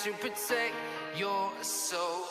to protect your soul.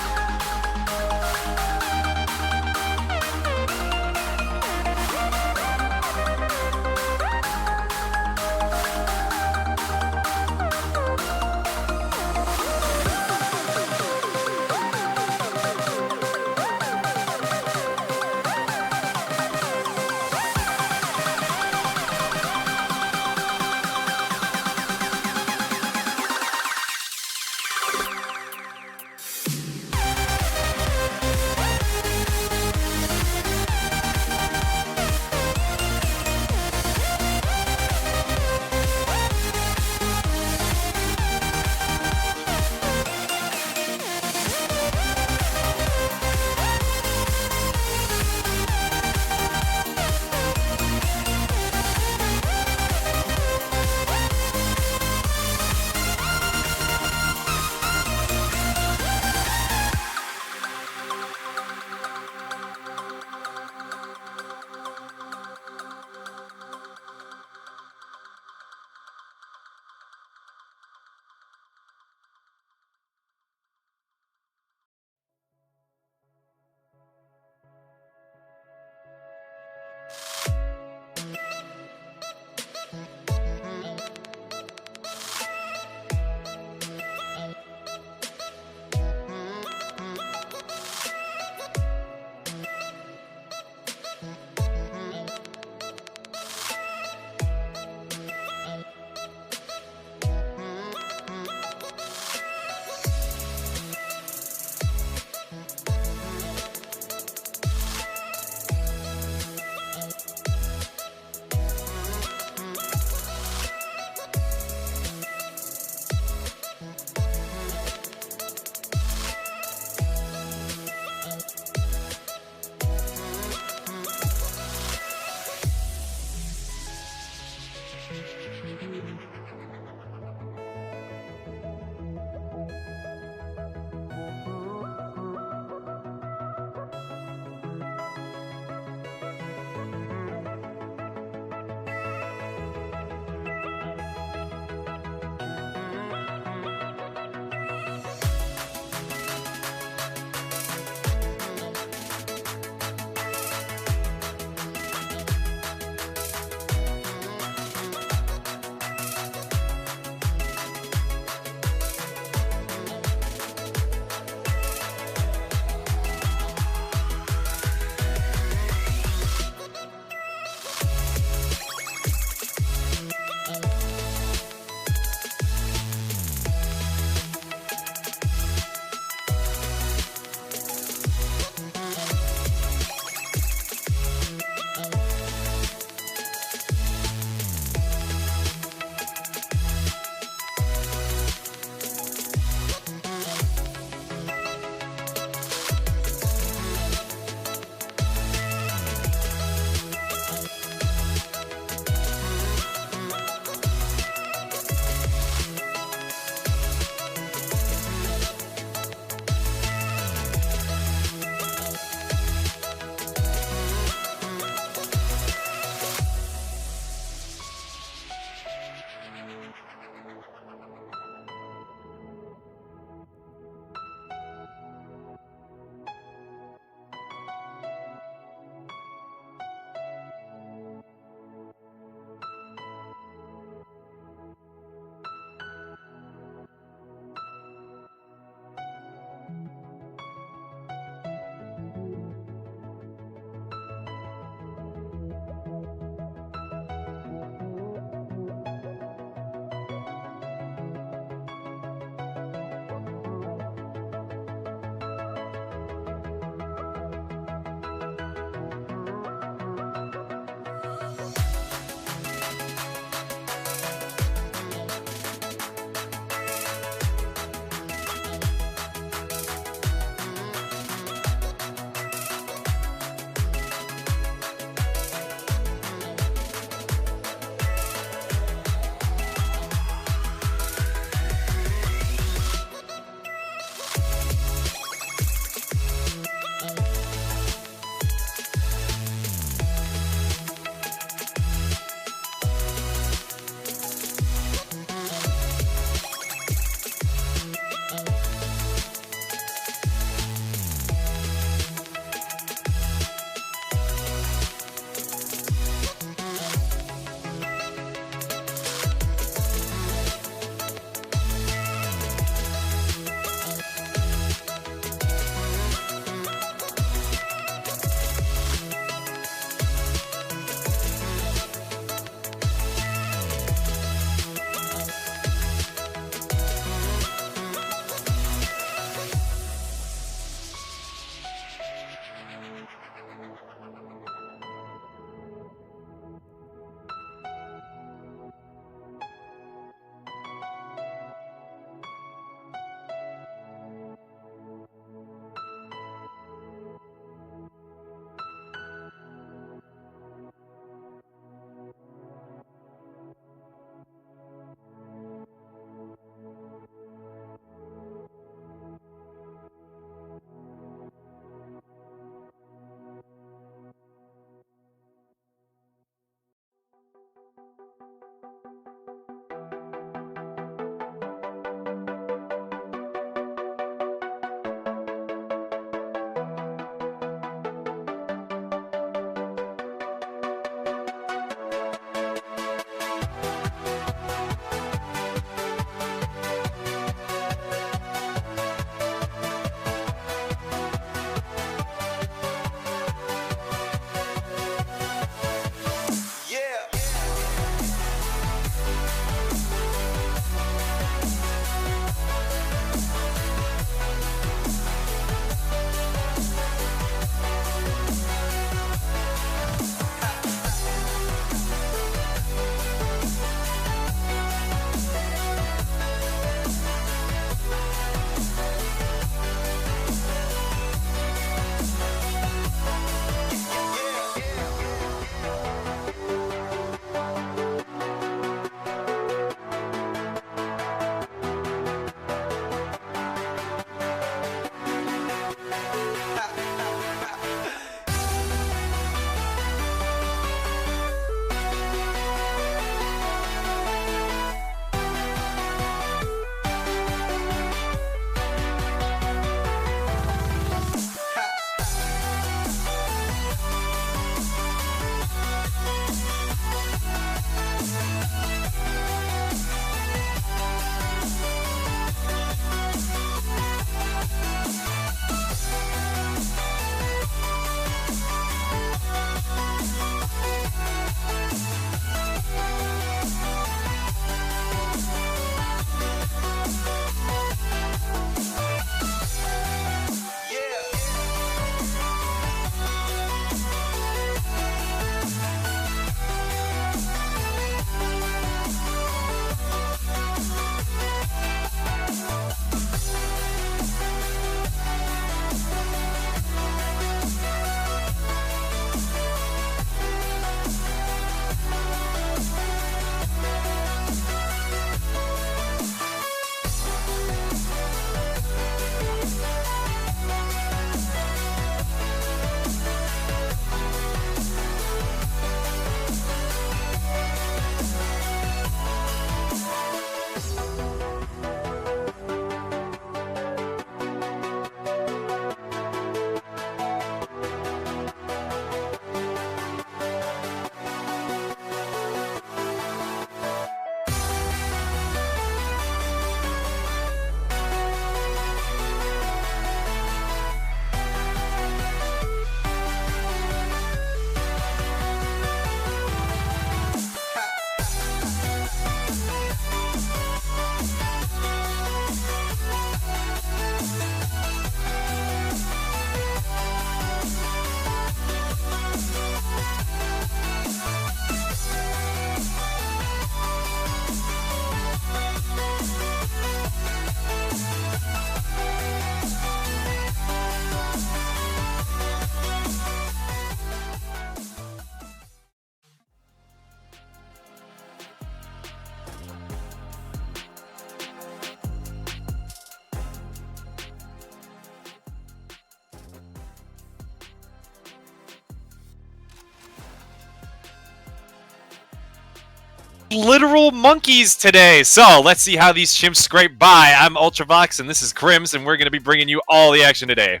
literal monkeys today. So let's see how these chimps scrape by. I'm Ultravox, and this is Crims, and we're going to be bringing you all the action today.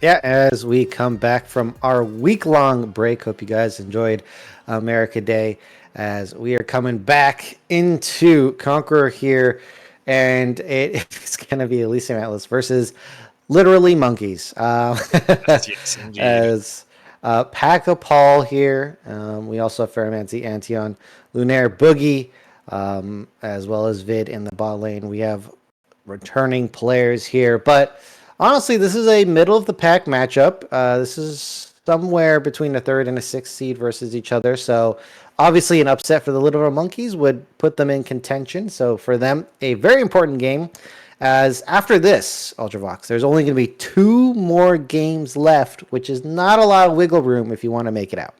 Yeah, as we come back from our week-long break, hope you guys enjoyed America Day, as we are coming back into Conqueror here, and it's going to be Elysium Atlas versus literally monkeys. Yes, indeed. As Pack a Paul here. We also have Ferromancy, Antion, Lunaire, Boogie, as well as Vid in the bot lane. We have returning players here, but honestly, this is a middle of the pack matchup. This is somewhere between a third and a sixth seed versus each other. So obviously an upset for the Literal Monkeys would put them in contention. So for them, a very important game. As after this, Ultravox, there's only going to be 2 more games left, which is not a lot of wiggle room if you want to make it out.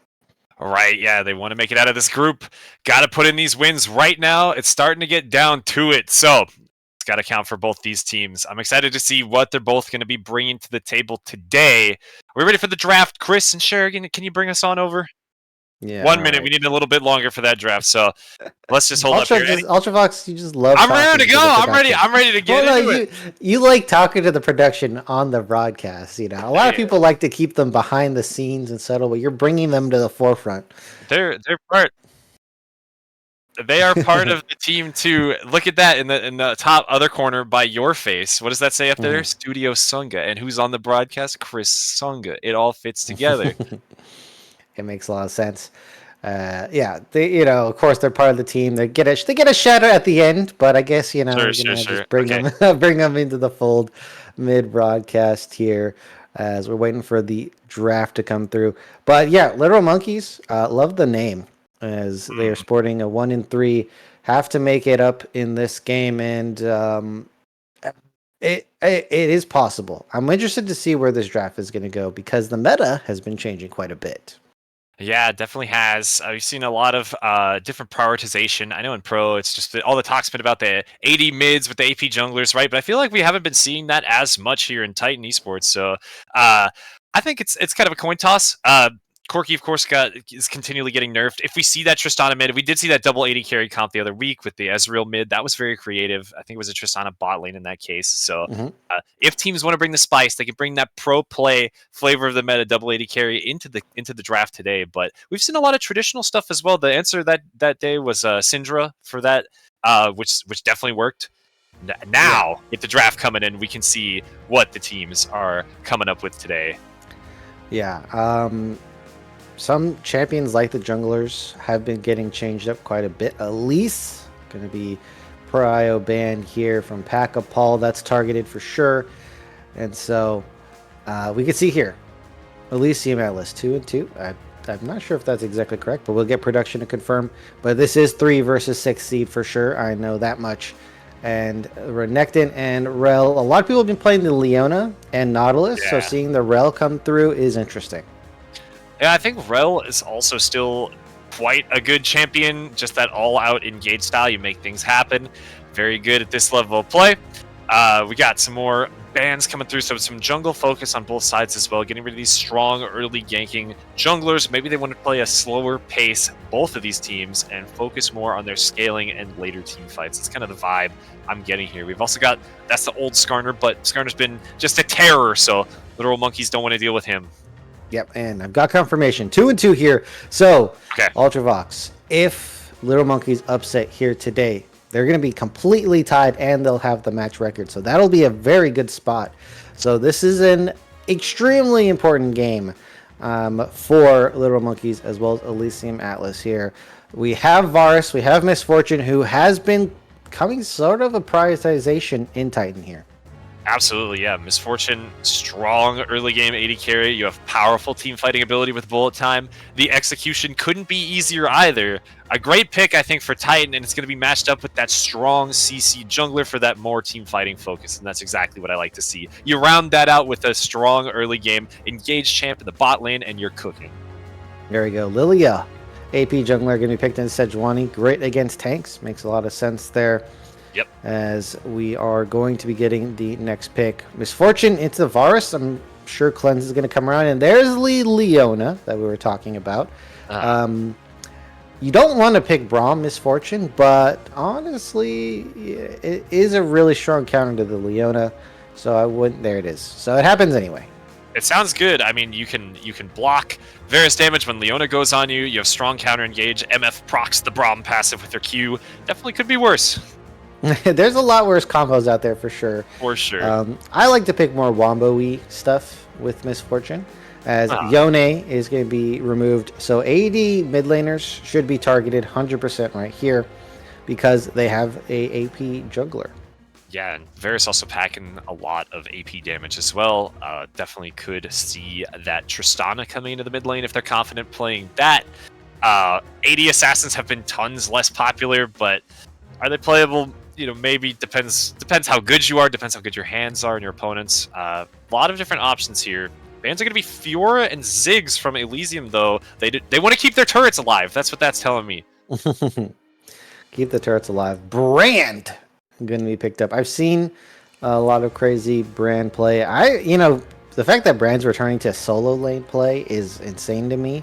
All right, yeah, they want to make it out of this group. Got to put in these wins right now. It's starting to get down to it. So it's got to count for both these teams. I'm excited to see what they're both going to be bringing to the table today. Are we ready for the draft? Chris and Sherigan, can you bring us on over? Yeah. 1 minute. Right. We need a little bit longer for that draft. So let's just hold up here. Ultravox, you just love. I'm ready to go. I'm ready to get into it. You like talking to the production on the broadcast. You know, a lot of people like to keep them behind the scenes and subtle, but you're bringing them to the forefront. They're part. They are part of the team too. Look at that in the top other corner by your face. What does that say up there? Studio Sunga. And who's on the broadcast? Chris Sunga. It all fits together. It makes a lot of sense. Yeah, they, of course, they're part of the team. They get a shadow at the end, but I guess we're gonna just bring them into the fold mid broadcast here as we're waiting for the draft to come through. But yeah, Literal Monkeys, love the name, as they are sporting a 1-3, have to make it up in this game, and it is possible. I'm interested to see where this draft is going to go because the meta has been changing quite a bit. Yeah, it definitely has. We've seen a lot of different prioritization. I know in Pro, it's just all the talk's been about the AD mids with the AP junglers, right? But I feel like we haven't been seeing that as much here in Titan Esports. So I think it's kind of a coin toss. Corki, of course, is continually getting nerfed. If we see that Tristana mid, we did see that double AD carry comp the other week with the Ezreal mid. That was very creative. I think it was a Tristana bot lane in that case. So if teams want to bring the spice, they can bring that pro play flavor of the meta double AD carry into the draft today. But we've seen a lot of traditional stuff as well. The answer that day was Syndra for that, which definitely worked. Now, with the draft coming in, we can see what the teams are coming up with today. Yeah. Some champions like the junglers have been getting changed up quite a bit. Elise going to be prio banned here from Pack a Paul. That's targeted for sure. And so we can see here Elysium Atlas 2-2. I'm not sure if that's exactly correct, but we'll get production to confirm. But this is 3 versus 6 seed for sure. I know that much. And Renekton and Rel. A lot of people have been playing the Leona and Nautilus, so seeing the Rel come through is interesting. Yeah, I think Rel is also still quite a good champion. Just that all-out engage style, you make things happen. Very good at this level of play. We got some more bans coming through, so some jungle focus on both sides as well. Getting rid of these strong early ganking junglers. Maybe they want to play a slower pace, both of these teams, and focus more on their scaling and later team fights. It's kind of the vibe I'm getting here. We've also got, that's the old Skarner, but Skarner's been just a terror, so Literal Monkeys don't want to deal with him. Yep, and I've got confirmation. 2-2 here. So, Ultravox, if Little Monkeys upset here today, they're going to be completely tied and they'll have the match record. So that'll be a very good spot. So this is an extremely important game for Little Monkeys as well as Elysium Atlas here. We have Varus, we have Misfortune, who has been coming sort of a prioritization in Titan here. Absolutely, yeah. Misfortune, strong early game AD carry. You have powerful team fighting ability with bullet time. The execution couldn't be easier either. A great pick, I think, for Titan, and it's going to be matched up with that strong CC jungler for that more team fighting focus, and that's exactly what I like to see. You round that out with a strong early game engaged champ in the bot lane, and you're cooking. There we go. Lilia, AP jungler, going to be picked in Sejuani. Great against tanks. Makes a lot of sense there. Yep. As we are going to be getting the next pick. Misfortune into the Varus. I'm sure Cleanse is going to come around. And there's Leona that we were talking about. You don't want to pick Braum Misfortune, but honestly, it is a really strong counter to the Leona. So I wouldn't. There it is. So it happens anyway. It sounds good. I mean, you can block various damage when Leona goes on you. You have strong counter engage. MF procs the Braum passive with their Q. Definitely could be worse. There's a lot worse combos out there for sure. For sure. I like to pick more Wombo-y stuff with Misfortune, as Yone is going to be removed. So 80 mid laners should be targeted 100% right here because they have a AP jungler. Yeah, and Varus also packing a lot of AP damage as well. Definitely could see that Tristana coming into the mid lane if they're confident playing that. 80 assassins have been tons less popular, but are they playable? You know, maybe depends how good you are, depends how good your hands are and your opponents. A lot of different options here. Bans are going to be Fiora and Ziggs from Elysium, though. They want to keep their turrets alive. That's what that's telling me. Keep the turrets alive. Brand going to be picked up. I've seen a lot of crazy Brand play. The fact that Brand's returning to solo lane play is insane to me.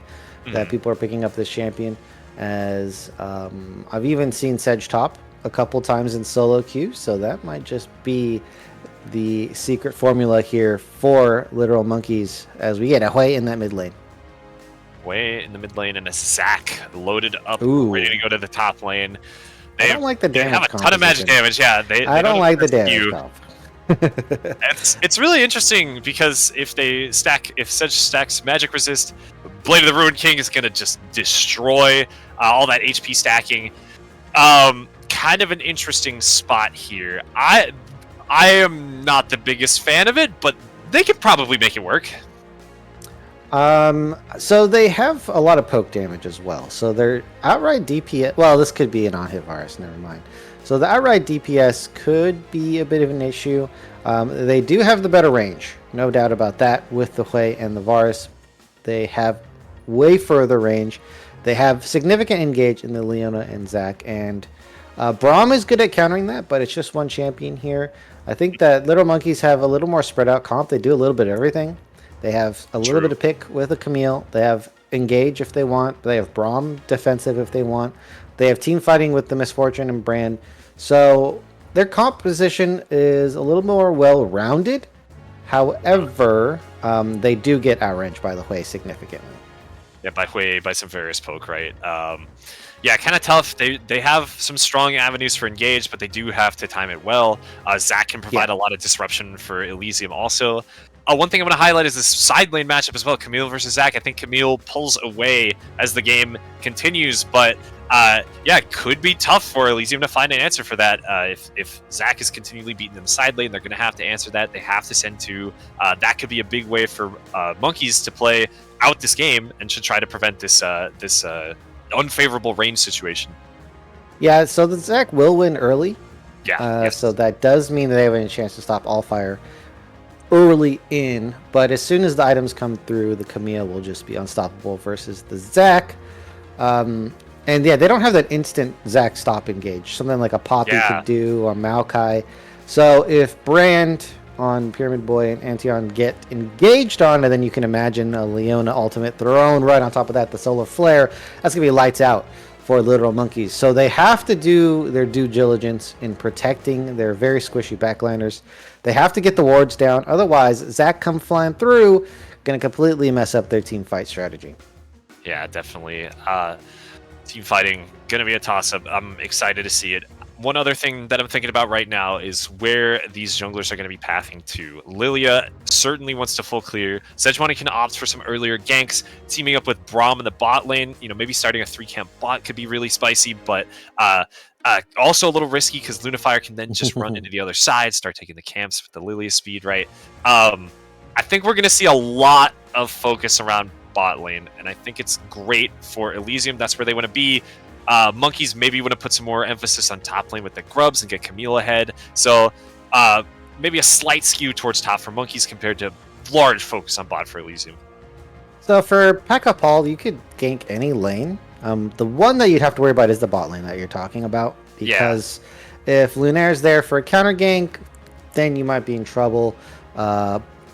That people are picking up this champion. As I've even seen Sedge top a couple times in solo queue, so that might just be the secret formula here for Literal Monkeys as we get a Hui in that mid lane. Way in the mid lane and a Zac loaded up, Ooh. ready to go to the top lane. I don't like the damage. They have a ton of magic damage, yeah. I don't like the damage. It's really interesting because if Sedge stacks magic resist, Blade of the Ruined King is gonna just destroy all that HP stacking. Kind of an interesting spot here. I am not the biggest fan of it, but they could probably make it work. So they have a lot of poke damage as well. So their outright DPS. Well, this could be an on-hit virus. Never mind. So the outright DPS could be a bit of an issue. They do have the better range, no doubt about that. With the Hui and the Varus, they have way further range. They have significant engage in the Leona and Zac, and Braum is good at countering that, but it's just one champion here. I think that Little Monkeys have a little more spread out comp. They do a little bit of everything. They have a little bit of pick with a Camille. They have engage if they want. They have Braum defensive if they want. They have team fighting with the Misfortune and Brand. So their composition is a little more well-rounded. However, they do get outranged by the Hui significantly. Yeah, by some various poke, right? Yeah, kind of tough. They have some strong avenues for engage, but they do have to time it well. Zac can provide a lot of disruption for Elysium also. One thing I'm going to highlight is this side lane matchup as well, Camille versus Zac. I think Camille pulls away as the game continues, but yeah, it could be tough for Elysium to find an answer for that. If Zac is continually beating them side lane, they're going to have to answer that. They have to send two. That could be a big way for Monkeys to play out this game and should try to prevent this unfavorable range situation. Yeah, so the Zac will win early. Yeah. So that does mean that they have a chance to stop all fire early in, but as soon as the items come through, the Camille will just be unstoppable versus the Zac. And yeah, they don't have that instant Zac stop engage, something like a Poppy could do, or Maokai. So if Brand on Pyramid Boy and Antion get engaged on, and then you can imagine a Leona ultimate thrown right on top of that, the Solar Flare, that's going to be lights out for Literal Monkeys. So they have to do their due diligence in protecting their very squishy backliners. They have to get the wards down, otherwise Zac come flying through, going to completely mess up their team fight strategy. Yeah, definitely. Team fighting, going to be a toss-up. I'm excited to see it. One other thing that I'm thinking about right now is where these junglers are going to be pathing to. Lilia certainly wants to full clear. Sejuani can opt for some earlier ganks, teaming up with Braum in the bot lane. You know, maybe starting a 3-camp bot could be really spicy, but also a little risky because Lunafire can then just run into the other side, start taking the camps with the Lilia speed, right? I think we're going to see a lot of focus around bot lane, and I think it's great for Elysium. That's where they want to be. Monkeys maybe want to put some more emphasis on top lane with the Grubs and get Camille ahead. So maybe a slight skew towards top for Monkeys compared to large focus on bot for Elysium. So for P.E.K.K.A. Paul, you could gank any lane. The one that you'd have to worry about is the bot lane that you're talking about. Because if Lunaire's there for a counter gank, then you might be in trouble.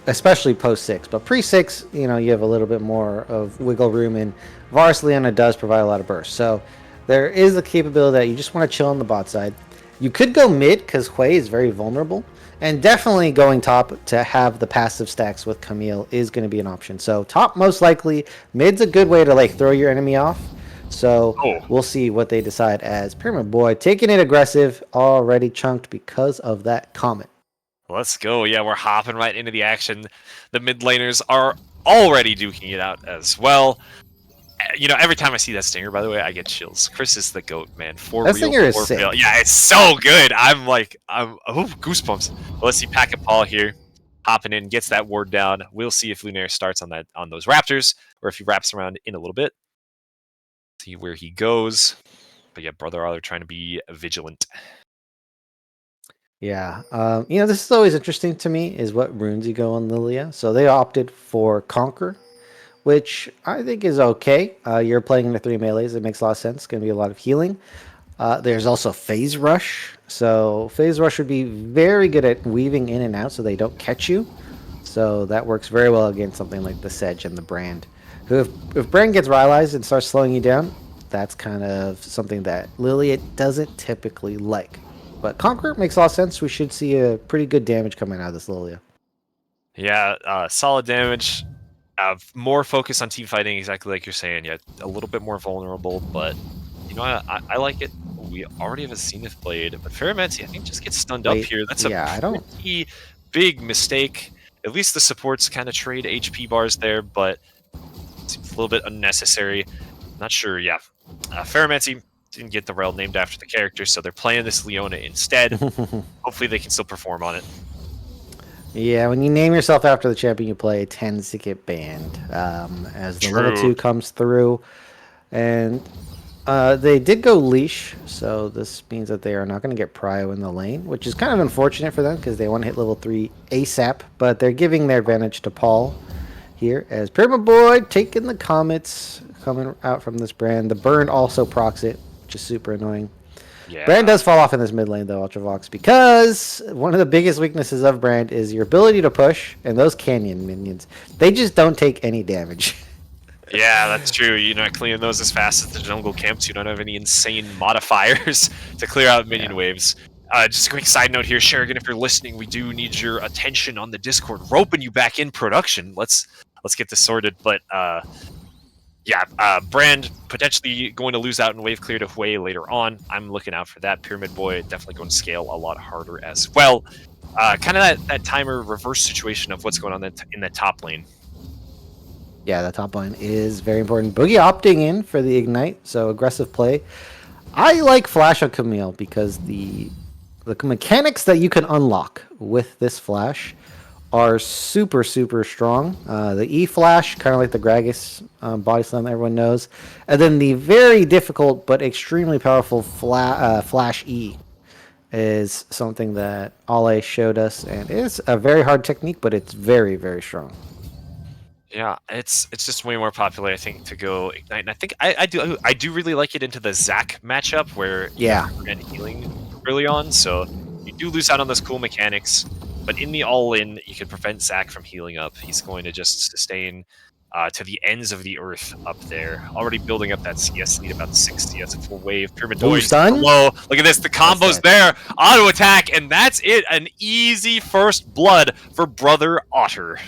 Especially post 6, but pre 6, you know, you have a little bit more of wiggle room, and Varus Leona does provide a lot of burst. So there is a capability that you just want to chill on the bot side. You could go mid because Hui is very vulnerable. And definitely going top to have the passive stacks with Camille is going to be an option. So top most likely, mid's a good way to like throw your enemy off. So we'll see what they decide as Pyramid Boy taking it aggressive, already chunked because of that comment. Let's go. Yeah, we're hopping right into the action. The mid laners are already duking it out as well. You know, every time I see that stinger, by the way, I get chills. Chris is the GOAT, man. That stinger is sick. Yeah, it's so good. I'm goosebumps. Well, let's see Pack and Paul here. Hopping in, gets that ward down. We'll see if Lunaire starts on those Raptors, or if he wraps around in a little bit. See where he goes. But yeah, Brother Arthur trying to be vigilant. Yeah, you know, this is always interesting to me, is what runes you go on Lilia. So they opted for Conqueror, which I think is okay. You're playing into 3 melees. It makes a lot of sense. It's going to be a lot of healing. There's also Phase Rush. So Phase Rush would be very good at weaving in and out so they don't catch you. So that works very well against something like the Sedge and the Brand. Who, if Brand gets rylized and starts slowing you down, that's kind of something that Lilia doesn't typically like. But Conqueror makes a lot of sense. We should see a pretty good damage coming out of this Lilia. Yeah, solid damage. More focus on team fighting, exactly like you're saying. Yeah, a little bit more vulnerable, but you know, I like it. We already have a Zenith Blade, but Ferromancy, I think, just gets stunned up here. That's a pretty big mistake. At least the supports kind of trade HP bars there, but it seems a little bit unnecessary. Not sure, yeah. Ferromancy didn't get the rel named after the character, so they're playing this Leona instead. Hopefully they can still perform on it. Yeah, when you name yourself after the champion you play, it tends to get banned as the level 2 comes through. And they did go leash, so this means that they are not going to get prio in the lane, which is kind of unfortunate for them because they want to hit level 3 ASAP, but they're giving their advantage to Paul here as Pyramid Boy taking the comets coming out from this Brand. The burn also procs it, which is super annoying. Yeah. Brand does fall off in this mid lane though, Ultravox, because one of the biggest weaknesses of Brand is your ability to push, and those Canyon minions, they just don't take any damage. Yeah, that's true. You're not clearing those as fast as the jungle camps. You don't have any insane modifiers to clear out minion waves. Just a quick side note here, Sherigan, if you're listening, we do need your attention on the Discord, roping you back in production. Let's get this sorted. But Brand potentially going to lose out in wave clear to Hui later on. I'm looking out for that. Pyramid Boy definitely going to scale a lot harder as well. Kind of that timer reverse situation of what's going on in the top lane. Yeah, the top lane is very important. Boogie opting in for the Ignite, so aggressive play. I like Flash on Camille because the mechanics that you can unlock with this Flash are super, super strong. The E-Flash, kind of like the Gragas body slam that everyone knows. And then the very difficult but extremely powerful Flash E is something that Ale showed us. And it's a very hard technique, but it's very, very strong. Yeah, it's just way more popular, I think, to go Ignite. And I think I do really like it into the Zac matchup where you prevent healing early on. So you do lose out on those cool mechanics. But in the all-in, you can prevent Zac from healing up. He's going to just sustain to the ends of the earth up there. Already building up that CS lead, about 6 CS at full wave. Pyramid Boy low. Look at this, the combos there. Auto attack, and that's it. An easy first blood for Brother Otter.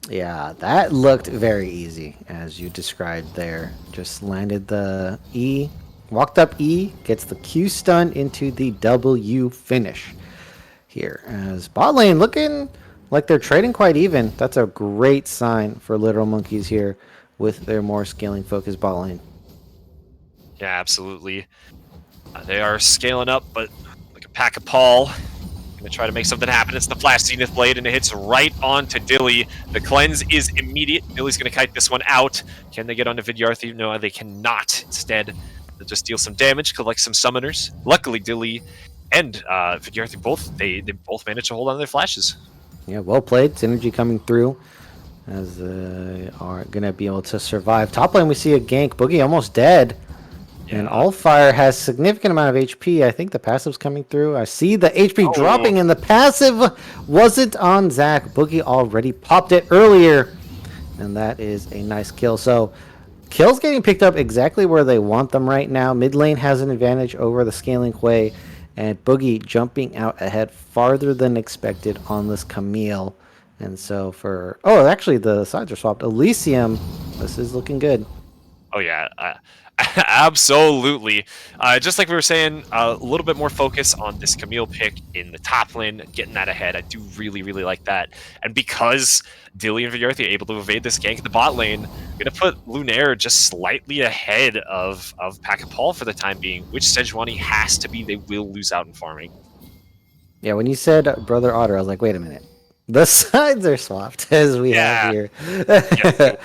Yeah, that looked very easy, as you described there. Just landed the E, walked up E, gets the Q stun into the W finish here. As bot lane looking like they're trading quite even. That's a great sign for Literal Monkeys here with their more scaling focused bot lane. Yeah, absolutely. They are scaling up, but like a pack of Paul. Gonna try to make something happen. It's the Flash Zenith Blade, and it hits right onto Dilly. The cleanse is immediate. Dilly's gonna kite this one out. Can they get onto Vidyarthi? No, they cannot. Instead, they'll just deal some damage, collect some summoners. Luckily, Dilly and Vidyarthi they both managed to hold on to their flashes. Yeah, well played. Synergy coming through as they are gonna be able to survive. Top lane, we see a gank. Boogie almost dead. Yeah. And Allfire has significant amount of HP. I think the passive's coming through. I see the HP dropping, and the passive wasn't on Zac. Boogie already popped it earlier, and that is a nice kill. So kills getting picked up exactly where they want them right now. Mid lane has an advantage over the scaling Quay, and Boogie jumping out ahead farther than expected on this Camille. And so for actually the sides are swapped. Elysium, this is looking good. Oh yeah, absolutely. Just like we were saying, a little bit more focus on this Camille pick in the top lane, getting that ahead. I do really, really like that. And because Dilly and Vigarthi are able to evade this gank in the bot lane, gonna put Lunaire just slightly ahead of Pack-a-Paul for the time being, which Sejuani has to be. They will lose out in farming. Yeah, when you said Brother Otter, I was like, wait a minute. The sides are swapped as we have here. Yeah,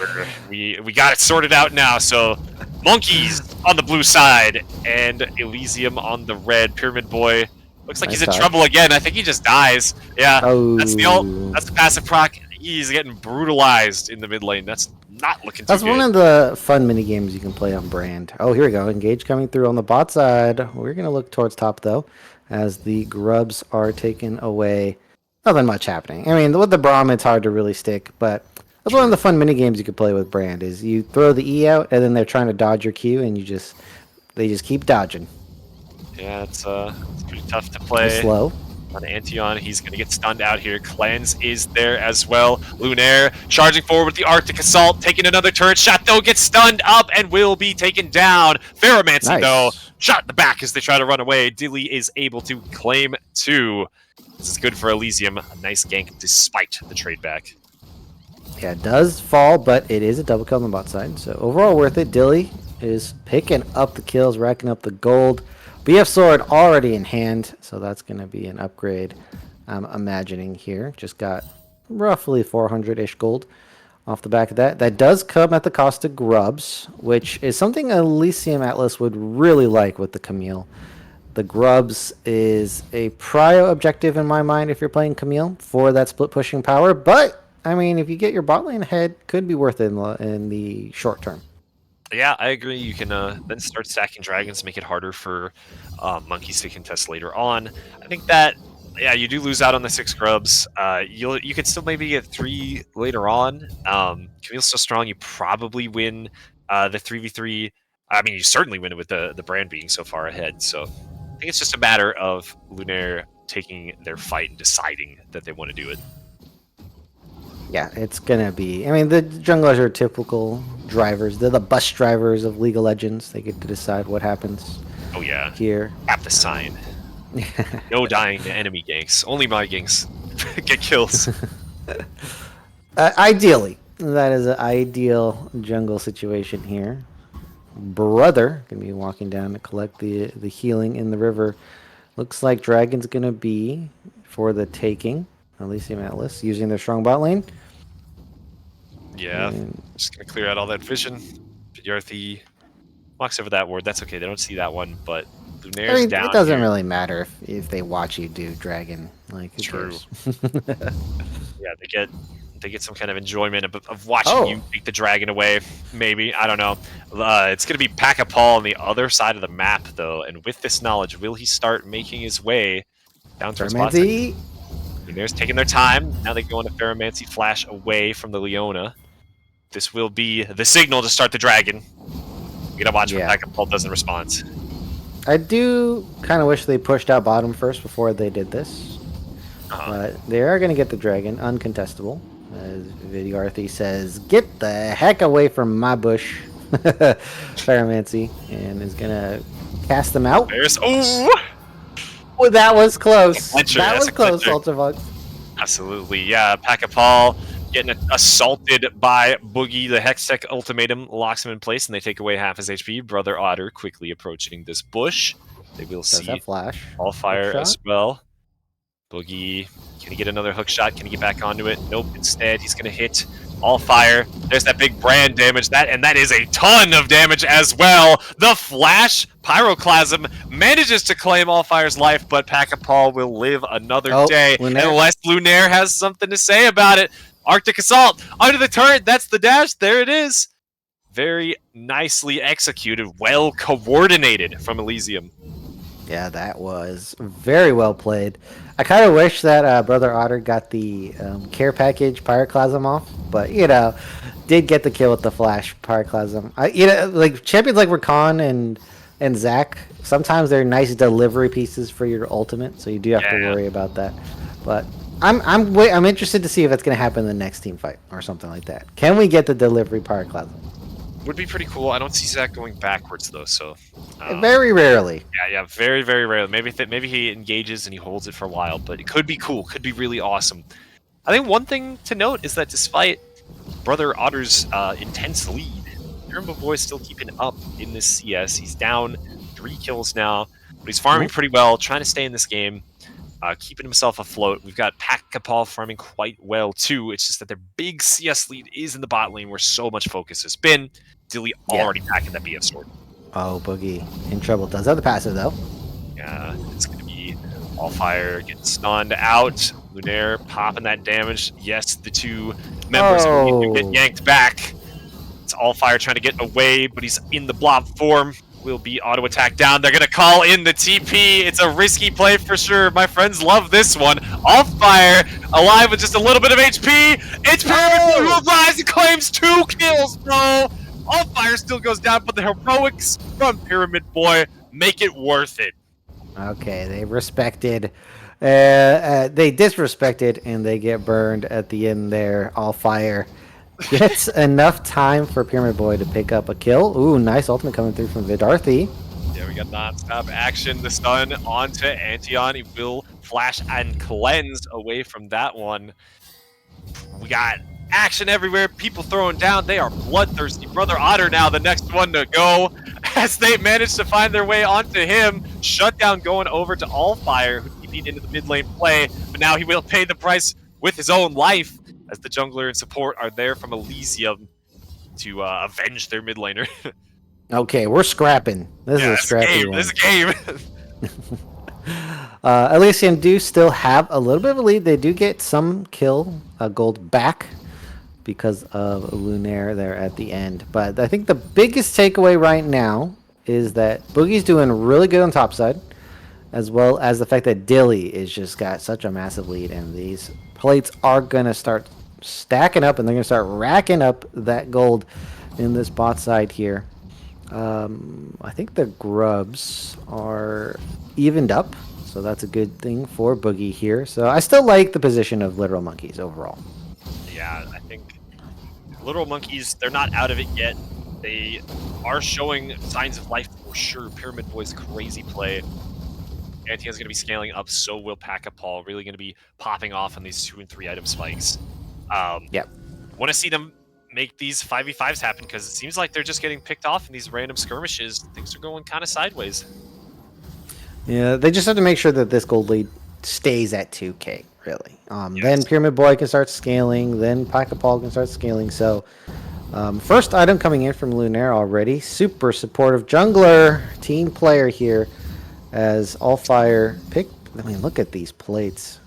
we got it sorted out now. So Monkeys on the blue side and Elysium on the red. Pyramid Boy looks like Nice he's in touch. trouble again. I think he just dies. Yeah, that's the ult. Oh. That's the passive proc. He's getting brutalized in the mid lane. That's not looking too That's good. one of the fun mini games you can play on Brand. Oh, here we go. Engage coming through on the bot side. We're going to look towards top, though, as the grubs are taken away. Nothing much happening. I mean, with the Braum, it's hard to really stick, but that's one of the fun mini games you could play with Brand, is you throw the E out, and then they're trying to dodge your Q, and they just keep dodging. Yeah, it's pretty tough to play. Slow. On Antion, he's going to get stunned out here. Cleanse is there as well. Lunaire charging forward with the Arctic Assault, taking another turret shot, though, gets stunned up and will be taken down. Ferromancy, though, shot in the back as they try to run away. Dilly is able to claim 2. This is good for Elysium. A nice gank despite the trade back. Yeah, it does fall, but it is a double kill on the bot side. So overall worth it. Dilly is picking up the kills, racking up the gold. BF Sword already in hand, so that's going to be an upgrade, I'm imagining here. Just got roughly 400-ish gold off the back of that. That does come at the cost of grubs, which is something Elysium Atlas would really like with the Camille. The grubs is a prio objective in my mind if you're playing Camille for that split pushing power, but I mean, if you get your bot lane ahead, could be worth it in the short term. Yeah, I agree. You can then start stacking dragons, make it harder for monkeys to contest later on. I think that, yeah, you do lose out on the 6 grubs. You could still maybe get 3 later on. Camille's so strong, you probably win the 3v3. I mean, you certainly win it with the brand being so far ahead. So I think it's just a matter of Lunaire taking their fight and deciding that they want to do it. Yeah, it's gonna be. I mean, the junglers are typical drivers. They're the bus drivers of League of Legends. They get to decide what happens. Oh yeah, here. Tap the sign. No dying to enemy ganks. Only my ganks get kills. Ideally, that is an ideal jungle situation here. Brother gonna be walking down to collect the healing in the river. Looks like Dragon's gonna be for the taking. Elysium Atlas using their strong bot lane. Yeah, just gonna clear out all that vision. Vigarthi walks over that ward. That's okay. They don't see that one, but Lunaire's down. It doesn't here. really matter if they watch you do Dragon. Like, true. Yeah, they get some kind of enjoyment of watching you take the dragon away. Maybe, I don't know. It's gonna be Pack-a-Paul on the other side of the map, though. And with this knowledge, will he start making his way down towards Ferromancy? Lunaire's taking their time. Now they go into Ferromancy, flash away from the Leona. This will be the signal to start the dragon. We gotta watch when Pack-a-Paul doesn't respond. I do kind of wish they pushed out bottom first before they did this. But they are going to get the dragon, uncontestable. As Vigarthi says, get the heck away from my bush. Ferromancy, and is going to cast them out. Oh, that was close. Clincher, that was close, Ultravox. Absolutely, yeah. Pack-a-Paul getting assaulted by Boogie. The Hextech ultimatum locks him in place, and they take away half his HP. Brother Otter quickly approaching this bush. They will see flash. All fire as well. Boogie, can he get another hook shot? Can he get back onto it? Nope. Instead, he's going to hit all fire. There's that big brand damage. That is a ton of damage as well. The flash pyroclasm manages to claim all fire's life, but Pack-a-Paul will live another day unless Lunaire has something to say about it. Arctic Assault under the turret. That's the dash. There it is. Very nicely executed. Well coordinated from Elysium. Yeah, that was very well played. I kind of wish that Brother Otter got the care package Pyroclasm off, but did get the kill with the flash Pyroclasm. Like champions like Rakan and Zac, sometimes they're nice delivery pieces for your ultimate, so you do have to Yeah. worry about that. But I'm interested to see if it's going to happen in the next team fight or something like that. Can we get the delivery Pyroclasm? Would be pretty cool. I don't see Zach going backwards though, so Very rarely. yeah, very, very rarely. Maybe he engages and he holds it for a while, but it could be cool. Could be really awesome. I think one thing to note is that despite Brother Otter's intense lead, Pyramid Boy is still keeping up in this CS. He's down 3 kills now, but he's farming pretty well, trying to stay in this game, keeping himself afloat. We've got Pack-Capal farming quite well too. It's just that their big CS lead is in the bot lane where so much focus has been. Dilly already back in that BF sword. Oh, Boogie in trouble. Does have the passive though. Yeah, it's going to be Allfire getting stunned out. Lunaire popping that damage. Yes, the 2 members will get yanked back. It's Allfire trying to get away, but he's in the blob form. Will be auto attack down. They're going to call in the TP. It's a risky play for sure. My friends love this one. Allfire alive with just a little bit of HP. It's Pyramid Boy who rise and claims 2 kills, bro. Allfire still goes down, but the heroics from Pyramid Boy make it worth it. Okay, they respected. They disrespected, and they get burned at the end there. Allfire gets enough time for Pyramid Boy to pick up a kill. Ooh, nice ultimate coming through from Vidarthi. Yeah, we got non-stop action. The stun onto Antion. He will flash and cleanse away from that one. We got action everywhere. People throwing down. They are bloodthirsty. Brother Otter now the next one to go as they manage to find their way onto him. Shutdown going over to Allfire, who TP'd into the mid lane play, but now he will pay the price with his own life as the jungler and support are there from Elysium to avenge their mid laner. Okay, we're scrapping. This is a scrappy one. This is a game. Elysium do still have a little bit of a lead. They do get some kill gold back because of Lunaire there at the end. But I think the biggest takeaway right now is that Boogie's doing really good on top side, as well as the fact that Dilly is just got such a massive lead, and these plates are going to start stacking up, and they're going to start racking up that gold in this bot side here. I think the grubs are evened up, so that's a good thing for Boogie here. So I still like the position of Literal Monkeys overall. Yeah, I think Literal Monkeys, they're not out of it yet. They are showing signs of life for sure. Pyramid Boy's crazy play. Antion's going to be scaling up, so will Pack-Capal. Really going to be popping off on these 2 and 3 item spikes. Yep. Want to see them make these 5v5s happen, because it seems like they're just getting picked off in these random skirmishes. Things are going kind of sideways. Yeah, they just have to make sure that this gold lead stays at 2k, really. Yes. Then Pyramid Boy can start scaling, then Pack-Capal can start scaling. So first item coming in from Lunaire already. Super supportive jungler, team player here, as Allfire picked. I mean, look at these plates.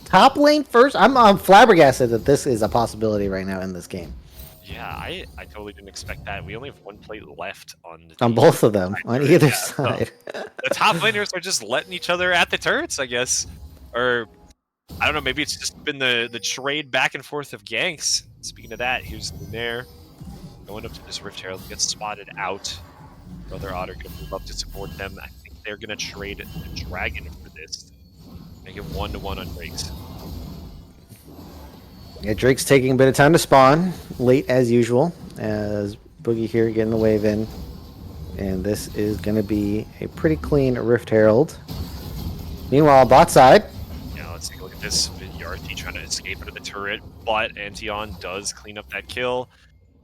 Top lane first. I'm flabbergasted that this is a possibility right now in this game. Yeah, I totally didn't expect that. We only have 1 plate left on the On both of them, on either side. So the top laners are just letting each other at the turrets, I guess. Or, I don't know, maybe it's just been the trade back and forth of ganks. Speaking of that, here's Lunaire going up to this Rift Herald, gets spotted out. Brother Otter going to move up to support them. I think they're going to trade the Dragon for this. Make it 1-1 on Drakes. Yeah, Drake's taking a bit of time to spawn, late as usual, as Boogie here getting the wave in. And this is going to be a pretty clean Rift Herald. Meanwhile, bot side. Yeah, let's take a look at this. Vidarthi trying to escape into the turret, but Antion does clean up that kill.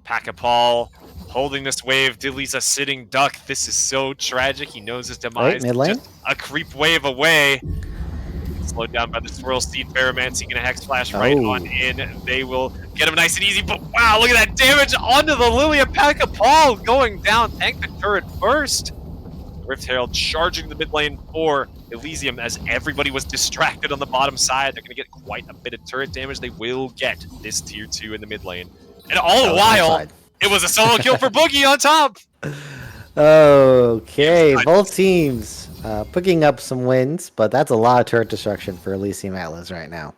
Pack-Capal holding this wave. Dilly's a sitting duck. This is so tragic. He knows his demise. Mid lane. Just a creep wave away. Slowed down by the Swirl Seed. Ferromancy gonna Hex Flash right on in. They will get him nice and easy, but wow, look at that damage onto the Lilia. Pack-Capal going down. Tank the turret first. Rift Herald charging the mid lane for Elysium as everybody was distracted on the bottom side. They're gonna get quite a bit of turret damage. They will get this tier 2 in the mid lane. And all the while, it was a solo kill for Boogie on top. Okay, Yes, both teams picking up some wins, but that's a lot of turret destruction for Elysium Atlas right now.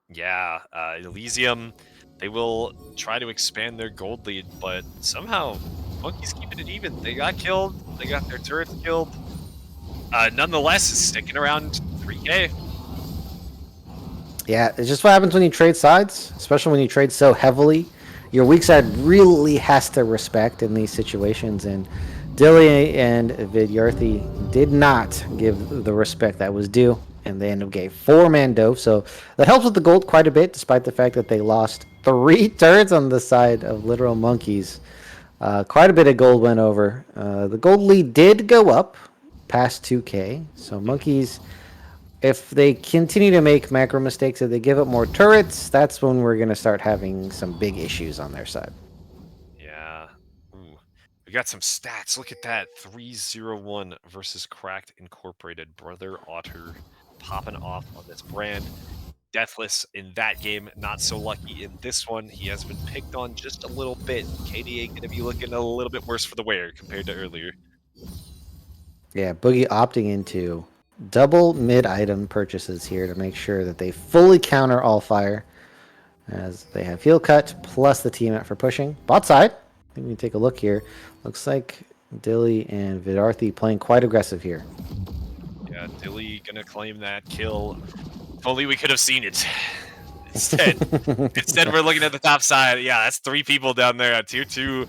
Yeah, Elysium, they will try to expand their gold lead, but somehow Monkey's keeping it even. They got killed. They got their turrets killed. Nonetheless, it's sticking around 3K. Yeah, it's just what happens when you trade sides, especially when you trade so heavily. Your weak side really has to respect in these situations, and Dilly and Vidyarthi did not give the respect that was due, and they ended up getting 4-man dove, so that helps with the gold quite a bit, despite the fact that they lost 3 turrets on the side of literal monkeys. Quite a bit of gold went over. The gold lead did go up past 2K, so monkeys, if they continue to make macro mistakes, if they give up more turrets, that's when we're going to start having some big issues on their side. Yeah. Ooh. We got some stats. Look at that. 301 versus Cracked Incorporated. Brother Otter popping off on this brand. Deathless in that game, not so lucky in this one. He has been picked on just a little bit. KDA going to be looking a little bit worse for the wear compared to earlier. Yeah, Boogie opting into double mid item purchases here to make sure that they fully counter all fire, as they have heal cut plus the team out for pushing. Bot side, I think we can take a look here. Looks like Dilly and Vidarthi playing quite aggressive here. Yeah, Dilly going to claim that kill. If only we could have seen it. Instead, we're looking at the top side. Yeah, that's 3 people down there. Tier 2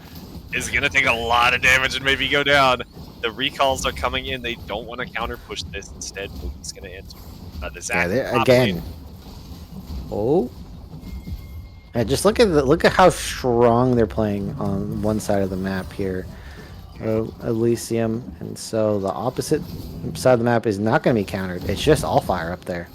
is going to take a lot of damage and maybe go down. The recalls are coming in. They don't want to counter push this. Instead, Boogie's going to answer. The Zach again. Oh. And just look at how strong they're playing on one side of the map here. Elysium, and so the opposite side of the map is not going to be countered. It's just all fire up there.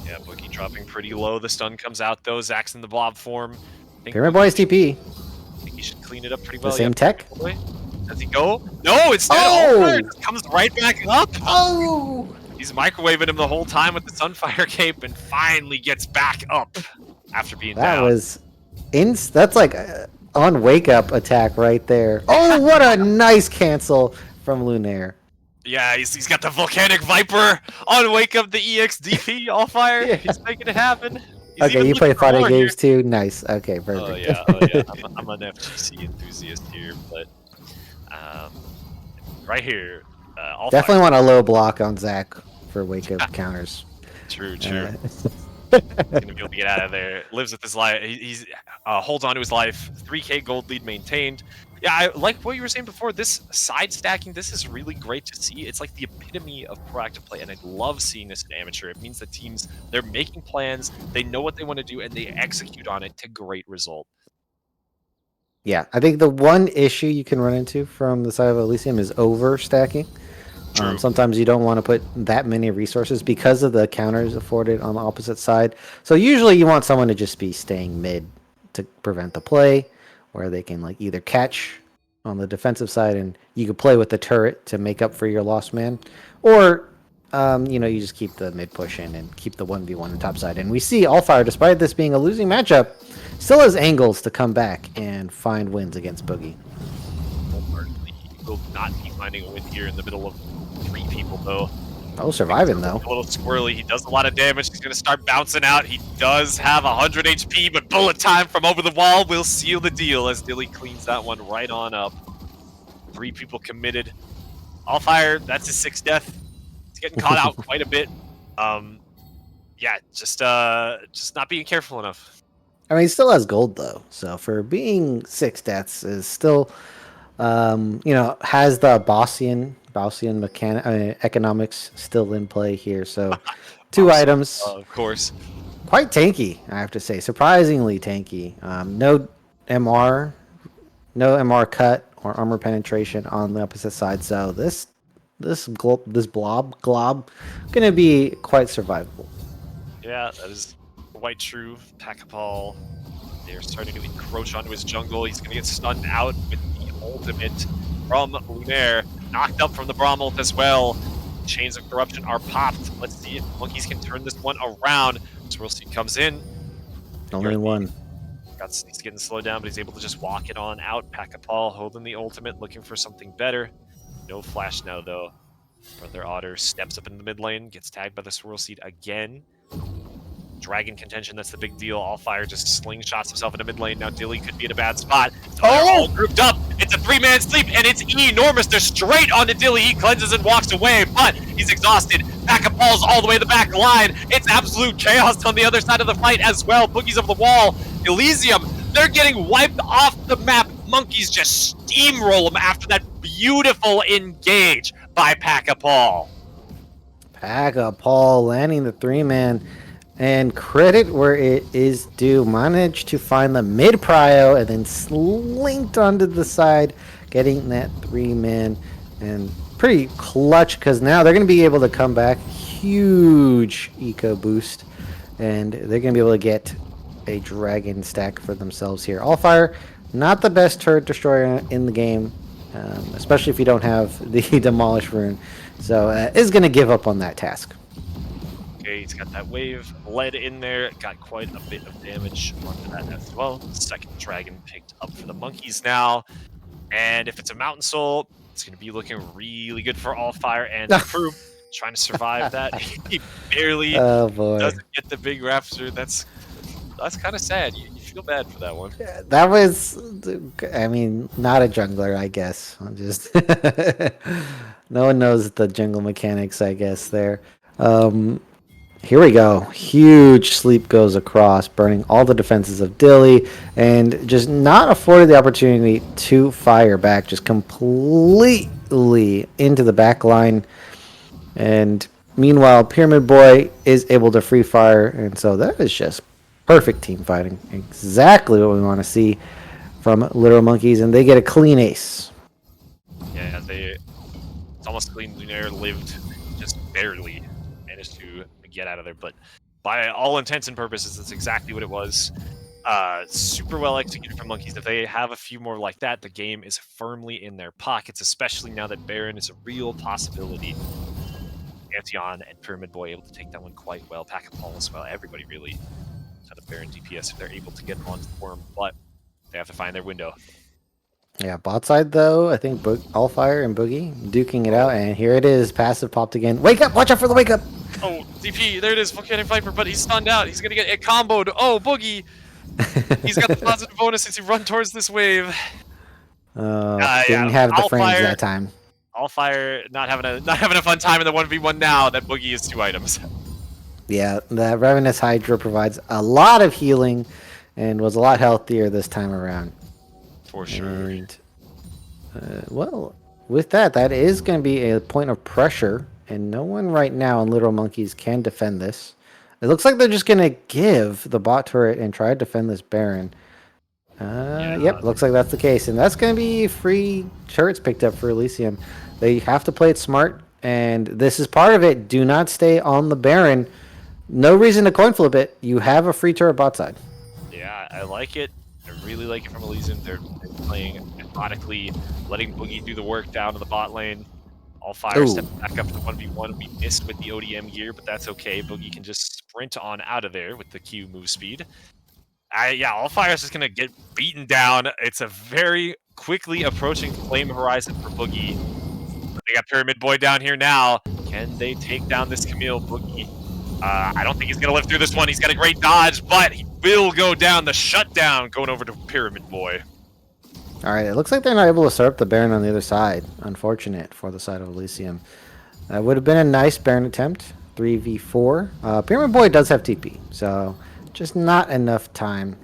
Yeah, Boogie dropping pretty low. The stun comes out though. Zach's in the blob form. Pyramid Boy's TP. I think he should clean it up pretty well. The same tech? Does he go? No, instead just comes right back up. Oh! He's microwaving him the whole time with the Sunfire Cape and finally gets back up after being down. That was that's like on wake up attack right there. Oh, what a nice cancel from Lunaire. Yeah, he's got the Volcanic Viper on wake up the EXDP all fire. Yeah. He's making it happen. Okay, you play fighting games too? Nice. Okay, perfect. Oh yeah. I'm an FGC enthusiast here, but right here, definitely want a low block on Zach for wake up counters. True. He's gonna be able to get out of there. Lives with his life. He's holds on to his life. 3K gold lead maintained. Yeah, I like what you were saying before. This side stacking, this is really great to see. It's like the epitome of proactive play, and I love seeing this in amateur. It means the teams, they're making plans, they know what they want to do, and they execute on it to great result. Yeah, I think the one issue you can run into from the side of Elysium is overstacking. Sometimes you don't want to put that many resources because of the counters afforded on the opposite side. So usually you want someone to just be staying mid to prevent the play, where they can like either catch on the defensive side and you could play with the turret to make up for your lost man, or you just keep the mid push in and keep the 1v1 on the top side. And we see Allfire, despite this being a losing matchup, still has angles to come back and find wins against Boogie. He will not be finding a win here in the middle of 3 people, though. Oh, surviving, though. A little squirrely. He does a lot of damage. He's going to start bouncing out. He does have 100 HP, but bullet time from over the wall will seal the deal as Dilly cleans that one right on up. 3 people committed. Allfire, that's his 6th death. He's getting caught out quite a bit. Yeah, just not being careful enough. I mean, he still has gold, though. So for being 6 deaths is still, has the Bossian economics still in play here. So 2 items. Of course. Quite tanky, I have to say. Surprisingly tanky. No MR cut or armor penetration on the opposite side. So this blob gonna be quite survivable. Yeah, that is quite true. Takapal, they're starting to encroach onto his jungle. He's going to get stunned out with the ultimate from Lunaire. Knocked up from the Braum ult as well. Chains of Corruption are popped. Let's see if Monkeys can turn this one around. Swirlstein comes in. Only one. He's getting slowed down, but he's able to just walk it on out. Takapal holding the ultimate, looking for something better. No flash now, though. Brother Otter steps up in the mid lane, gets tagged by the Swirl Seed again. Dragon contention, that's the big deal. Allfire just slingshots himself into mid lane. Now Dilly could be in a bad spot. So they're all grouped up. It's a 3-man sleep, and it's enormous. They're straight onto Dilly. He cleanses and walks away, but he's exhausted. Backup Paul's all the way to the back line. It's absolute chaos on the other side of the fight as well. Boogie's over the wall. Elysium, they're getting wiped off the map. Monkeys just steamroll them after that beautiful engage by Pack-a-Paul. Pack-a-Paul landing the 3-man. And credit where it is due. Managed to find the mid prio and then slinked onto the side, getting that 3-man. And pretty clutch because now they're going to be able to come back. Huge eco boost. And they're going to be able to get a dragon stack for themselves here. Allfire, not the best turret destroyer in the game, especially if you don't have the Demolish rune. So is going to give up on that task. He's got that wave led in there, got quite a bit of damage onto that as well. Second dragon picked up for the monkeys now. And if it's a mountain soul, it's going to be looking really good for Allfire and the crew trying to survive that. He barely doesn't get the big raptor. That's kind of sad. You feel bad for that one. That was, I mean, not a jungler, I guess. I'm just no one knows the jungle mechanics, I guess, there. Here we go. Huge sleep goes across, burning all the defenses of Dilly, and just not afforded the opportunity to fire back, just completely into the back line. And meanwhile, Pyramid Boy is able to free fire, and so that is just perfect team fighting. Exactly what we want to see from Little Monkeys, and they get a clean ace. Yeah, it's almost clean. Lunaire lived just barely managed to get out of there, but by all intents and purposes, that's exactly what it was. Super well executed from Monkeys. If they have a few more like that, the game is firmly in their pockets, especially now that Baron is a real possibility. Antion and Pyramid Boy able to take that one quite well. Pack-a-Paul as well. Everybody really had a Baron DPS if they're able to get onto the worm, but they have to find their window. Yeah, bot side though, I think Allfire and Boogie duking it out, and here it is. Passive popped again. Wake up! Watch out for the wake up! Oh, DP, there it is. Volcanic Viper, but he's stunned out. He's gonna get it comboed. Oh, Boogie! He's got the positive bonus as he run towards this wave. Didn't have the frames that time. Allfire not having a fun time in the 1v1 now. That Boogie is 2 items. Yeah, the Ravenous Hydra provides a lot of healing and was a lot healthier this time around. For sure. And, well, with that is going to be a point of pressure, and no one right now in Little Monkeys can defend this. It looks like they're just going to give the bot turret and try to defend this Baron. Yep, looks like that's the case, and that's going to be free turrets picked up for Elysium. They have to play it smart, and this is part of it. Do not stay on the Baron. No reason to coin flip it. You have a free turret bot side. Yeah, I like it. I really like it from Elysium. They're playing methodically, letting Boogie do the work down to the bot lane. Allfire steps back up to 1v1. We missed with the ODM gear, but that's okay. Boogie can just sprint on out of there with the Q move speed. Yeah, Allfire is just going to get beaten down. It's a very quickly approaching flame horizon for Boogie. They got Pyramid Boy down here now. Can they take down this Camille Boogie? I don't think he's going to live through this one. He's got a great dodge, but he will go down. The shutdown going over to Pyramid Boy. All right, it looks like they're not able to serve up the Baron on the other side. Unfortunate for the side of Elysium. That would have been a nice Baron attempt. 3v4. Pyramid Boy does have TP, so just not enough time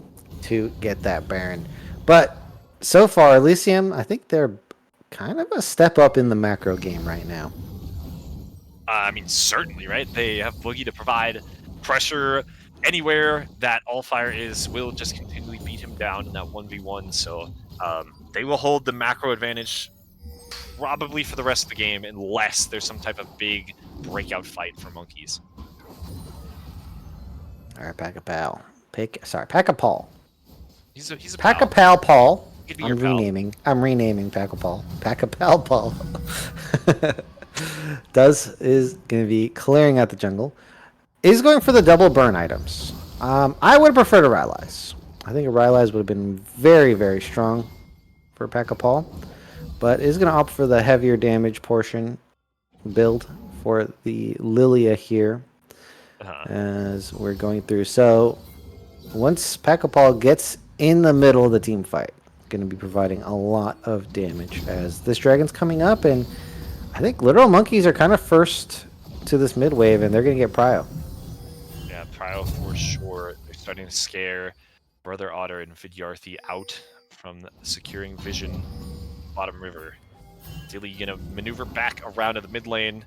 to get that Baron. But so far, Elysium, I think they're kind of a step up in the macro game right now. I mean, certainly, right? They have Boogie to provide pressure anywhere that Allfire is. Will just continually beat him down in that 1v1. So they will hold the macro advantage probably for the rest of the game unless there's some type of big breakout fight for Monkeys. All right, Pack-a-Pal. Pack-a-Paul. He's a Pack-a-Pal Paul. I'm renaming Pack-a-Pal. Pack-a-Pal Paul. Is going to be clearing out the jungle. Is going for the double burn items. I would prefer to Rylai's. I think a Rylai's would have been very, very strong for Pack-a-Paul. but is going to opt for the heavier damage portion build for the Lilia here as we're going through. So once Pack-a-Paul gets in the middle of the team fight, going to be providing a lot of damage as this dragon's coming up, and I think literal monkeys are kind of first to this mid wave, and they're going to get prio. Yeah, prio for sure. They're starting to scare Brother Otter and Vidyarthi out from securing vision bottom river. Dilly gonna maneuver back around to the mid lane.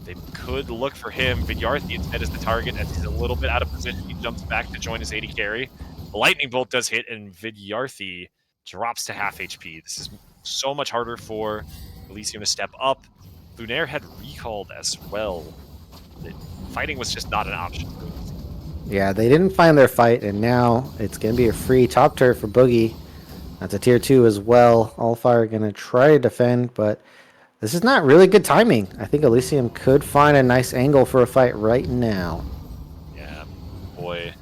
They could look for him. Vidyarthi instead is the target as he's a little bit out of position. He jumps back to join his AD carry. The lightning bolt does hit, and Vidyarthi drops to half HP. This is so much harder for Elysium to step up. Lunaire had recalled as well. Fighting was just not an option. Yeah, they didn't find their fight, and now it's going to be a free top turret for Boogie. That's a tier 2 as well. Allfire are going to try to defend, but this is not really good timing. I think Elysium could find a nice angle for a fight right now. Yeah, boy.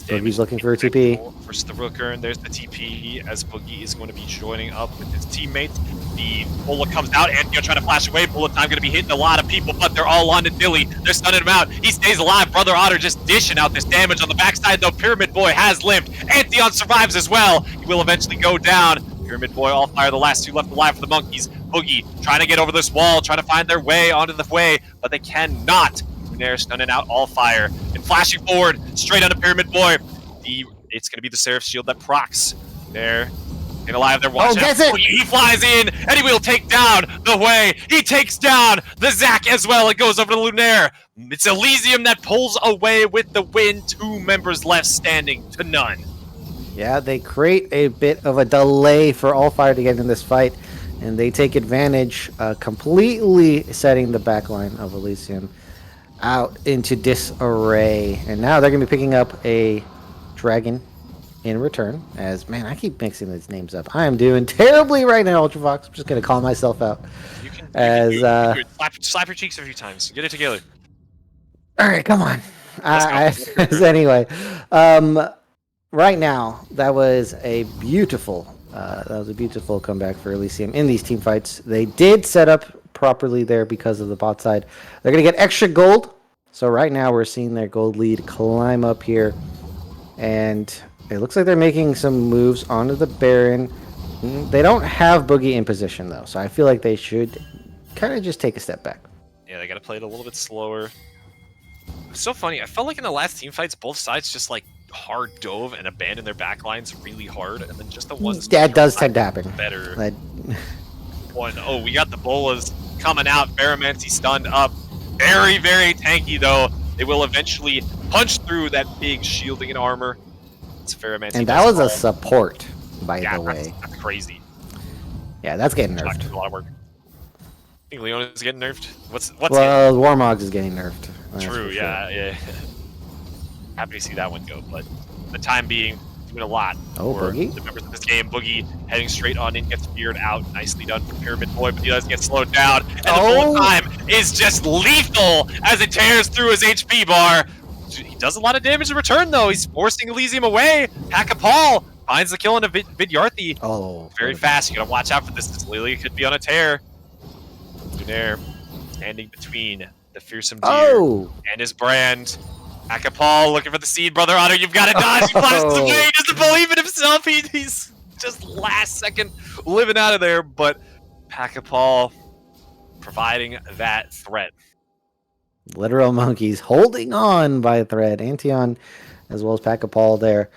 Boogie's looking for a TP. Versus the Rooker, and there's the TP as Boogie is going to be joining up with his teammates. The Bullet comes out, and you're trying to flash away. Bullet time going to be hitting a lot of people, but they're all on to Dilly. They're stunning him out. He stays alive. Brother Otter just dishing out this damage on the backside, though. Pyramid Boy has limped. Antheon survives as well. He will eventually go down. Pyramid Boy, Allfire, the last two left alive for the Monkeys. Boogie trying to get over this wall, trying to find their way onto the way, but they cannot. Lunaire stunning out Allfire and flashing forward straight onto Pyramid Boy. It's going to be the Seraph's Shield that procs. They're alive. They're watching. Oh, gets it! He flies in, and he will take down the way. He takes down the Zac as well. It goes over to Lunaire. It's Elysium that pulls away with the win. 2 members left standing to none. Yeah, they create a bit of a delay for Allfire to get in this fight, and they take advantage, completely setting the backline of Elysium out into disarray. And now they're going to be picking up a dragon in return, as man, I keep mixing these names up. I am doing terribly right now, Ultravox. I'm just gonna call myself out. You can slap your cheeks a few times. Get it together. All right, come on. Anyway, right now that was a beautiful comeback for Elysium in these team fights. They did set up properly there because of the bot side. They're gonna get extra gold. So right now we're seeing their gold lead climb up here. And it looks like they're making some moves onto the Baron. They don't have Boogie in position, though, so I feel like they should kind of just take a step back. Yeah, they got to play it a little bit slower. It's so funny. I felt like in the last team fights, both sides just like hard dove and abandoned their backlines really hard, and then just the ones that does tend to happen. Better. One. Oh, we got the Bolas coming out. Baramancy stunned up. Very, very tanky, though. They will eventually punch through that big shielding and armor. It's Ferromancy. And that was a support, by the way. That's crazy. Yeah, that's getting nerfed. A lot of work. I think Leon is getting nerfed. What's well, Warmogs is getting nerfed. True, yeah, sure. Yeah. Happy to see that one go, but for the time being, doing a lot for Boogie? the members of this game. Boogie heading straight on in, gets feared out. Nicely done for Pyramid Boy, but he does get slowed down. And the bullet time is just lethal as it tears through his HP bar. He does a lot of damage in return, though. He's forcing Elysium away. Pack-a-Paul finds the kill on a Vidyarthi. Oh, very fast. You gotta watch out for this. This Lily could be on a tear. Lunaire standing between the fearsome deer and his brand. Pack-a-Paul looking for the seed, Brother Otter. You've got to dodge. He flashes away. He doesn't believe in himself. He's just last second living out of there. But Pack-a-Paul providing that threat. Literal monkeys holding on by a thread. Antheon as well as Pack-a-Paul there.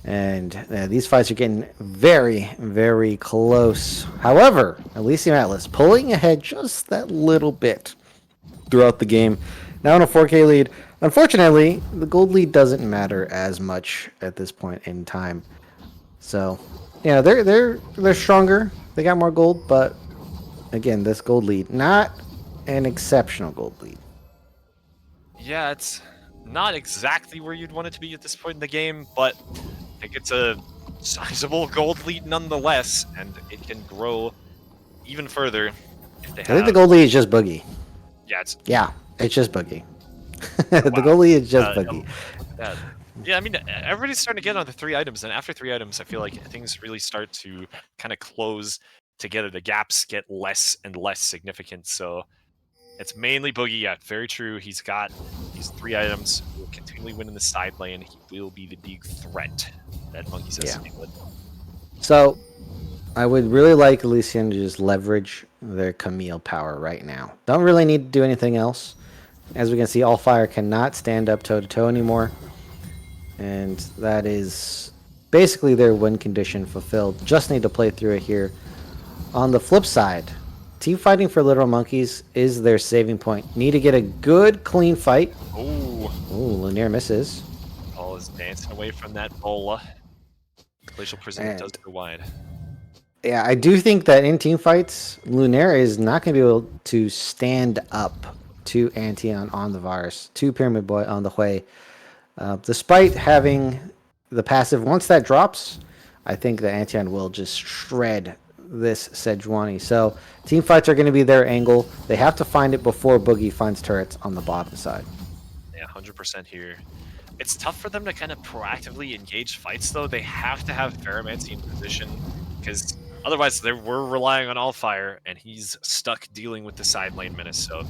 And these fights are getting very, very close. However, Elysium Atlas pulling ahead just that little bit throughout the game. Now in a 4K lead. Unfortunately, the gold lead doesn't matter as much at this point in time. So, yeah, they're stronger. They got more gold, but again, this gold lead, not an exceptional gold lead. Yeah, it's not exactly where you'd want it to be at this point in the game, but I think it's a sizable gold lead nonetheless, and it can grow even further if they have... I think the gold lead is just Boogie. Yeah, it's just Boogie. The goal lead is just Boogie. Yeah, I mean, everybody's starting to get on the 3 items, and after 3 items, I feel like things really start to kind of close together, the gaps get less and less significant. So it's mainly Boogie. Yeah, very true. He's got these 3 items. He will continually win in the side lane. He will be the big threat that Monkeys has Yeah. to deal with. So I would really like Elysium to just leverage their Camille power right now. Don't really need to do anything else. As we can see, All Fire cannot stand up toe-to-toe anymore. And that is basically their win condition fulfilled. Just need to play through it here. On the flip side, team fighting for Literal Monkeys is their saving point. Need to get a good, clean fight. Oh, Lunaire misses. Paul is dancing away from that bola. Glacial Prison does go wide. Yeah, I do think that in team fights, Lunaire is not going to be able to stand up to Antion on the Varus, to Pyramid Boy on the Hui. Despite having the passive, once that drops, I think that Antion will just shred this Sejuani. So team fights are going to be their angle. They have to find it before Boogie finds turrets on the bottom side. Yeah, 100% here. It's tough for them to kind of proactively engage fights, though. They have to have Ferromancy in position, because otherwise we're relying on Allfire, and he's stuck dealing with the side lane menace. So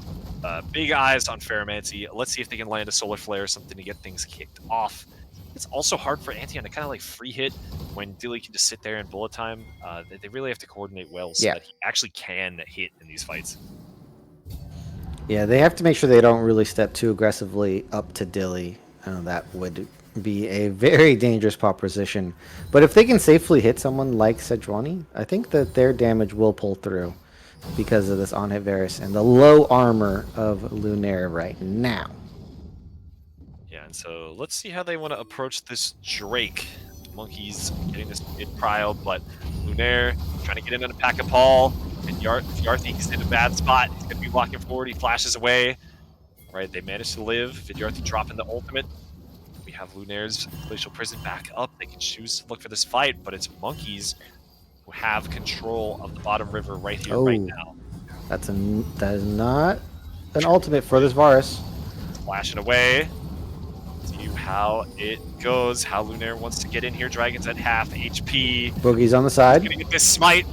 big eyes on Ferromancy. Let's see if they can land a Solar Flare or something to get things kicked off. It's also hard for Antion to kind of like free hit when Dilly can just sit there in bullet time. They really have to coordinate well so that he actually can hit in these fights. Yeah, they have to make sure they don't really step too aggressively up to Dilly. That would be a very dangerous proposition. But if they can safely hit someone like Sejuani, I think that their damage will pull through because of this on-hit Varus and the low armor of Lunaire right now. Yeah, and so let's see how they want to approach this Drake. Monkeys getting this mid-prio, but Lunaire trying to get into Pack of Paul, and Yarthi is in a bad spot. He's going to be walking forward. He flashes away. Right, they managed to live. Vidyarthi dropping the ultimate. We have Lunaire's Glacial Prison back up. They can choose to look for this fight, but it's Monkeys who have control of the bottom river right here, right now. That is not an ultimate for this Varus. Flashing away. See how it goes. How Lunaire wants to get in here. Dragon's at half HP. Boogie's on the side. He's gonna get this smite.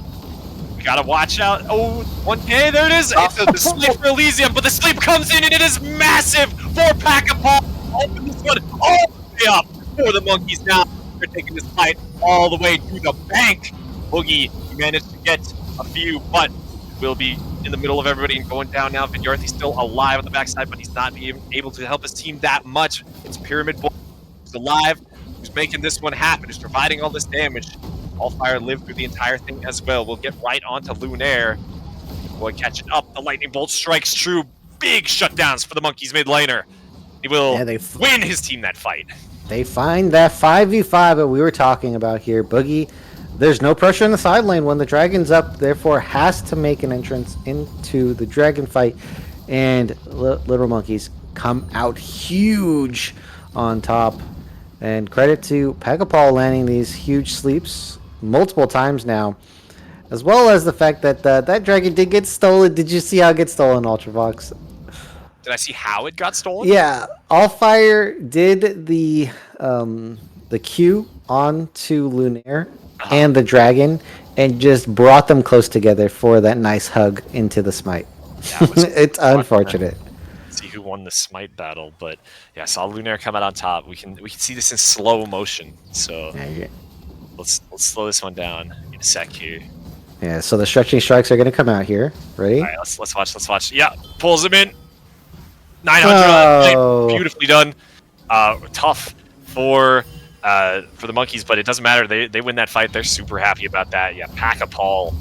We gotta watch out. Oh, 1K, there it is. It's the sleep for Elysium, but the sleep comes in and it is massive for Pack of Paul. Open this one all the way up for the Monkeys now. They're taking this fight all the way to the bank. Boogie managed to get a few, but will be in the middle of everybody and going down now. Vidyarthi's still alive on the backside, but he's not being able to help his team that much. It's Pyramid Boy who's alive, who's making this one happen, who's providing all this damage. Allfire lived through the entire thing as well. We'll get right onto Lunaire. Boy, catching up. The lightning bolt strikes true. Big shutdowns for the Monkeys mid laner. He will win his team that fight. They find that 5v5 that we were talking about here. Boogie, there's no pressure in the side lane when the dragon's up, therefore has to make an entrance into the dragon fight. And Little Monkeys come out huge on top. And credit to Pegapal landing these huge sleeps multiple times now, as well as the fact that that dragon did get stolen. Did you see how it gets stolen, Ultravox? Did I see how it got stolen? Yeah, Allfire did the Q onto Lunaire and the dragon, and just brought them close together for that nice hug into the smite. It's unfortunate. See who won the smite battle, but yeah, I saw Lunaire come out on top. We can see this in slow motion. So let's slow this one down in a sec here. Yeah, so the stretching strikes are going to come out here. Ready? All right, let's watch. Yeah, pulls him in. 900. Beautifully done. Tough for the Monkeys, but it doesn't matter. They win that fight. They're super happy about that. Yeah, Pack of Paul.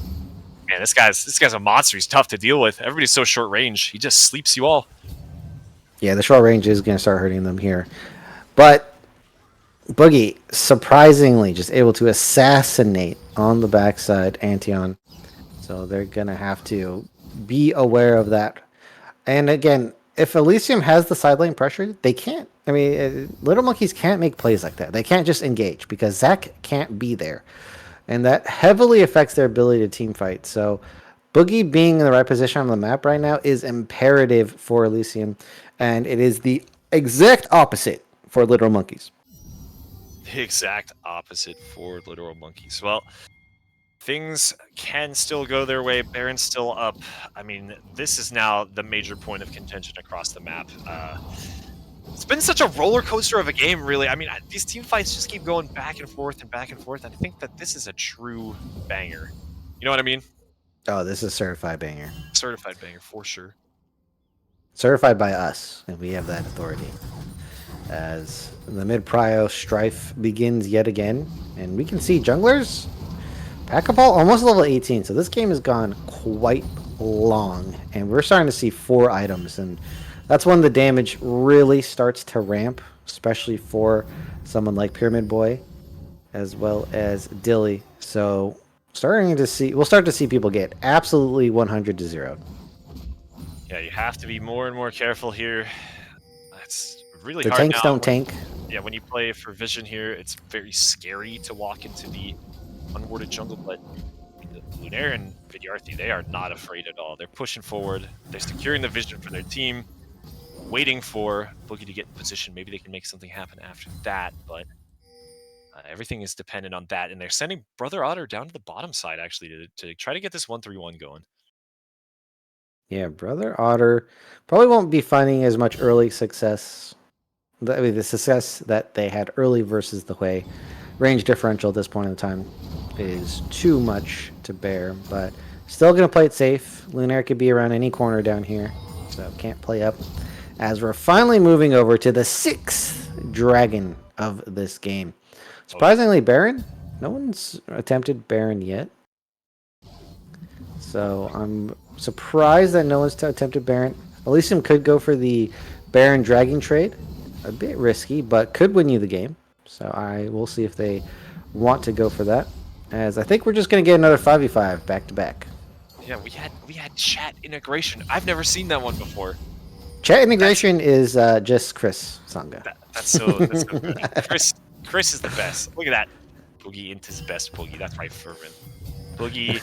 Man, this guy's a monster. He's tough to deal with. Everybody's so short range. He just sleeps you all. Yeah, the short range is going to start hurting them here. But Boogie, surprisingly, just able to assassinate on the backside Antion. So they're going to have to be aware of that. And again, if Elysium has the side lane pressure, they can't. I mean, Little Monkeys can't make plays like that. They can't just engage because Zach can't be there. And that heavily affects their ability to team fight. So Boogie being in the right position on the map right now is imperative for Elysium. And it is the exact opposite for Literal Monkeys. The exact opposite for Literal Monkeys. Well, things can still go their way. Baron's still up. I mean, this is now the major point of contention across the map. It's been such a roller coaster of a game, really. I mean, these team fights just keep going back and forth and back and forth. I think that this is a true banger. You know what I mean? Oh, this is certified banger. Certified banger for sure. Certified by us, and we have that authority. As the mid-prio strife begins yet again, and we can see junglers, Pack-a-Ball almost level 18, so this game has gone quite long, and we're starting to see 4 items, and that's when the damage really starts to ramp, especially for someone like Pyramid Boy, as well as Dilly. So we'll start to see people get absolutely 100 to 0. Yeah, you have to be more and more careful here. It's really Their hard tanks now. don't tank. Yeah, when you play for Vision here, it's very scary to walk into the unwarded jungle, but Lunaire and Vidyarthi, they are not afraid at all. They're pushing forward. They're securing the Vision for their team, waiting for Boogie to get in position. Maybe they can make something happen after that, but everything is dependent on that. And they're sending Brother Otter down to the bottom side, actually, to try to get this 1-3-1 going. Yeah, Brother Otter probably won't be finding as much early success. I mean, the success that they had early versus the way range differential at this point in time is too much to bear, but still going to play it safe. Lunaire could be around any corner down here, so can't play up. As we're finally moving over to the 6th dragon of this game. Surprisingly, Baron. No one's attempted Baron yet. So I'm surprised that no one's attempted Baron. Elysium could go for the Baron Dragon trade. A bit risky, but could win you the game. So I will see if they want to go for that. As I think we're just going to get another 5v5 back to back. Yeah, we had chat integration. I've never seen that one before. Chat integration is just Chris Sangha. That's so good. Chris is the best. Look at that. Boogie into his best Boogie. That's right, Fervent. Boogie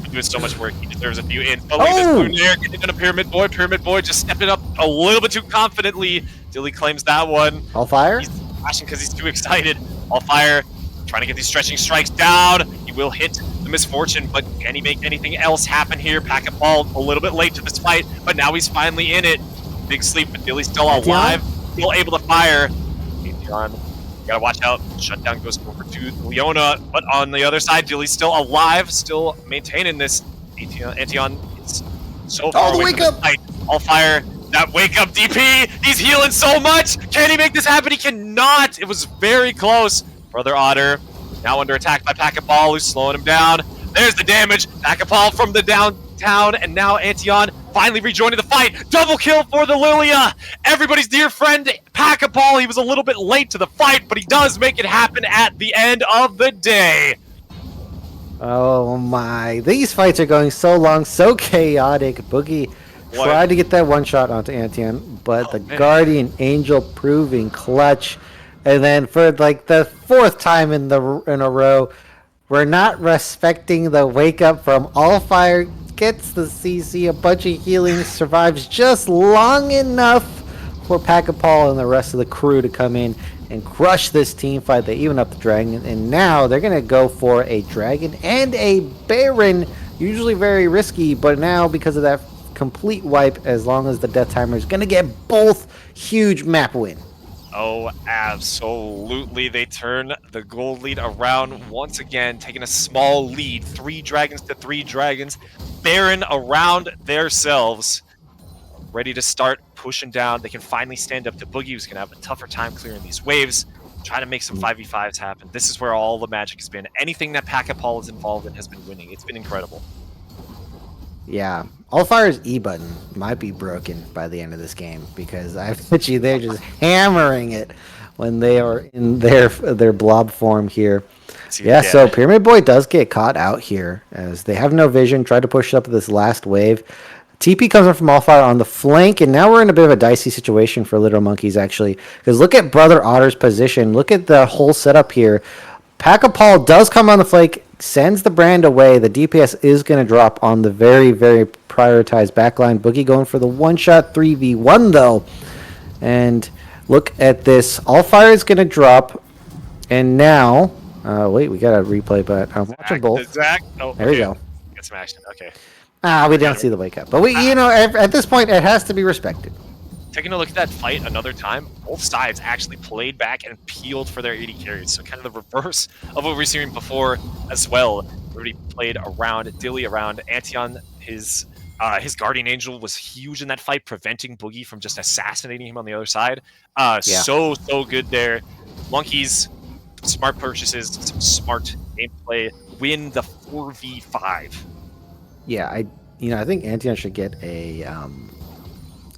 doing so much work. He deserves a few in. But look at this Lunaire getting into Pyramid Boy. Pyramid Boy just stepping up a little bit too confidently. Dilly claims that one. All fire? He's flashing because he's too excited. All fire. Trying to get these stretching strikes down. He will hit the Misfortune, but can he make anything else happen here? Pack-a-Ball a little bit late to this fight, but now he's finally in it. Big sleep, but Dilly's still alive. Still able to fire. Atheon, gotta watch out. Shutdown goes over to Leona, but on the other side, Dilly's still alive, still maintaining this. Atheon is so far away from the fight. All fire. That wake up DP. He's healing so much. Can he make this happen? He cannot. It was very close. Brother Otter now under attack by Pack-a-Ball, who's slowing him down. There's the damage. Pack-a-Ball from the downtown, and now Atheon finally rejoining the fight. Double kill for the Lilia. Everybody's dear friend, Pack-a-Ball. He was a little bit late to the fight, but he does make it happen at the end of the day. Oh my. These fights are going so long, so chaotic. Boogie tried to get that one shot onto Atheon, but the Guardian Angel proving clutch. And then for like the 4th time in a row, we're not respecting the wake up from All Fire. Gets the CC, a bunch of healing, survives just long enough for Pack-a-Ball and the rest of the crew to come in and crush this team fight. They even up the dragon, and now they're going to go for a dragon and a Baron. Usually very risky, but now because of that complete wipe, as long as the death timer is going to get both huge map win. Oh, absolutely. They turn the gold lead around once again, taking a small lead. 3 dragons to 3 dragons. Baron around themselves. Ready to start pushing down. They can finally stand up to Boogie, who's going to have a tougher time clearing these waves. Trying to make some 5v5s happen. This is where all the magic has been. Anything that Pack-a-Ball is involved in has been winning. It's been incredible. Yeah, Allfire's E button might be broken by the end of this game, because I bet you they're just hammering it when they are in their blob form here. Yeah, so Pyramid Boy does get caught out here as they have no vision, try to push up this last wave. TP comes in from Allfire on the flank, and now we're in a bit of a dicey situation for Little Monkeys, actually, because look at Brother Otter's position. Look at the whole setup here. Pack-a-Ball does come on the flank, sends the brand away. The DPS is going to drop on the very, very prioritized backline. Boogie going for the one-shot 3v1, though. And look at this. Allfire is going to drop. And now Wait, we got a replay, but I'm watching both. Zach. Oh, There okay. we go. Get some action. Okay. We didn't see the wake up, but at this point, it has to be respected. Taking a look at that fight another time, both sides actually played back and peeled for their 80 carries. So kind of the reverse of what we were seeing before as well. Everybody played around, Dilly around. Antion, his Guardian Angel was huge in that fight, preventing Boogie from just assassinating him on the other side. So good there. Monkeys, smart purchases, some smart gameplay, win the 4v5. Yeah, I think Antion should get a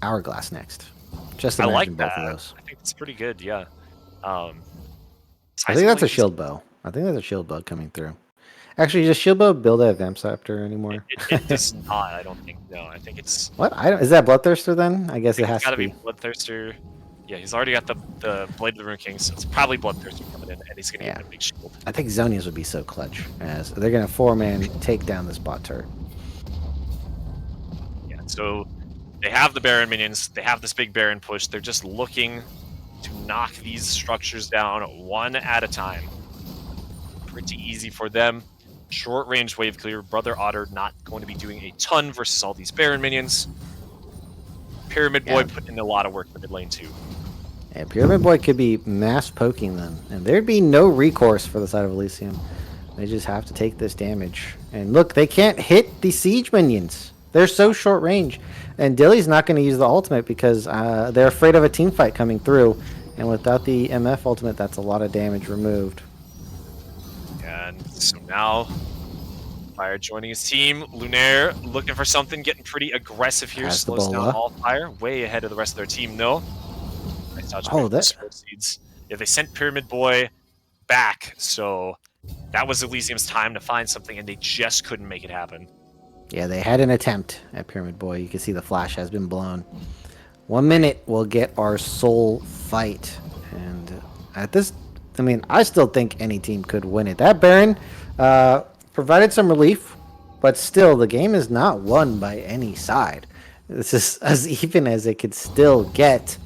Hourglass next. Just imagine I like both that. of those. I think it's pretty good, yeah. I think that's a shield bow. I think that's a shield bow coming through. Actually, does shield bow build a Vampscepter anymore? It does not, I don't think. No, I think it's... What? Is that Bloodthirster then? I guess it has to be. It's gotta be Bloodthirster. Yeah, he's already got the Blade of the Rune King, so it's probably Bloodthirster coming in, and he's gonna get a big shield. I think Zonias would be so clutch, as they're gonna 4-man take down this bot turret. Yeah, so they have the Baron minions, they have this big Baron push, they're just looking to knock these structures down one at a time. Pretty easy for them. Short range wave clear. Brother Otter not going to be doing a ton versus all these Baron minions. Pyramid Boy put in a lot of work for mid lane too. Yeah, Pyramid Boy could be mass poking them, and there'd be no recourse for the side of Elysium. They just have to take this damage. And look, they can't hit the siege minions. They're so short range. And Dilly's not going to use the ultimate because they're afraid of a team fight coming through. And without the MF ultimate, that's a lot of damage removed. And so now, Fire joining his team. Lunaire looking for something, getting pretty aggressive here. Has the Slows down bola. all Fire. Way ahead of the rest of their team, though. Nice dodge seeds. Yeah, they sent Pyramid Boy back, so that was Elysium's time to find something, and they just couldn't make it happen. Yeah, they had an attempt at Pyramid Boy. You can see the flash has been blown. 1 minute, we'll get our soul fight. And at this, I mean, I still think any team could win it. That Baron provided some relief, but still, the game is not won by any side. This is as even as it could still get.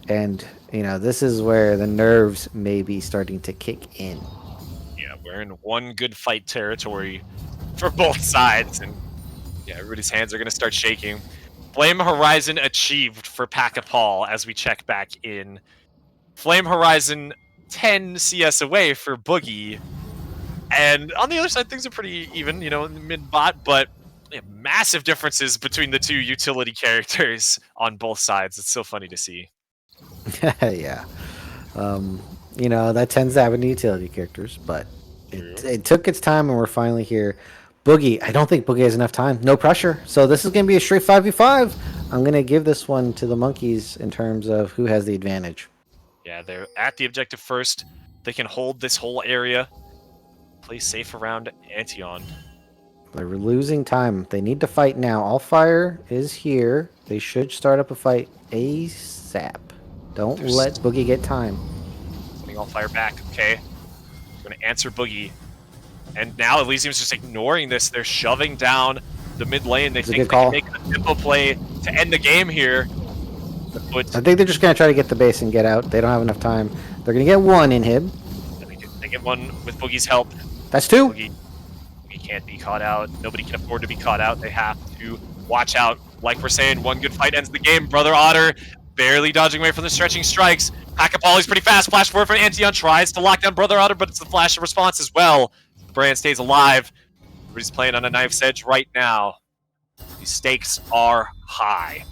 And, this is where the nerves may be starting to kick in. Yeah, we're in one good fight territory for both sides, and yeah, everybody's hands are going to start shaking. Flame Horizon achieved for Pack-a-Paul as we check back in. Flame Horizon 10 CS away for Boogie. And on the other side, things are pretty even, in the mid-bot, but massive differences between the two utility characters on both sides. It's so funny to see. Yeah. That tends to happen to utility characters, but it took its time and we're finally here. Boogie, I don't think Boogie has enough time. No pressure. So this is going to be a straight 5v5. I'm going to give this one to the Monkeys in terms of who has the advantage. Yeah, they're at the objective first. They can hold this whole area. Play safe around Antion. They're losing time. They need to fight now. All Fire is here. They should start up a fight ASAP. Don't let Boogie get time. Putting All Fire back. Okay. Going to answer Boogie. And now Elysium's just ignoring this. They're shoving down the mid lane. They think they can make a tempo play to end the game here. But I think they're just going to try to get the base and get out. They don't have enough time. They're going to get one inhib. They get one with Boogie's help. That's two. Boogie can't be caught out. Nobody can afford to be caught out. They have to watch out. Like we're saying, one good fight ends the game. Brother Otter barely dodging away from the stretching strikes. Pack-a-Paul is pretty fast. Flash forward for Antion. Tries to lock down Brother Otter, but it's the flash response as well. Brand stays alive. Everybody's playing on a knife's edge right now. The stakes are high.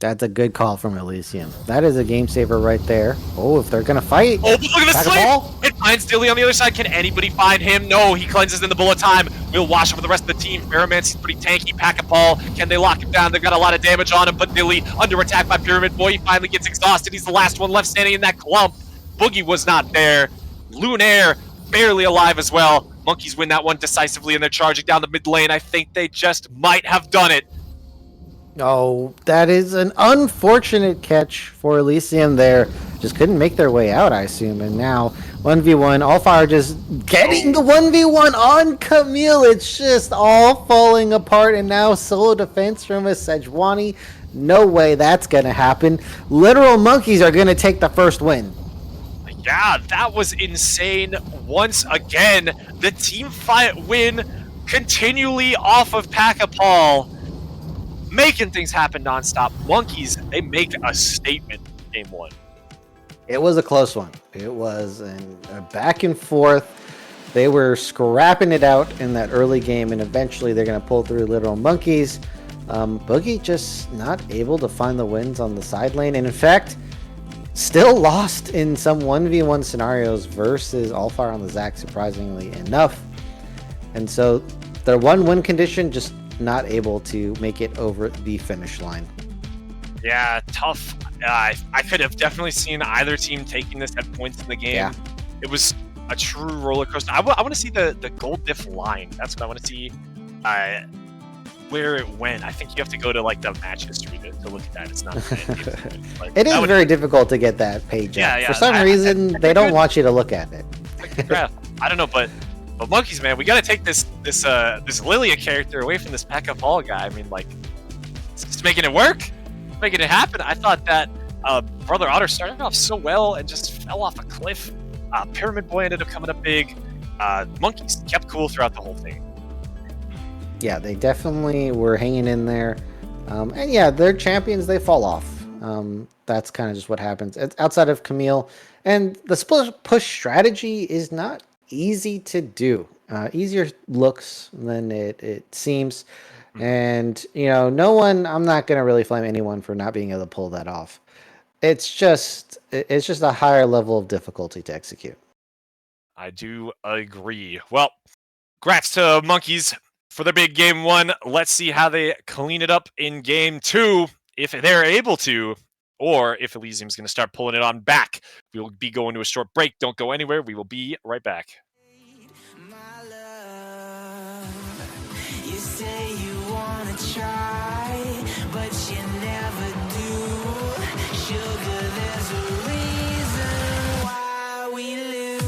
That's a good call from Elysium. That is a game saver right there. Oh, if they're going to fight. Oh, look at the sleep! It finds Dilly on the other side. Can anybody find him? No, he cleanses in the bullet time. We'll wash over the rest of the team. Ferromancy's pretty tanky. Pack-a-Paul, can they lock him down? They've got a lot of damage on him, but Dilly under attack by Pyramid Boy. He finally gets exhausted. He's the last one left standing in that clump. Boogie was not there. Lunaire barely alive as well. Monkeys win that one decisively, and they're charging down the mid lane. I think they just might have done it. Oh, that is an unfortunate catch for Elysium there. Just couldn't make their way out, I assume. And now, 1v1, All Fire just getting the 1v1 on Camille. It's just all falling apart. And now solo defense from a Sejuani. No way that's going to happen. Literal Monkeys are going to take the first win. Yeah, that was insane. Once again, the team fight win continually off of Pack-a-Paul, making things happen nonstop. Monkeys, they make a statement in game 1. It was a close one. It was a back and forth. They were scrapping it out in that early game, and eventually they're going to pull through Little Monkeys. Boogie just not able to find the wins on the side lane, and in fact, still lost in some 1v1 scenarios versus Allfire on the Zac, surprisingly enough. And so their 1-win condition, just not able to make it over the finish line. Yeah, tough. I could have definitely seen either team taking this at points in the game. Yeah. It was a true roller coaster. I want to see the gold diff line. That's what I want to see. Where it went. I think you have to go to like the match history to look at that. It's not. It is very difficult to get that page up. For some reason, they don't want you to look at it. I don't know, but Monkeys, man, we got to take this Lilia character away from this Pack-a-Paul guy. I mean, like, it's just making it work, making it happen. I thought that Brother Otter started off so well and just fell off a cliff. Pyramid Boy ended up coming up big. Monkeys kept cool throughout the whole thing. Yeah, they definitely were hanging in there. And yeah, they're champions, they fall off. That's kind of just what happens. It's outside of Camille. And the split push strategy is not easy to do. Easier looks than it seems. And, I'm not going to really blame anyone for not being able to pull that off. It's just a higher level of difficulty to execute. I do agree. Well, congrats to Monkeys for their big game 1. Let's see how they clean it up in game 2, if they're able to, or if Elysium's going to start pulling it on back. We will be going to a short break. Don't go anywhere. We will be right back. My love, you say you wanna try, but you never do. Sugar, there's a reason why we lose.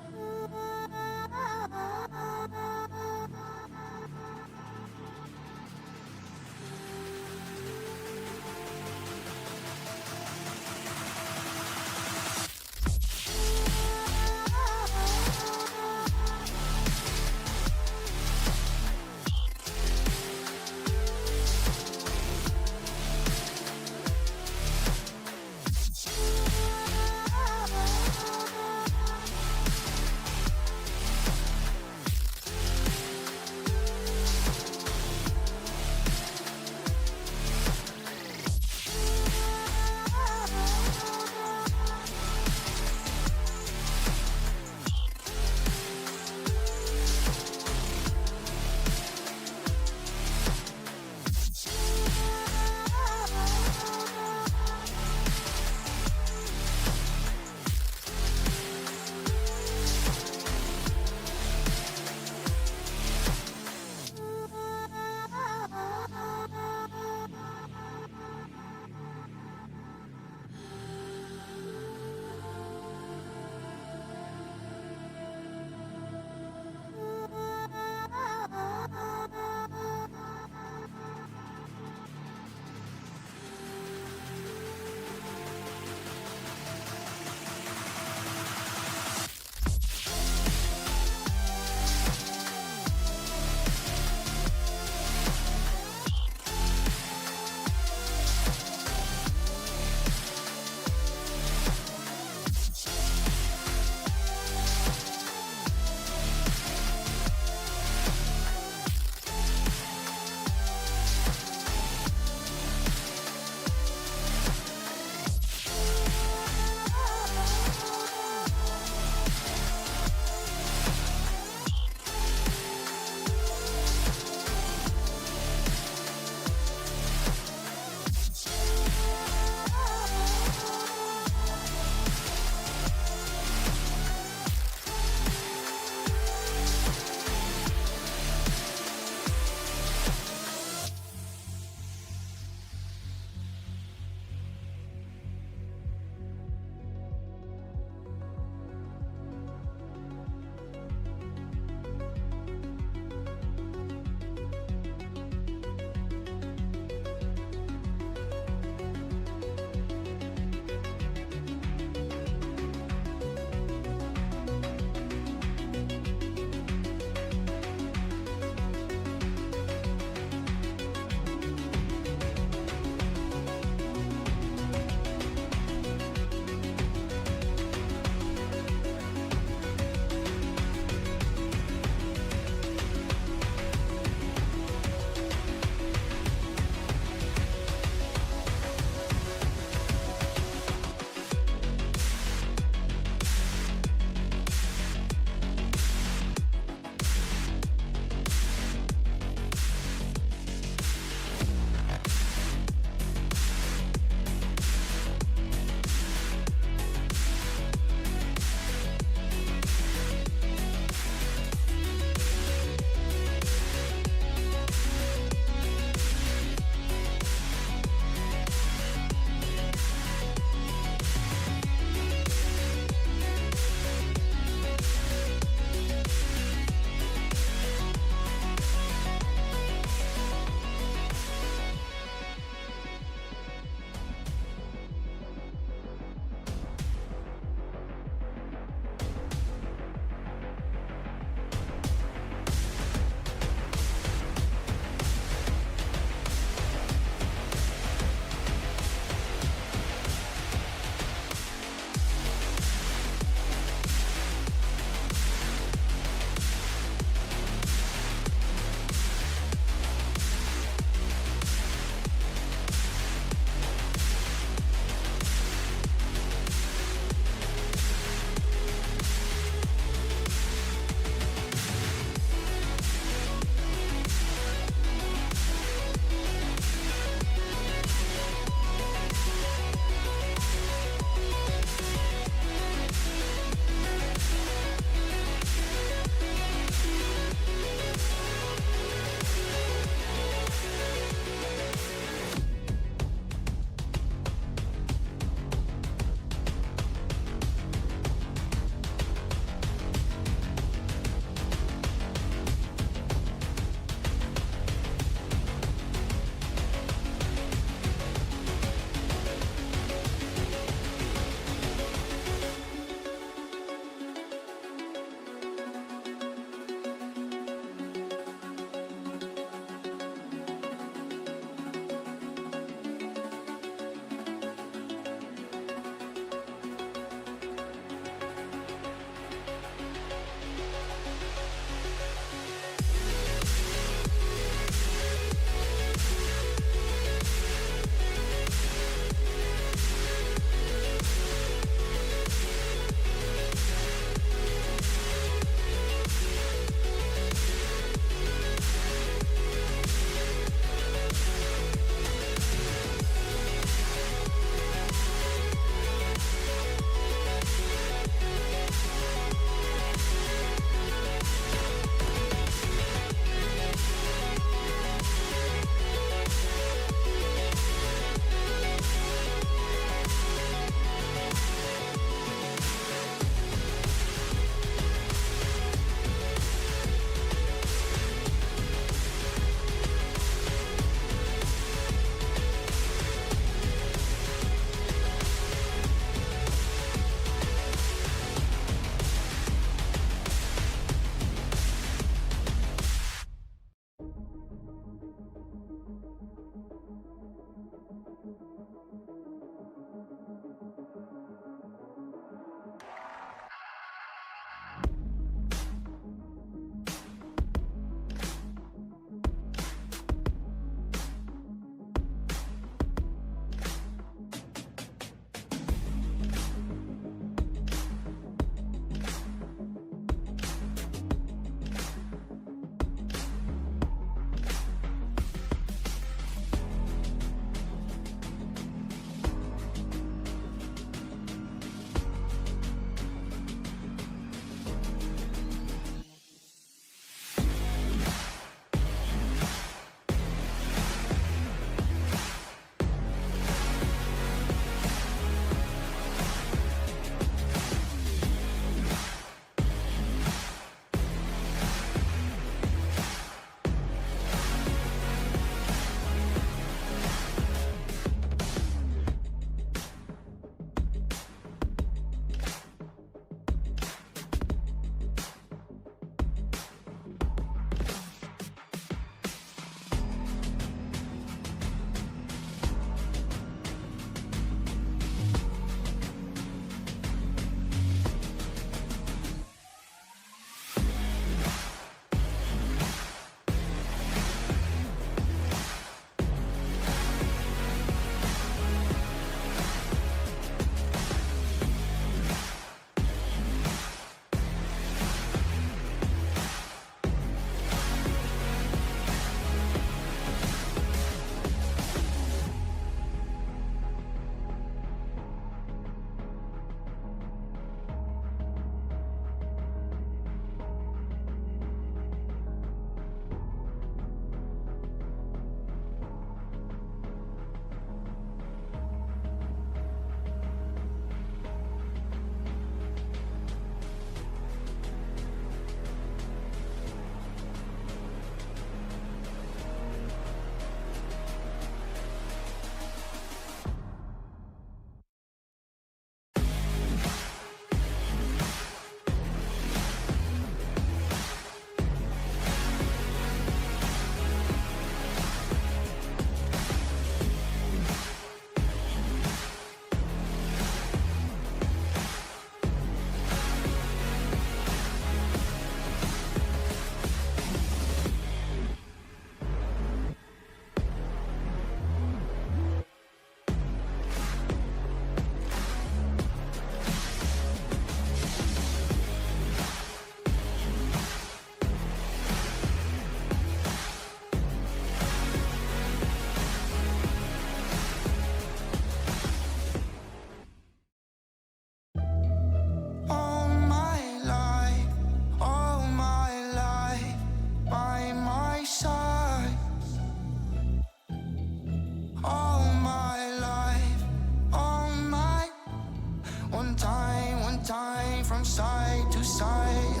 from side to side.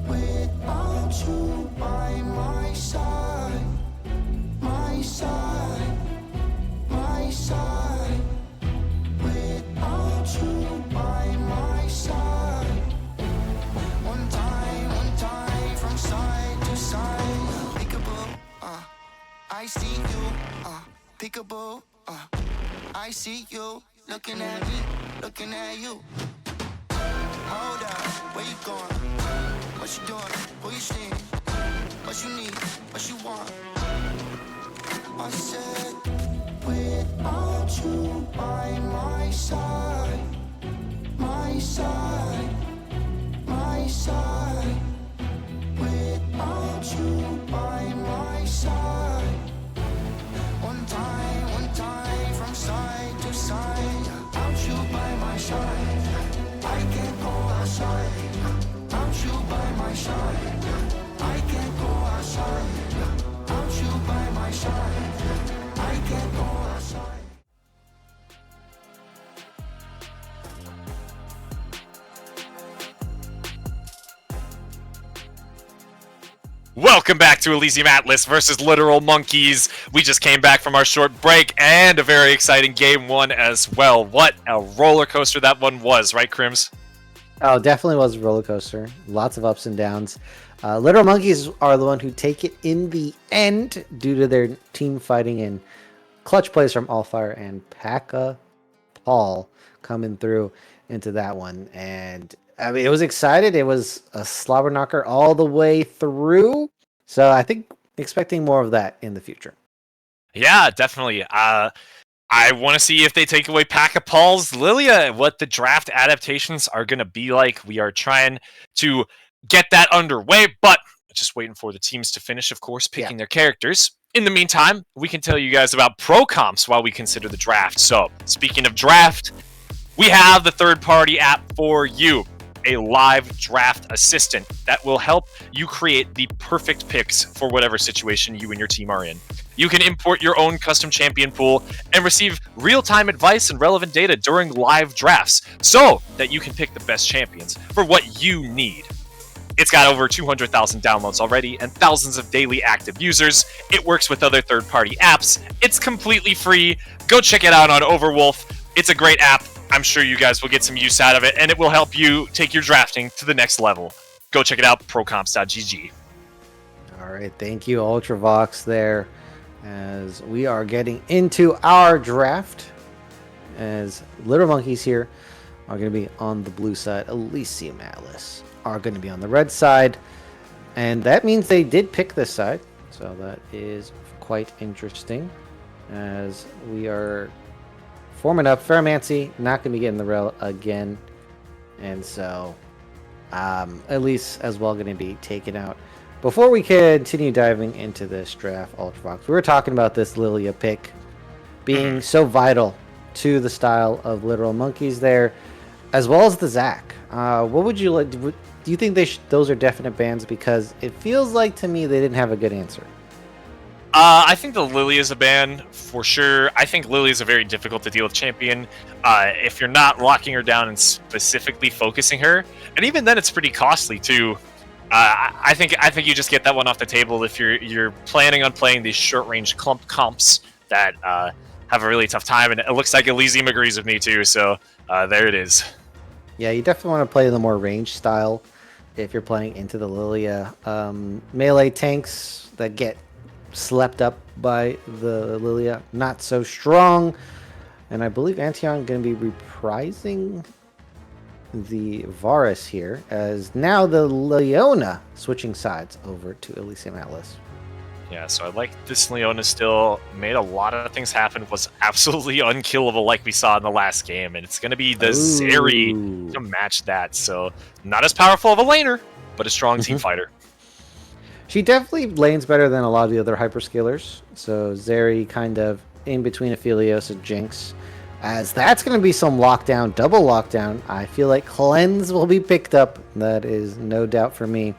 Without you by my side, my side, my side. Without you by my side. One time from side to side. Peekaboo, I see you, peekaboo, I see you, looking at me, looking at you. Hold up, where you going? What you doing? Who you seeing? What you need? What you want? I said, without you by my side, my side, my side. Without you by my side. One time from side to side. Without you by my side, I can't go outside. Without you by my side, I can't go outside. Without you by my side, I can't go outside. Welcome back to Elysium Atlas versus Literal Monkeys. We just came back from our short break and a very exciting game one as well. What a roller coaster that one was, right, Crims? Oh, definitely was a roller coaster. Lots of ups and downs. Literal Monkeys are the one who take it in the end due to their team fighting and clutch plays from Allfire and Paka Paul coming through into that one. And I mean, it was excited. It was a slobber knocker all the way through. So I think expecting more of that in the future. Yeah, definitely. I want to see if they take away Paka Paul's Lilia, what the draft adaptations are going to be like. We are trying to get that underway, but just waiting for the teams to finish, of course, picking their characters. In the meantime, we can tell you guys about pro comps while we consider the draft. So, speaking of draft, we have the third-party app for you. A live draft assistant that will help you create the perfect picks for whatever situation you and your team are in. You can import your own custom champion pool and receive real-time advice and relevant data during live drafts so that you can pick the best champions for what you need. It's got over 200,000 downloads already and thousands of daily active users. It works with other third-party apps. It's completely free. Go check it out on Overwolf. It's a great app. I'm sure you guys will get some use out of it, and it will help you take your drafting to the next level. Go check it out, procomps.gg. All right, thank you, Ultravox, there, as we are getting into our draft. As Little Monkeys here are going to be on the blue side, Elysium Atlas are going to be on the red side, and that means they did pick this side, so that is quite interesting, as we are forming up. Ferromancy not going to be getting the rail again, and so Elise as well going to be taken out. Before we continue diving into this draft, Ultravox, we were talking about this Lilia pick being so vital to the style of Literal Monkeys there, as well as the Zac. What would you like? Do you think those are definite bans? Because it feels like to me they didn't have a good answer. I think the Lily is a ban for sure. I think Lily is a very difficult to deal with champion. If you're not locking her down and specifically focusing her, and even then it's pretty costly too. I think you just get that one off the table if you're planning on playing these short range clump comps that have a really tough time. And it looks like Elysium agrees with me too. So there it is. Yeah, you definitely want to play the more range style if you're playing into the Lilia. Melee tanks that get slept up by the Lilia, not so strong. And I believe Antion going to be reprising the Varus here, as now the Leona switching sides over to Elysium Atlas. Yeah, so I like this Leona still, made a lot of things happen, was absolutely unkillable like we saw in the last game, and it's going to be the Zeri to match that. So not as powerful of a laner, but a strong team fighter. She definitely lanes better than a lot of the other hyperscalers. So Zeri kind of in between Aphelios and Jinx, as that's going to be some lockdown, double lockdown. I feel like Cleanse will be picked up. That is no doubt for me,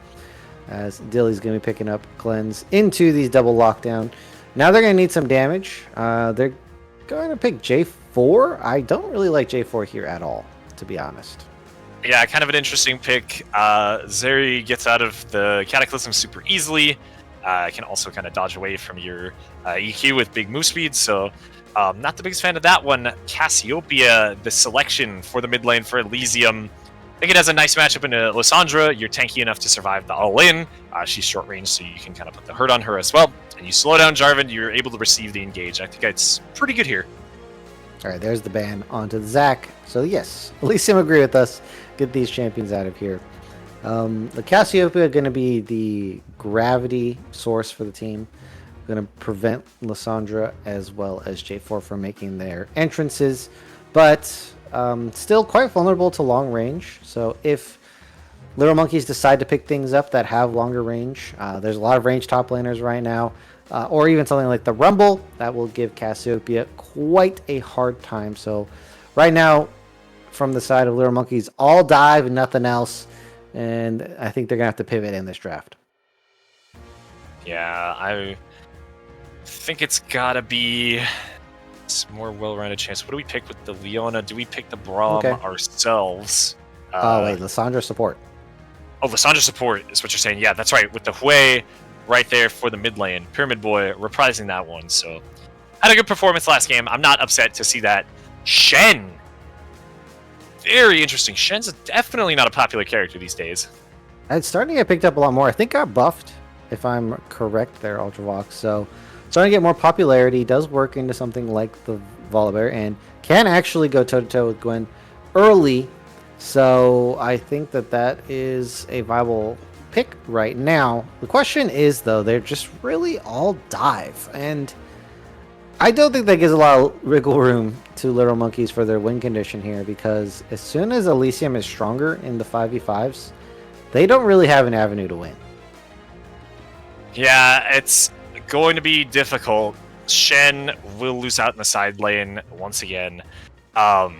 as Dilly's going to be picking up Cleanse into these double lockdown. Now they're going to need some damage. They're going to pick J4. I don't really like J4 here at all, to be honest. Yeah, kind of an interesting pick. Zeri gets out of the Cataclysm super easily. Can also kind of dodge away from your EQ with big move speed, so not the biggest fan of that one. Cassiopeia, the selection for the mid lane for Elysium. I think it has a nice matchup into Lysandra. You're tanky enough to survive the all-in. She's short range, so you can kind of put the hurt on her as well. And you slow down Jarvan, you're able to receive the engage. I think it's pretty good here. All right, there's the ban onto the Zac. So yes, Elysium agree with us. Get these champions out of here. The Cassiopeia are going to be the gravity source for the team. Going to prevent Lysandra as well as J4 from making their entrances, but still quite vulnerable to long range. So if Little Monkeys decide to pick things up that have longer range, there's a lot of range top laners right now, or even something like the Rumble, that will give Cassiopeia quite a hard time. So right now, from the side of Little Monkeys, all dive and nothing else, and I think they're going to have to pivot in this draft. Yeah, I think it's got to be more well-rounded chance. What do we pick with the Leona? Do we pick the Braum ourselves? Oh, wait, Lysandra support. Oh, Lysandra support is what you're saying. Yeah, that's right. With the Hui right there for the mid lane. Pyramid Boy reprising that one. So, had a good performance last game. I'm not upset to see that. Shen. Very interesting. Shen's definitely not a popular character these days. It's starting to get picked up a lot more. I think got buffed, if I'm correct there, Ultravox. So, starting to get more popularity. Does work into something like the Volibear and can actually go toe-to-toe with Gwen early. So, I think that is a viable pick right now. The question is, though, they're just really all dive. And I don't think that gives a lot of wiggle room to Little Monkeys for their win condition here, because as soon as Elysium is stronger in the 5v5s, they don't really have an avenue to win. Yeah, it's going to be difficult. Shen will lose out in the side lane once again. I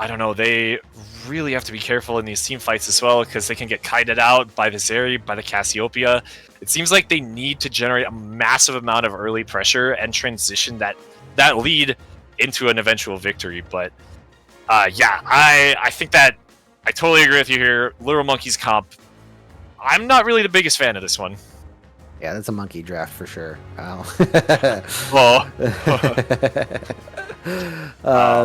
don't know. They really have to be careful in these team fights as well, because they can get kited out by the Zeri, by the Cassiopeia. It seems like they need to generate a massive amount of early pressure and transition that lead into an eventual victory. But yeah, I think that I totally agree with you here. Little Monkeys comp, I'm not really the biggest fan of this one. Yeah, that's a monkey draft for sure. Wow. Well,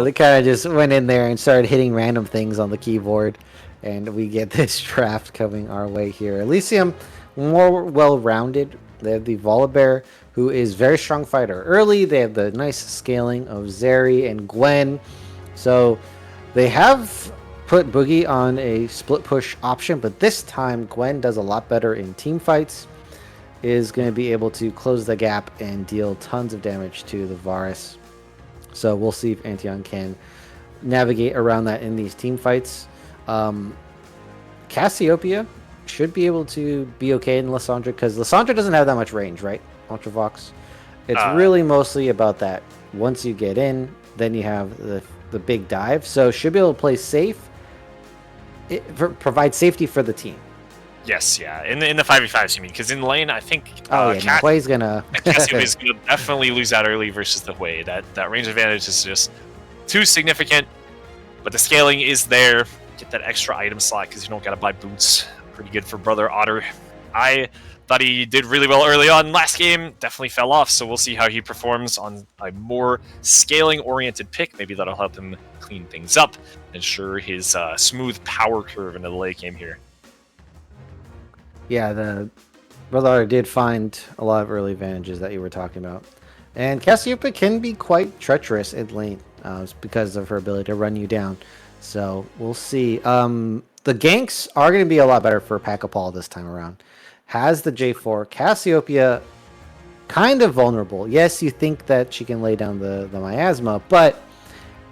they kind of just went in there and started hitting random things on the keyboard, and we get this draft coming our way here. Elysium, more well-rounded. They have the Volibear, who is very strong fighter. Early, they have the nice scaling of Zeri and Gwen. So they have put Boogie on a split push option, but this time Gwen does a lot better in team fights. Is going to be able to close the gap and deal tons of damage to the Varus. So we'll see if Antion can navigate around that in these team fights. Cassiopeia should be able to be okay in Lysandra, because Lysandra doesn't have that much range, right, Ultravox? It's really mostly about that. Once you get in, then you have the big dive. So should be able to play safe. Provide safety for the team. yes, yeah. In the 5v5s, you mean? Because in lane, I think Hui's gonna Cassiopeia is going to definitely lose out early versus the Hui. That range advantage is just too significant, but the scaling is there. Get that extra item slot because you don't got to buy boots. Pretty good for Brother Otter. I thought he did really well early on. Last game definitely fell off, so we'll see how he performs on a more scaling-oriented pick. Maybe that'll help him clean things up, ensure his smooth power curve into the late game here. Yeah, the Brother Otter did find a lot of early advantages that you were talking about. And Cassiopeia can be quite treacherous in lane because of her ability to run you down. So we'll see. The ganks are going to be a lot better for Pack-a-Paul this time around. Has the J4. Cassiopeia kind of vulnerable. Yes, you think that she can lay down the miasma, but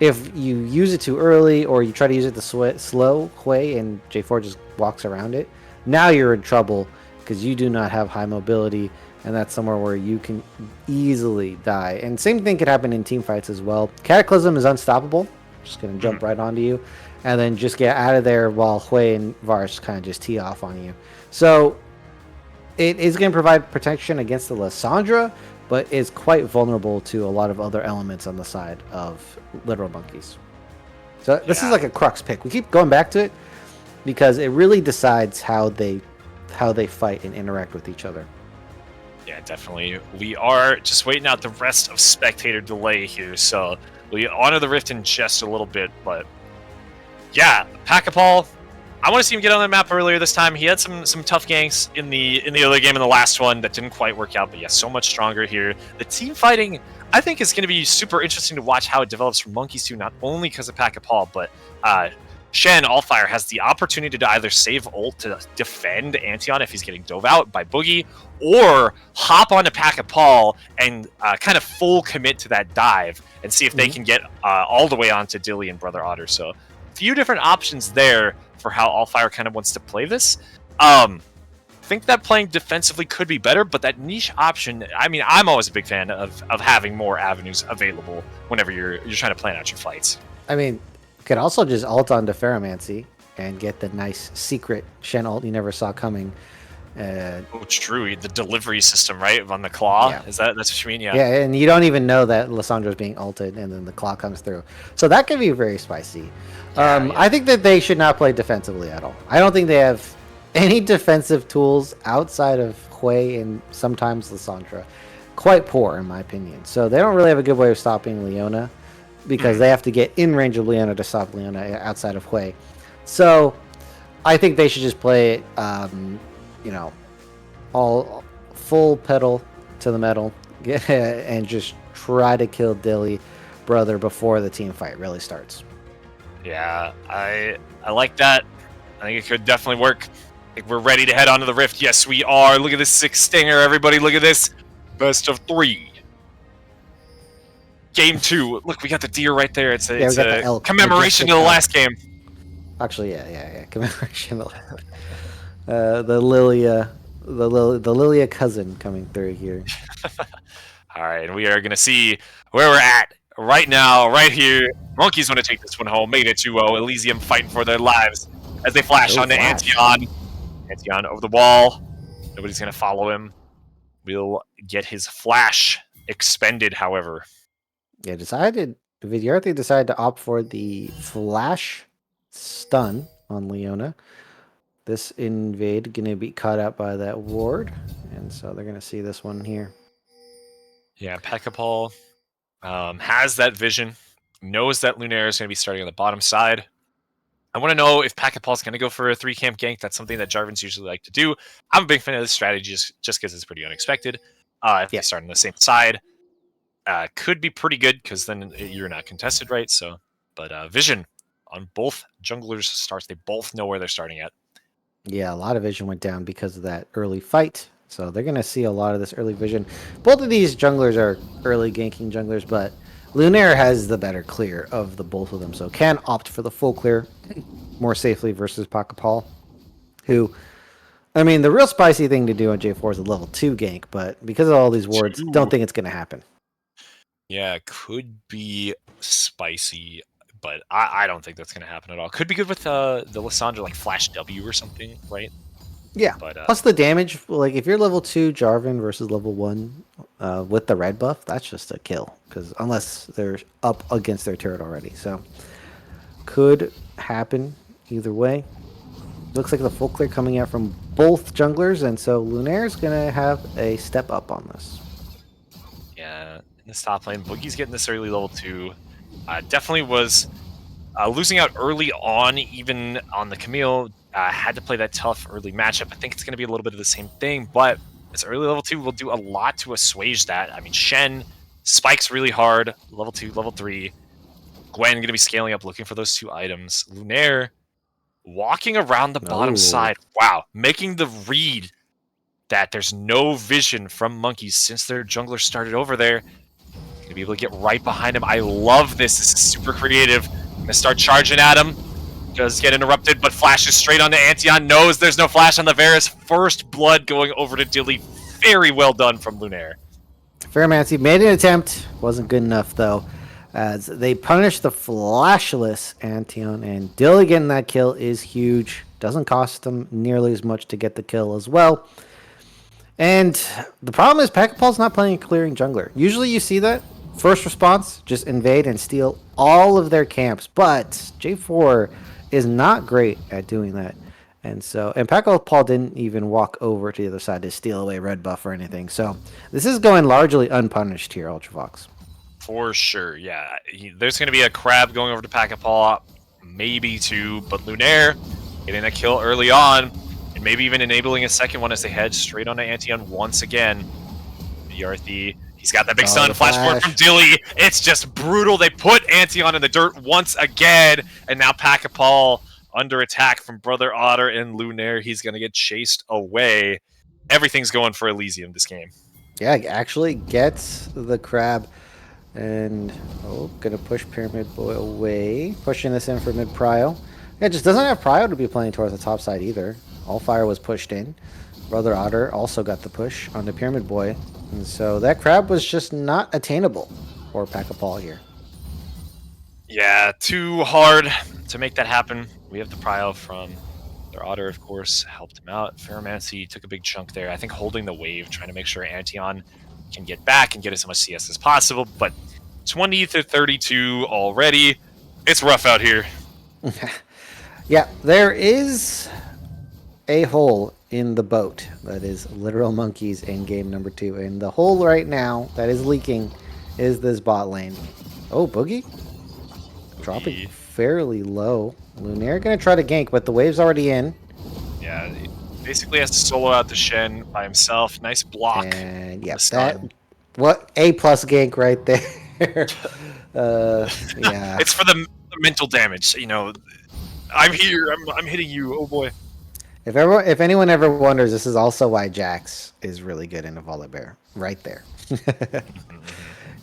if you use it too early or you try to use it the slow way and J4 just walks around it, now you're in trouble because you do not have high mobility, and that's somewhere where you can easily die. And same thing could happen in team fights as well. Cataclysm is unstoppable. Just going to jump right onto you and then just get out of there while Hui and Varus kind of just tee off on you. So it is going to provide protection against the Lysandra, but is quite vulnerable to a lot of other elements on the side of Literal Monkeys. So this is Yeah. like a crux pick. We keep going back to it because it really decides how they fight and interact with each other. Yeah, definitely. We are just waiting out the rest of spectator delay here, so we honor the Rift in just a little bit, but yeah, Pack-a-Paul, I want to see him get on the map earlier this time. He had some tough ganks in the early game in the last one that didn't quite work out, but yeah, so much stronger here. The team fighting, I think, is going to be super interesting to watch how it develops for Monkeys too, not only because of Pack-a-Paul, but Shen Allfire has the opportunity to either save ult to defend Antion if he's getting dove out by Boogie, or hop onto Pack-a-Paul and kind of full commit to that dive and see if they can get all the way onto Dilly and Brother Otter. So few different options there for how Allfire kind of wants to play this. Think that playing defensively could be better, but that niche option, I mean, I'm always a big fan of having more avenues available whenever you're trying to plan out your fights. I mean, you could also just ult onto Ferromancy and get the nice secret Shen ult you never saw coming. Oh, true. The delivery system, right, on the claw. Yeah. That's what you mean? Yeah. Yeah, and you don't even know that Lissandro's being ulted, and then the claw comes through. So that could be very spicy. Yeah. I think that they should not play defensively at all. I don't think they have any defensive tools outside of Hui and sometimes Lissandra. Quite poor, in my opinion. So they don't really have a good way of stopping Leona because they have to get in range of Leona to stop Leona outside of Hui. So I think they should just play it, all full pedal to the metal and just try to kill Dilly Brother before the team fight really starts. Yeah, I like that. I think it could definitely work. I think we're ready to head on to the Rift. Yes, we are. Look at this 6 stinger, everybody. Look at this. Best of 3. Game 2. Look, we got the deer right there. It's a elk. commemoration to the last game. Actually, yeah. Commemoration. The Lilia cousin coming through here. All right, and we are going to see where we're at right now, right here. Monkeys want to take this one home. Made it 2-0. Elysium fighting for their lives as they flash onto Antion. Antion over the wall. Nobody's going to follow him. We'll get his flash expended, however. Yeah, Vidyarthi decided to opt for the flash stun on Leona. This invade going to be caught out by that ward, and so they're going to see this one here. Yeah, Pack-a-Paul has that vision, knows that Lunaire is going to be starting on the bottom side. I want to know if Pack-a-Paul is going to go for a 3-camp gank. That's something that Jarvans usually like to do. I'm a big fan of this strategy just because it's pretty unexpected. If they start on the same side, could be pretty good because then you're not contested, right? So, but vision on both junglers starts. They both know where they're starting at. Yeah, a lot of vision went down because of that early fight. So they're going to see a lot of this early vision. Both of these junglers are early ganking junglers, but Lunaire has the better clear of the both of them. So can opt for the full clear more safely versus Pack-a-Paul, who, I mean, the real spicy thing to do on J4 is a level 2 gank, but because of all these wards, don't think it's going to happen. Yeah, could be spicy, but I don't think that's going to happen at all. Could be good with the Lissandra, like Flash W or something, right? Yeah. But, plus the damage, like if you're level 2 Jarvan versus level 1 with the red buff, that's just a kill. Because unless they're up against their turret already. So could happen either way. Looks like the full clear coming out from both junglers, and so Lunaire's going to have a step up on this. Yeah, in this top lane, Boogie's getting this early level 2. Definitely was losing out early on, even on the Camille. Had to play that tough early matchup. I think it's going to be a little bit of the same thing, but this early level 2 will do a lot to assuage that. I mean, Shen spikes really hard, level 2, level 3. Gwen going to be scaling up, looking for those 2 items. Lunaire walking around the bottom side. Wow, making the read that there's no vision from Monkeys since their jungler started over there. Going to be able to get right behind him. I love this. This is super creative. Going to start charging at him. Does get interrupted, but flashes straight onto Antion. Knows there's no flash on the Varus. First blood going over to Dilly. Very well done from Lunaire. Ferromancy made an attempt. Wasn't good enough, though, as they punish the flashless Antion. And Dilly getting that kill is huge. Doesn't cost them nearly as much to get the kill as well. And the problem is Pack-a-Paul's not playing a clearing jungler. Usually you see that first response, just invade and steal all of their camps. But J4 is not great at doing that. And so, and Paco Paul didn't even walk over to the other side to steal away red buff or anything. So this is going largely unpunished here, Ultravox. For sure, yeah. There's going to be a crab going over to Pack-a-Paw, maybe two, but Lunaire getting a kill early on, and maybe even enabling a second one as they head straight onto Antion once again. Yarthy, he's got that big stun, flash forward from Dilly. It's just brutal. They put Antion in the dirt once again, and now Pack-a-Paw under attack from Brother Otter and Lunaire. He's going to get chased away. Everything's going for Elysium this game. Yeah, actually gets the crab. And, gonna push Pyramid Boy away. Pushing this in for mid prio. Yeah, just doesn't have prio to be playing towards the top side either. All fire was pushed in. Brother Otter also got the push on the Pyramid Boy. And so that crab was just not attainable for Pack-a-Paw here. Yeah, too hard to make that happen. We have the prio from their Otter, of course, helped him out. Ferromancy took a big chunk there. I think holding the wave, trying to make sure Antion can get back and get as much CS as possible, but 20 to 32 already. It's rough out here. Yeah, there is a hole in the boat that is literal monkeys in game number 2, and the hole right now that is leaking is this bot lane. Oh, Boogie dropping fairly low. Lunaire gonna try to gank, but the wave's already in. Yeah, he basically has to solo out the Shen by himself. Nice block. And yeah, that what A+ gank right there. Yeah, it's for the mental damage. You know, I'm here. I'm hitting you. Oh boy. If anyone ever wonders, this is also why Jax is really good in a Volibear. Right there.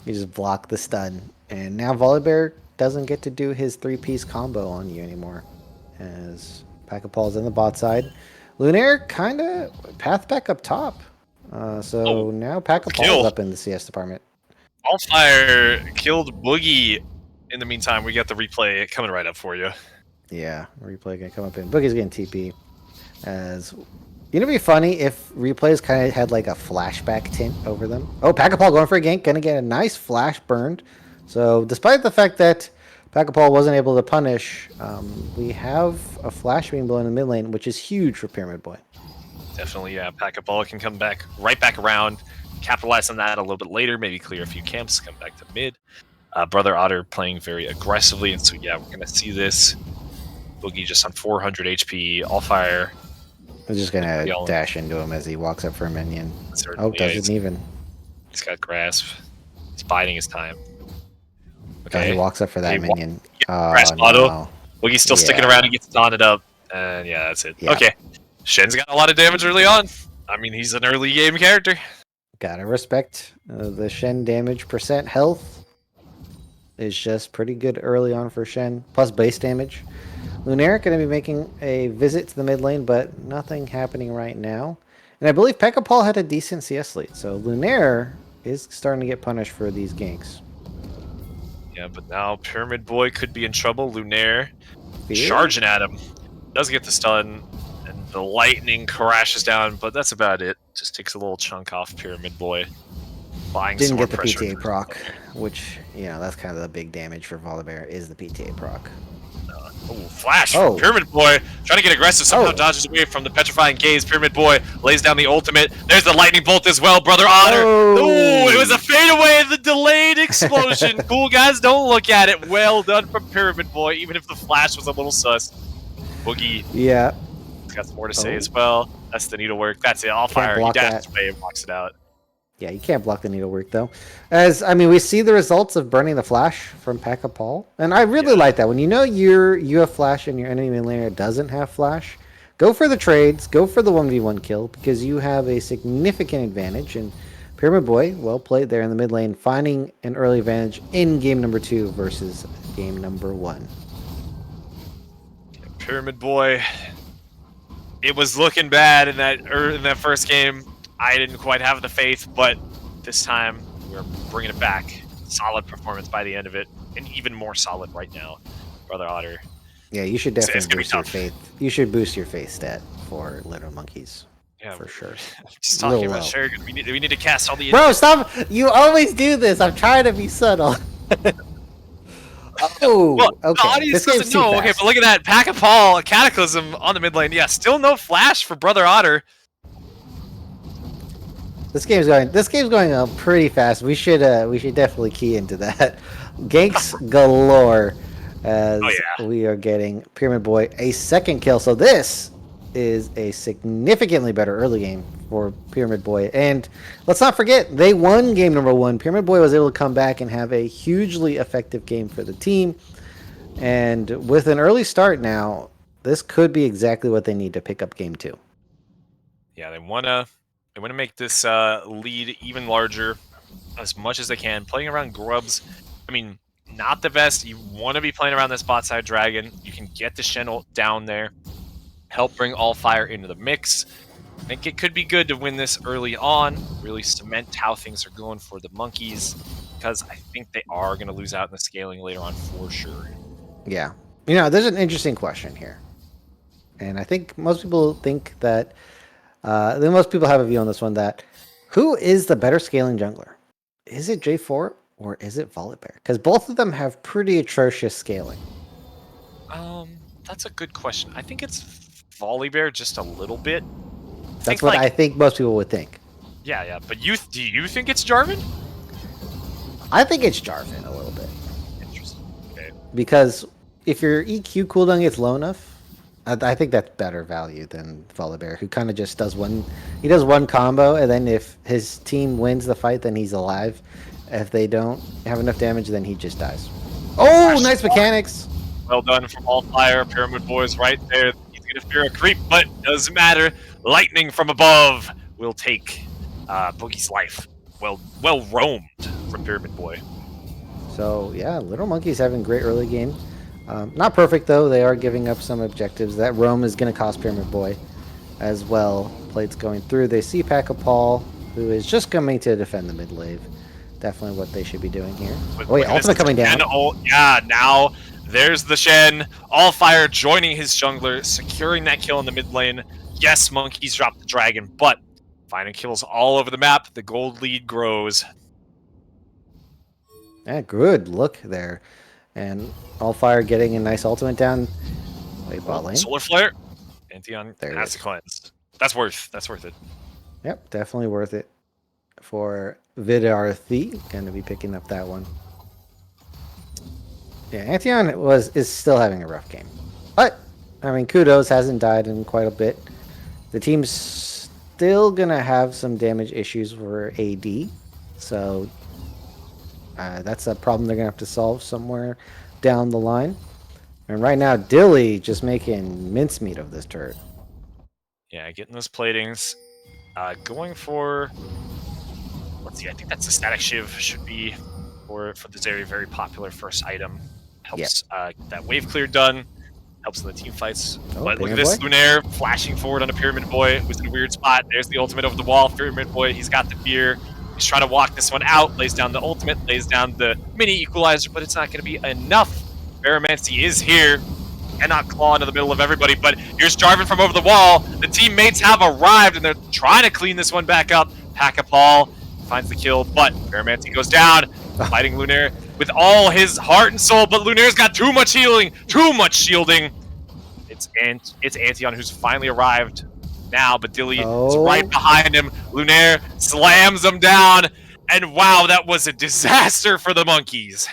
You just block the stun, and now Volibear doesn't get to do his 3-piece combo on you anymore, as Pack-a-Paw's in the bot side. Lunaire kind of path back up top. So now Pack-a-Paw's up in the CS department. Allfire killed Boogie. In the meantime, we got the replay coming right up for you. Yeah, replay gonna come up in. Boogie's getting TP. As you know, it'd be funny if replays kind of had like a flashback tint over them. Oh, Pack-a-Paw going for a gank, gonna get a nice flash burned. So despite the fact that Pack-a-Paw wasn't able to punish, we have a flash being blown in the mid lane, which is huge for Pyramid Boy. Definitely, yeah. Pack-a-Paw can come back right back around, capitalize on that a little bit later, maybe clear a few camps, come back to mid. Brother Otter playing very aggressively, and so yeah, we're gonna see this. Boogie just on 400 HP, Allfire. I'm just gonna dash into him as he walks up for a minion. Certainly, doesn't even. He's got grasp. He's biding his time. Okay, he walks up for that minion. Grasp auto. Boogie's still sticking around and gets taunted up, and yeah, that's it. Yeah. Okay, Shen's got a lot of damage early on. I mean, he's an early game character. Gotta respect the Shen damage percent. Health is just pretty good early on for Shen, plus base damage. Lunaire going to be making a visit to the mid lane, but nothing happening right now. And I believe Pack-a-Paw had a decent CS lead, so Lunaire is starting to get punished for these ganks. Yeah, but now Pyramid Boy could be in trouble. Lunaire charging at him. Does get the stun, and the lightning crashes down, but that's about it. Just takes a little chunk off Pyramid Boy. Didn't get the PTA proc, which, you know, that's kind of the big damage for Volibear, is the PTA proc. Flash from Pyramid Boy, trying to get aggressive, somehow dodges away from the petrifying gaze. Pyramid Boy lays down the ultimate. There's the lightning bolt as well, Brother Otter. Oh, it was a fadeaway, the delayed explosion. Cool guys, don't look at it. Well done from Pyramid Boy, even if the flash was a little sus. Boogie. Yeah. He's got some more to say as well. That's the needlework. That's it. Allfire. He dashes away and walks it out. Yeah, you can't block the needlework though. As I mean, we see the results of burning the flash from Pack-a-Paw, and I really like that. When you know you have flash and your enemy mid laner doesn't have flash, go for the trades, go for the 1v1 kill, because you have a significant advantage. And Pyramid Boy, well played there in the mid lane, finding an early advantage in game number 2 versus game number 1. Pyramid Boy, it was looking bad in that first game. I didn't quite have the faith, but this time we're bringing it back. Solid performance by the end of it, and even more solid right now, Brother Otter. Yeah, you should definitely boost your faith. You should boost your faith stat for Little Monkeys. Yeah, for sure. just Real talking about low. Sherrigan. We need to cast all the. Bro, stop! You always do this. I'm trying to be subtle. Well, Oh, the okay. audience This game's doesn't too know. Okay, but fast. look at that. Pack of Paul, Cataclysm on the mid lane. Yeah, still no flash for Brother Otter. This game's going pretty fast. We should definitely key into that. Ganks galore Oh as yeah. we are getting Pyramid Boy a second kill. So this is a significantly better early game for Pyramid Boy. And let's not forget, they won game number 1. Pyramid Boy was able to come back and have a hugely effective game for the team. And with an early start now, this could be exactly what they need to pick up game 2. Yeah, they wanna make this lead even larger as much as they can. Playing around grubs, I mean, not the best. You want to be playing around this bot side dragon. You can get the Shen down there, help bring all fire into the mix. I think it could be good to win this early on, really cement how things are going for the monkeys, because I think they are going to lose out in the scaling later on for sure. Yeah. You know, there's an interesting question here. And I think most people think that, most people have a view on this one that who is the better scaling jungler? Is it J4 or is it Volibear? Because both of them have pretty atrocious scaling. That's a good question. I think it's Volibear just a little bit. That's what I think most people would think. Yeah. But do you think it's Jarvan? I think it's Jarvan a little bit. Interesting. Okay. Because if your EQ cooldown gets low enough, I think that's better value than Volibear, who kind of just does one combo, and then if his team wins the fight, then he's alive. If they don't have enough damage, then he just dies. Oh, nice mechanics! Well done from All Fire. Pyramid Boy's right there. He's going to fear a creep, but doesn't matter. Lightning from above will take Boogie's life. Well roamed from Pyramid Boy. So, yeah, Little Monkey's having great early game. Not perfect, though. They are giving up some objectives. That roam is going to cost Pyramid Boy as well. Plates going through. They see Pack of Paul, who is just coming to defend the mid lane. Definitely what they should be doing here. Oh, wait, ultimate coming down. Yeah, now there's the Shen. All Fire joining his jungler, securing that kill in the mid lane. Yes, monkeys drop the dragon, but finding kills all over the map. The gold lead grows. Yeah, good look there. And All Fire getting a nice ultimate down. Wait, bot lane. Solar Flare. Pantheon There it has is. to cleanse. That's worth it. Yep, definitely worth it for Vidarthi. Going to be picking up that one. Yeah, Antion is still having a rough game. But, I mean, kudos, hasn't died in quite a bit. The team's still going to have some damage issues for AD. So, that's a problem they're going to have to solve somewhere down the line. And right now, Dilly just making mincemeat of this turret. Yeah, getting those platings. Going for... Let's see, I think that's a Static Shiv should be for this area very popular first item. Helps get that wave clear done. Helps in the team fights. Oh, But look at Pyramid this, Boy. Lunaire flashing forward on a Pyramid Boy. Was in a weird spot. There's the ultimate over the wall. Pyramid Boy, he's got the fear. He's trying to walk this one out. Lays down the ultimate, lays down the mini equalizer, but it's not going to be enough. Baromancy is here. Cannot claw into the middle of everybody, but here's Jarvan from over the wall. The teammates have arrived, and they're trying to clean this one back up. Pack of Paul finds the kill, but Baromancy goes down, fighting Lunaire with all his heart and soul, but Lunaire's got too much healing, too much shielding. It's Antion who's finally arrived now, but Dilly is right behind him. Lunaire slams him down, and wow, that was a disaster for the monkeys.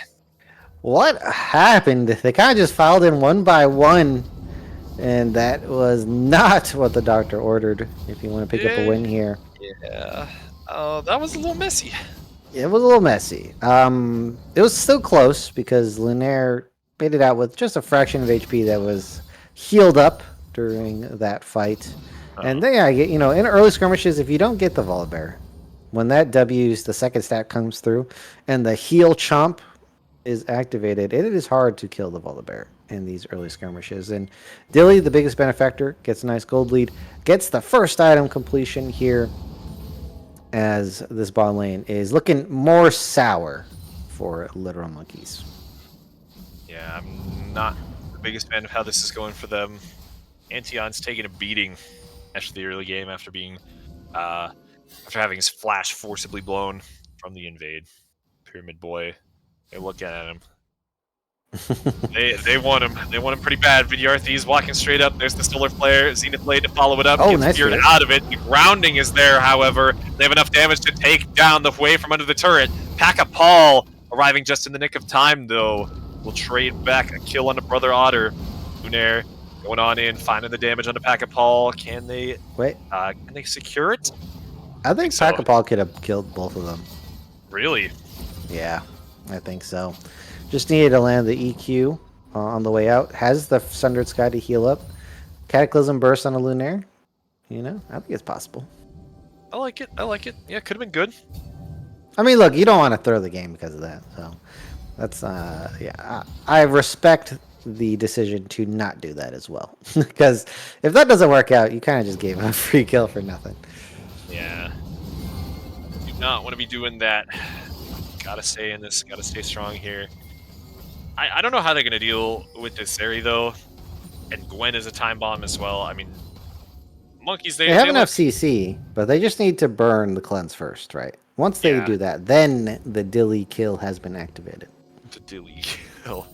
What happened? They kind of just filed in one by one, and that was not what the doctor ordered. If you want to pick up a win here, Yeah. Oh, that was a little messy. it was a little messy. It was still close because Lunaire made it out with just a fraction of HP that was healed up during that fight. And then, in early skirmishes, if you don't get the Volibear, when that W's, the second stat comes through, and the heal chomp is activated, it is hard to kill the Volibear in these early skirmishes. And Dilly, the biggest benefactor, gets a nice gold lead, gets the first item completion here, as this bot lane is looking more sour for Literal Monkeys. Yeah, I'm not the biggest fan of how this is going for them. Antion's taking a beating. after the early game, after having his flash forcibly blown from the invade. Pyramid Boy, they look at him. They want him. They want him pretty bad. Vidyarthi is walking straight up. There's the Solar Flare. Zenith Blade to follow it up. Oh, Gets nice feared fear. out of it. The grounding is there, however. They have enough damage to take down the way from under the turret. Pack-a-Paul arriving just in the nick of time, though. Will trade back a kill on the Brother Otter. Lunaire going on in, finding the damage on the Pack-a-Paul. Can they secure it? I think so. Pack-a-Paul could have killed both of them. Really? Yeah, I think so. Just needed to land the EQ on the way out. Has the Sundered Sky to heal up. Cataclysm Burst on a Lunaire. You know, I think it's possible. I like it. I like it. Yeah, could have been good. I mean, look, you don't want to throw the game because of that. So that's, yeah. I respect the decision to not do that as well. Because if that doesn't work out, you kind of just gave a free kill for nothing. Yeah. Do not want to be doing that. Gotta stay in this. Gotta stay strong here. I don't know how they're going to deal with this Zeri, though. And Gwen is a time bomb as well. I mean, monkeys, they have enough CC, but they just need to burn the cleanse first, right? Once they do that, then the Dilly kill has been activated. The Dilly kill.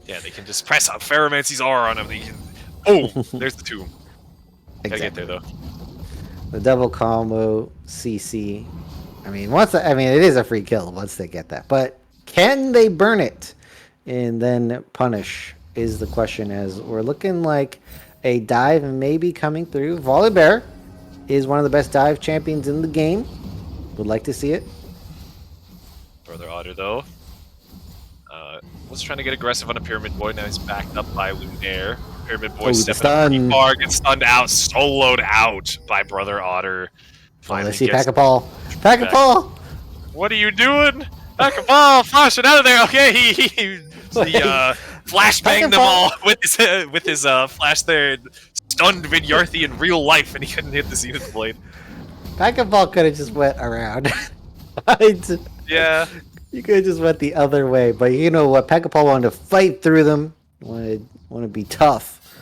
Yeah, they can just press up Ferromancy's R on him. Oh, there's the tomb. Gotta get there, though. The double combo CC. I mean, it is a free kill once they get that. But can they burn it and then punish is the question, as we're looking like a dive maybe coming through. Volibear is one of the best dive champions in the game. Would like to see it. Brother Otter, though. Was trying to get aggressive on a Pyramid Boy. Now he's backed up by Lunaire. Pyramid Boy stepping up pretty far, gets stunned out, soloed out by Brother Otter. Finally, let's see Pack-a-Paul. Pack-a-Paul! What are you doing? Pack-a-Paul, flash it out of there. Okay, he flashbanged them all with his flash there. Stunned Vidyarthi in real life, and he couldn't hit the Zenith Blade. Pack-a-Paul could have just went around. Yeah. You could have just went the other way, but you know what? Pack-a-Paul wanted to fight through them. Wanted to be tough,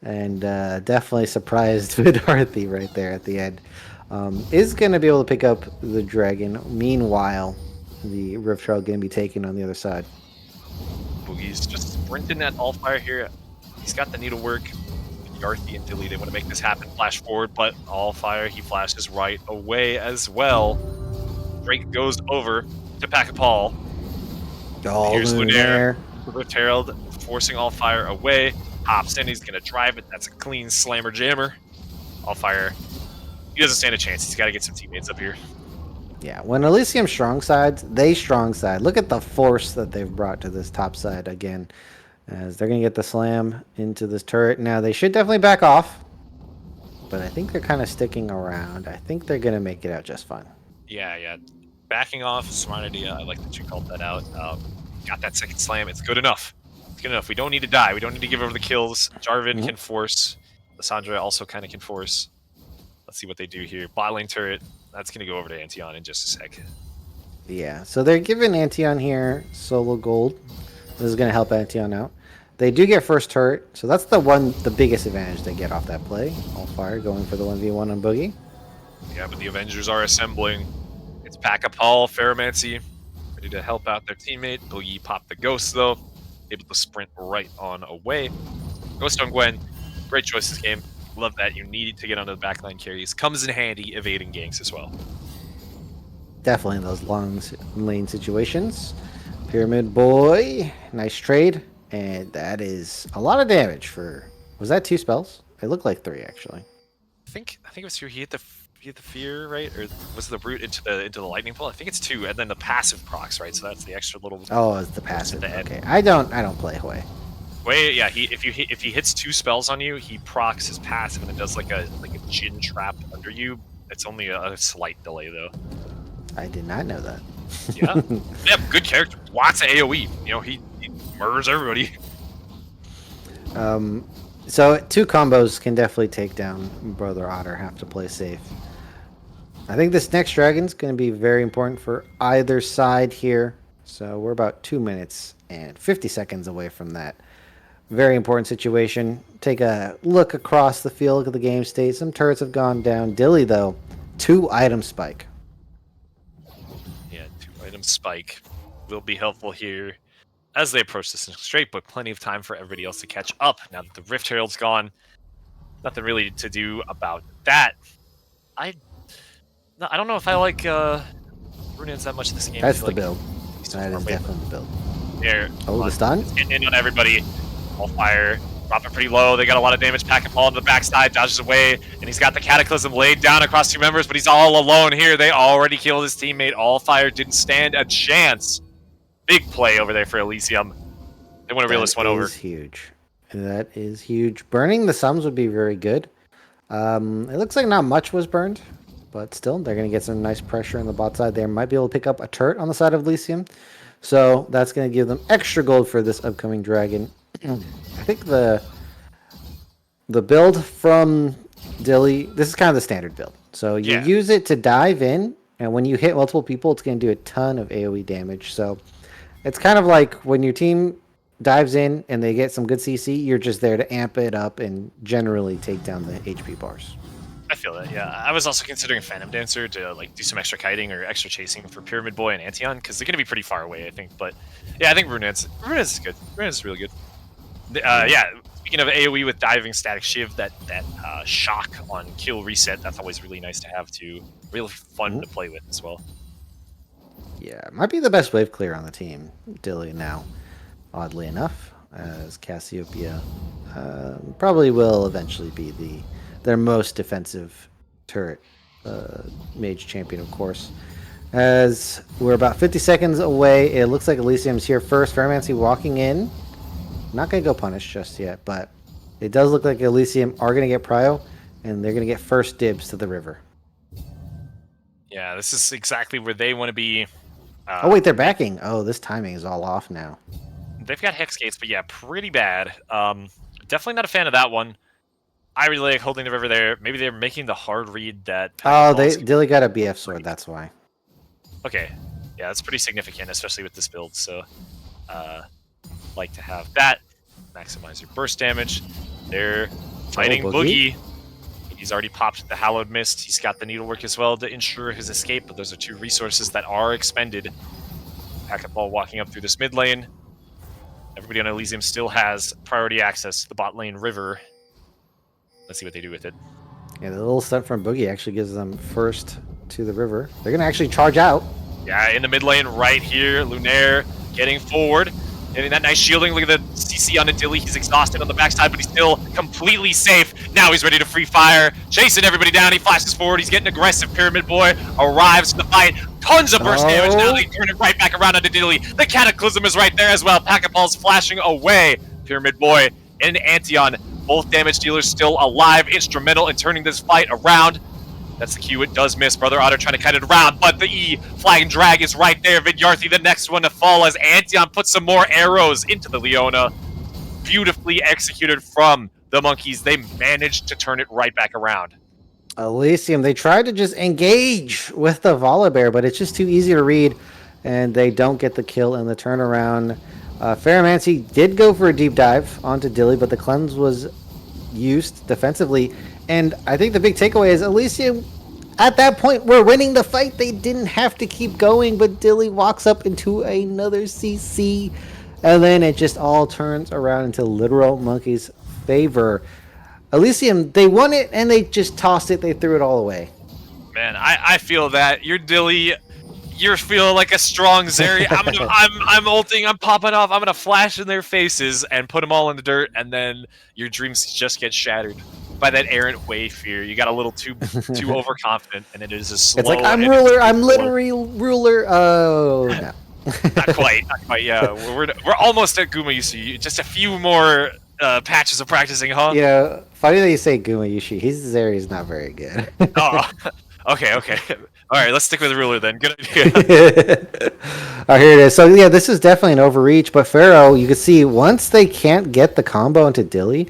and definitely surprised Vidyarthi right there at the end. Is going to be able to pick up the dragon. Meanwhile, the Rift Trail going to be taken on the other side. Boogie's just sprinting at Allfire here. He's got the needlework. Vidyarthi and Dilly, they want to make this happen. Flash forward, but Allfire, he flashes right away as well. Drake goes over to Pack-a-Paul. Oh, here's Lunaire. Rift Herald forcing Allfire away. Hops in, he's going to drive it. That's a clean slammer jammer. Allfire, he doesn't stand a chance. He's got to get some teammates up here. Yeah, when Elysium strong sides, they strong side. Look at the force that they've brought to this top side again. As they're going to get the slam into this turret. Now, they should definitely back off. But I think they're kind of sticking around. I think they're going to make it out just fine. Yeah. Backing off, smart idea. I like that you called that out. Got that second slam. It's good enough. It's good enough. We don't need to die. We don't need to give over the kills. Jarvan can force. Lissandra also kind of can force. Let's see what they do here. Bot lane turret. That's going to go over to Antion in just a sec. Yeah, so they're giving Antion here solo gold. This is going to help Antion out. They do get first turret, so that's the biggest advantage they get off that play. Allfire going for the 1v1 on Boogie. Yeah, but the Avengers are assembling. It's Pack-a-Paul, Ferromancy, ready to help out their teammate. Boogie popped the Ghost, though. Able to sprint right on away. Ghost on Gwen. Great choice this game. Love that. You need to get onto the backline carries. Comes in handy evading ganks as well. Definitely in those long lane situations. Pyramid Boy. Nice trade. And that is a lot of damage for... Was that 2 spells? It looked like 3, actually. I think it was 2. He hit the fear, right? Or was the root into the lightning bolt? I think it's 2, and then the passive procs, right? So that's the extra little... Oh, it's the passive. Okay. I don't play Hwei. Wait, yeah, if he hits 2 spells on you, he procs his passive and it does like a Jin trap under you. It's only a slight delay though. I did not know that. Yeah. Yeah, good character. Lots of AoE. You know, he murders everybody. So 2 combos can definitely take down Brother Otter. Have to play safe. I think this next dragon's going to be very important for either side here. So we're about 2 minutes and 50 seconds away from that. Very important situation. Take a look across the field, look at the game state. Some turrets have gone down. Dilly, though, 2-item spike. Yeah, 2-item spike will be helpful here as they approach this straight, but plenty of time for everybody else to catch up. Now that the Rift Herald's gone, nothing really to do about that. I don't know if I like Runeans that much this game. That's the like build. so That far is away, definitely the build. They're Oh, the stun? getting in on everybody. All fire. Dropping pretty low. They got a lot of damage. Pack and Paul on the backside. Dodges away. And he's got the Cataclysm laid down across 2 members, but he's all alone here. They already killed his teammate. All fire didn't stand a chance. Big play over there for Elysium. They want to reel this one over. That is huge. That is huge. Burning the sums would be very good. It looks like not much was burned, but still, they're going to get some nice pressure on the bot side. They might be able to pick up a turret on the side of Elysium. So that's going to give them extra gold for this upcoming dragon. I think the build from Dilly, this is kind of the standard build. So you use it to dive in, and when you hit multiple people, it's going to do a ton of AoE damage. So it's kind of like when your team dives in and they get some good CC, you're just there to amp it up and generally take down the HP bars. I feel that, yeah. I was also considering Phantom Dancer to like do some extra kiting or extra chasing for Pyramid Boy and Antion, because they're going to be pretty far away, I think. But yeah, I think Runeans is good. Runeans is really good. Yeah, speaking of AoE with diving static shiv, that shock on kill reset, that's always really nice to have too. Really fun to play with as well. Yeah, might be the best wave clear on the team, Dilly now, oddly enough, as Cassiopeia probably will eventually be their most defensive turret mage champion, of course. As we're about 50 seconds away, it looks like Elysium's here first. Ferromancy walking in. Not going to go punish just yet, but it does look like Elysium are going to get prio, and they're going to get first dibs to the river. Yeah, this is exactly where they want to be. Oh, wait, they're backing. Oh, this timing is all off now. They've got Hex Gates, but yeah, pretty bad. Definitely not a fan of that one. I really like holding the river there. Maybe they're making the hard read that... Dilly got a BF sword, that's why. Okay. Yeah, that's pretty significant, especially with this build, so... like to have that. Maximize your burst damage. They're fighting Boogie. He's already popped the Hallowed Mist. He's got the Needlework as well to ensure his escape, but those are 2 resources that are expended. Packet Ball walking up through this mid lane. Everybody on Elysium still has priority access to the bot lane river. Let's see what they do with it. Yeah, the little stunt from Boogie actually gives them first to the river. They're going to actually charge out. Yeah, in the mid lane right here. Lunaire getting forward. Getting that nice shielding. Look at the CC on Dilly. He's exhausted on the backside, but he's still completely safe. Now he's ready to free fire. Chasing everybody down. He flashes forward. He's getting aggressive. Pyramid Boy arrives in the fight. Tons of burst damage. Now they turn it right back around onto Dilly. The Cataclysm is right there as well. Packet Ball's flashing away. Pyramid Boy and Antion, both damage dealers still alive. Instrumental in turning this fight around. That's the Q. It does miss. Brother Otter trying to kite it around, but the E flag and drag is right there. Vidyarthi, the next one to fall as Antion puts some more arrows into the Leona. Beautifully executed from the Monkeys. They managed to turn it right back around. Elysium, they tried to just engage with the Volibear, but it's just too easy to read, and they don't get the kill in the turnaround. Ferromancy did go for a deep dive onto Dilly, but the cleanse was used defensively. And I think the big takeaway is Elysium, at that point, were winning the fight. They didn't have to keep going, but Dilly walks up into another CC. And then it just all turns around into literal Monkey's favor. Elysium, they won it, and they just tossed it. They threw it all away. Man, I feel that. You're Dilly. You're feeling like a strong Zeri. I'm ulting. I'm popping off. I'm gonna flash in their faces and put them all in the dirt, and then your dreams just get shattered by that errant wave fear. You got a little too overconfident, and it is a slow. It's like I'm ruler. I'm literally ruler. Oh no. Not quite. Yeah, we're almost at Guma Yushi. Just a few more patches of practicing, huh? Yeah. Funny that you say Guma Yushi. Zeri's not very good. Oh. Okay. All right, let's stick with the ruler then. Good idea. Oh, here it is. So yeah, this is definitely an overreach. But Pharaoh, you can see once they can't get the combo into Dilly,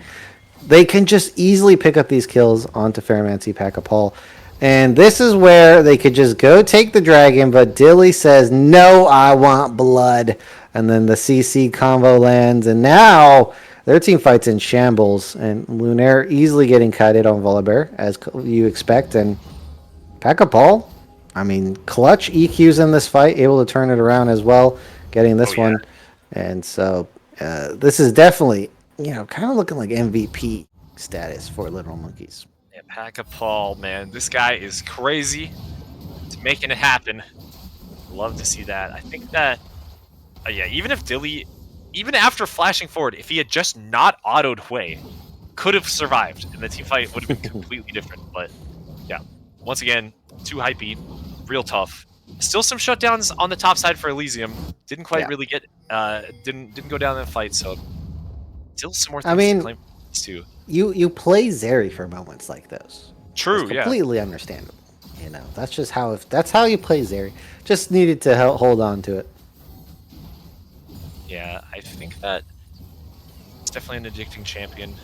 they can just easily pick up these kills onto Ferromancy Pack-a-Paul. And this is where they could just go take the dragon, but Dilly says, no, I want blood. And then the CC combo lands, and now their team fights in shambles, and Lunaire easily getting kited on Volibear, as you expect, and Pack-a-Paul, I mean, clutch EQs in this fight, able to turn it around as well, getting Oh this yeah, one. And so this is definitely, kind of looking like MVP status for Little Monkeys. yeah. Pack-a-Paul, man, this guy is crazy. He's making it happen. Love to see that. I think that, yeah, even if Dilly, even after flashing forward, if he had just not autoed Hui, could have survived, and the team fight would have been completely different. But yeah, once again, too hypey, real tough. Still some shutdowns on the top side for Elysium. Didn't quite Yeah. really get, didn't go down in the fight. So still some more I things to mean, claim too. you play Zeri for moments like those. True, It's yeah. completely understandable. That's just that's how you play Zeri. Just needed to hold on to it. Yeah, I think that it's definitely an addicting champion.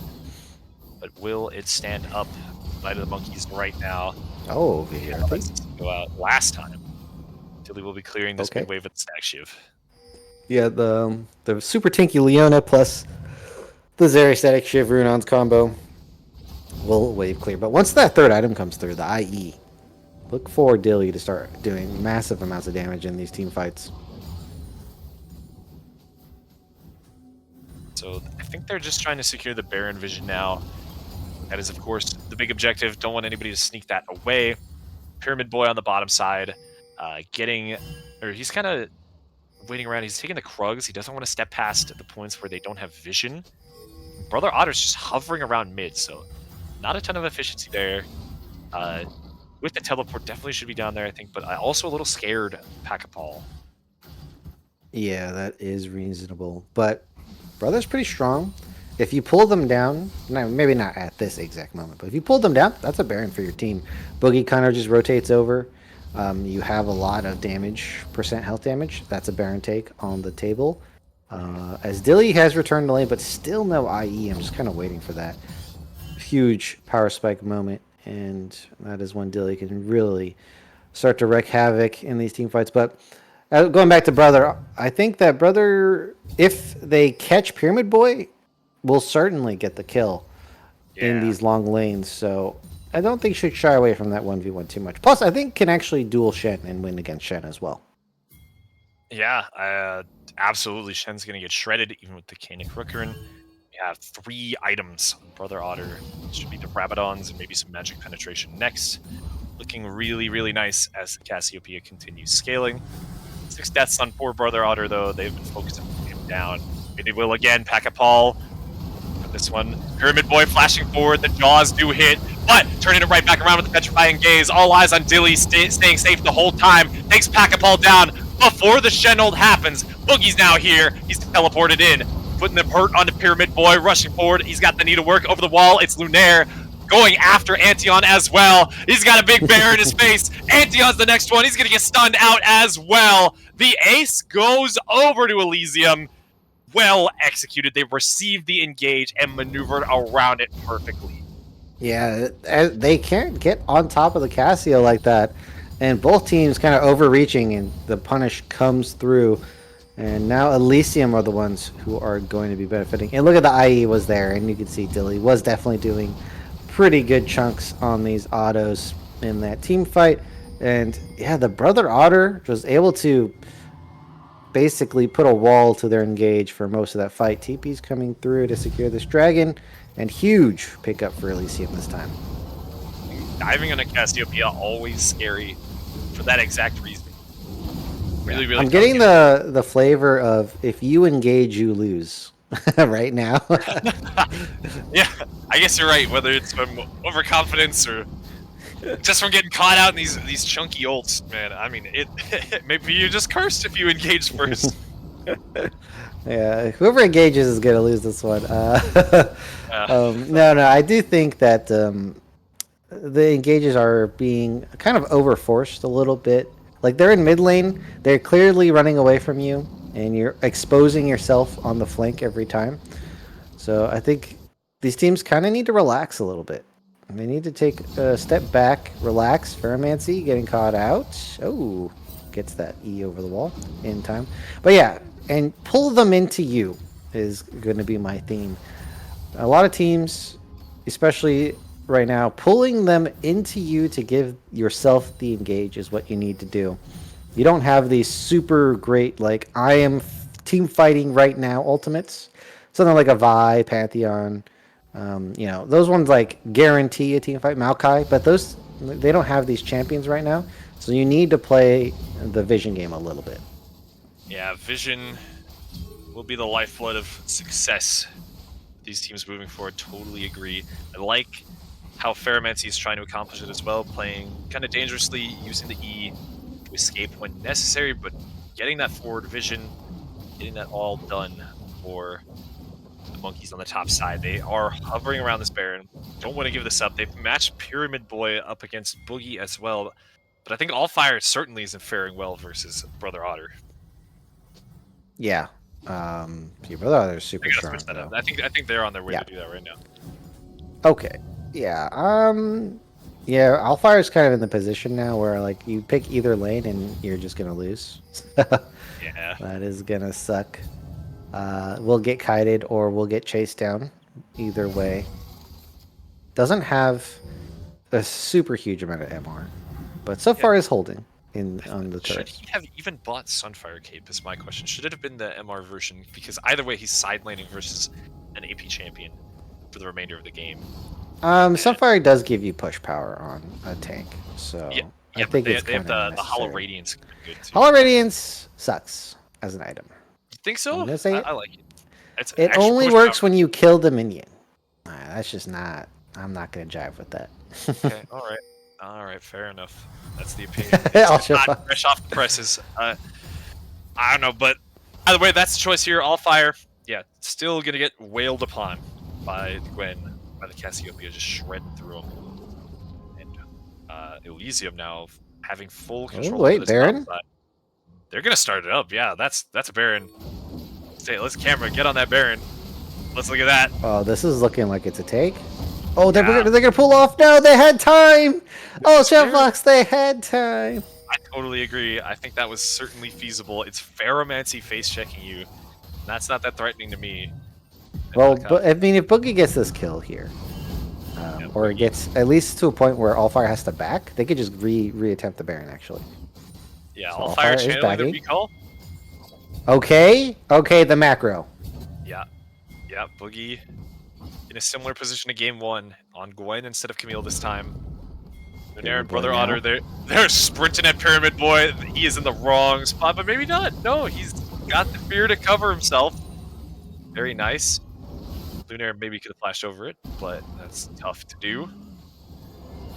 But will it stand up by the monkeys right now? Oh, Yeah, VRP. let's go out last time. Dilly will be clearing this Okay. mid wave with the stack shiv. Yeah, the super tanky Leona plus the Zeri static Shiv Runon's combo will wave clear. But once that third item comes through, the IE, look for Dilly to start doing massive amounts of damage in these team fights. So I think they're just trying to secure the Baron vision now. That is, of course, the big objective. Don't want anybody to sneak that away. Pyramid Boy on the bottom side, he's kind of waiting around. He's taking the Krugs. He doesn't want to step past the points where they don't have vision. Brother Otter's just hovering around mid, so not a ton of efficiency there. With the teleport, definitely should be down there, I think, but I also a little scared Pack-a-Paul. Yeah, that is reasonable. But Brother's pretty strong. If you pull them down, maybe not at this exact moment, but if you pull them down, that's a Baron for your team. Boogie kind of just rotates over. You have a lot of damage, health damage. That's a Baron take on the table. As Dilly has returned to lane, but still no IE. I'm just kind of waiting for that huge power spike moment, and that is when Dilly can really start to wreak havoc in these team fights. But going back to Brother, I think that Brother, if they catch Pyramid Boy, will certainly get the kill in these long lanes. So I don't think should shy away from that 1v1 too much. Plus, I think can actually duel Shen and win against Shen as well. Yeah, absolutely. Shen's going to get shredded, even with the Canic Rookerin. We have 3 items on Brother Otter. Should be the Rabadons and maybe some Magic Penetration next. Looking really, really nice as the Cassiopeia continues scaling. 6 deaths on poor Brother Otter, though. They've been focusing him down. Maybe will again. Pack-a-Paul. This one, Pyramid Boy flashing forward. The jaws do hit, but turning it right back around with the petrifying gaze. All eyes on Dilly, staying safe the whole time. Takes Pack-a-Paul down before the Shenold happens. Boogie's now here. He's teleported in, putting the hurt onto Pyramid Boy, rushing forward. He's got the knee to work over the wall. It's Lunaire going after Antion as well. He's got a big bear in his face. Antion's the next one. He's going to get stunned out as well. The ace goes over to Elysium. Well executed. They received the engage and maneuvered around it perfectly. Yeah, they can't get on top of the Cassio like that. And both teams kind of overreaching, and the punish comes through. And now Elysium are the ones who are going to be benefiting. And look at the IE was there, and you can see Dilly was definitely doing pretty good chunks on these autos in that team fight. And yeah, the Brother Otter was able to basically put a wall to their engage for most of that fight. TP's coming through to secure this dragon, and huge pickup for Elysium this time. Diving on a Cassiopeia, always scary for that exact reason. Really, really. I'm getting the flavor of if you engage, you lose right now. Yeah, I guess you're right. Whether it's from overconfidence or just from getting caught out in these chunky ults, man. I mean, maybe you're just cursed if you engage first. Yeah, whoever engages is gonna lose this one. No, I do think that the engages are being kind of overforced a little bit. Like they're in mid lane, they're clearly running away from you, and you're exposing yourself on the flank every time. So I think these teams kind of need to relax a little bit. They need to take a step back, relax. Ferromancy getting caught out. Oh, gets that E over the wall in time. But yeah, and pull them into you. is going to be my theme. A lot of teams, especially right now, pulling them into you to give yourself the engage is what you need to do. You don't have these super great, like, I am team fighting right now ultimates. Something like a Vi, Pantheon, those ones like guarantee a team fight, Maokai, but those, they don't have these champions right now. So you need to play the vision game a little bit. Yeah, vision will be the lifeblood of success. These teams moving forward, totally agree. I like how Ferromancy is trying to accomplish it as well, playing kind of dangerously, using the E to escape when necessary, but getting that forward vision, getting that all done for the monkeys on the top side. They are hovering around this Baron. Don't want to give this up. They've matched Pyramid Boy up against Boogie as well, but I think All Fire certainly isn't faring well versus Brother Otter. Yeah. Your brother Otter's super strong, Switch that though. up. I think they're on their way to do that right now. Okay. Yeah. Yeah, Alfire is kind of in the position now where like you pick either lane and you're just gonna lose. Yeah. That is gonna suck. We'll get kited or we'll get chased down. Either way. Doesn't have a super huge amount of MR, but so far is holding on the Should turret. he have even bought Sunfire Cape is my question. Should it have been the MR version? Because either way, he's side laning versus an AP champion for the remainder of the game. Sunfire does give you push power on a tank, so Yeah, I think but it's they have kind of the Hollow necessary. Radiance good too. Hollow Radiance sucks as an item. You think so? I'm gonna say I like it. It's it extra only push works power. when you kill the minion. That's just not. I'm not gonna jive with that. Okay, all right, fair enough. That's the opinion. I'll It's show not up. fresh off the presses. I don't know, but either way, that's the choice here. All Fire, yeah, still gonna get wailed upon by Gwen, by the Cassiopeia, just shredding through him. And Elysium now having full control over Wait, this Baron? top side. They're gonna start it up. Yeah, that's a Baron. Say, let's camera get on that Baron. Let's look at that. Oh, this is looking like it's a take. Oh, they're Yeah. gonna pull off. No, they had time. Oh, Fair. Chefbox, they had time. I totally agree. I think that was certainly feasible. It's Ferromancy face checking you. That's not that threatening to me. Well, but I mean, if Boogie gets this kill here, or it gets at least to a point where Allfire has to back, they could just reattempt the Baron actually. yeah, so All All Fire Fire is channeling the backing. recall. Okay, the macro. Yeah, Boogie in a similar position to game one on Gwen instead of Camille this time. Lunaire and Brother Boy now. Otter, they're sprinting at Pyramid Boy. He is in the wrong spot, but maybe not. No, he's got the fear to cover himself. Very nice. Lunaire maybe could have flashed over it, but that's tough to do.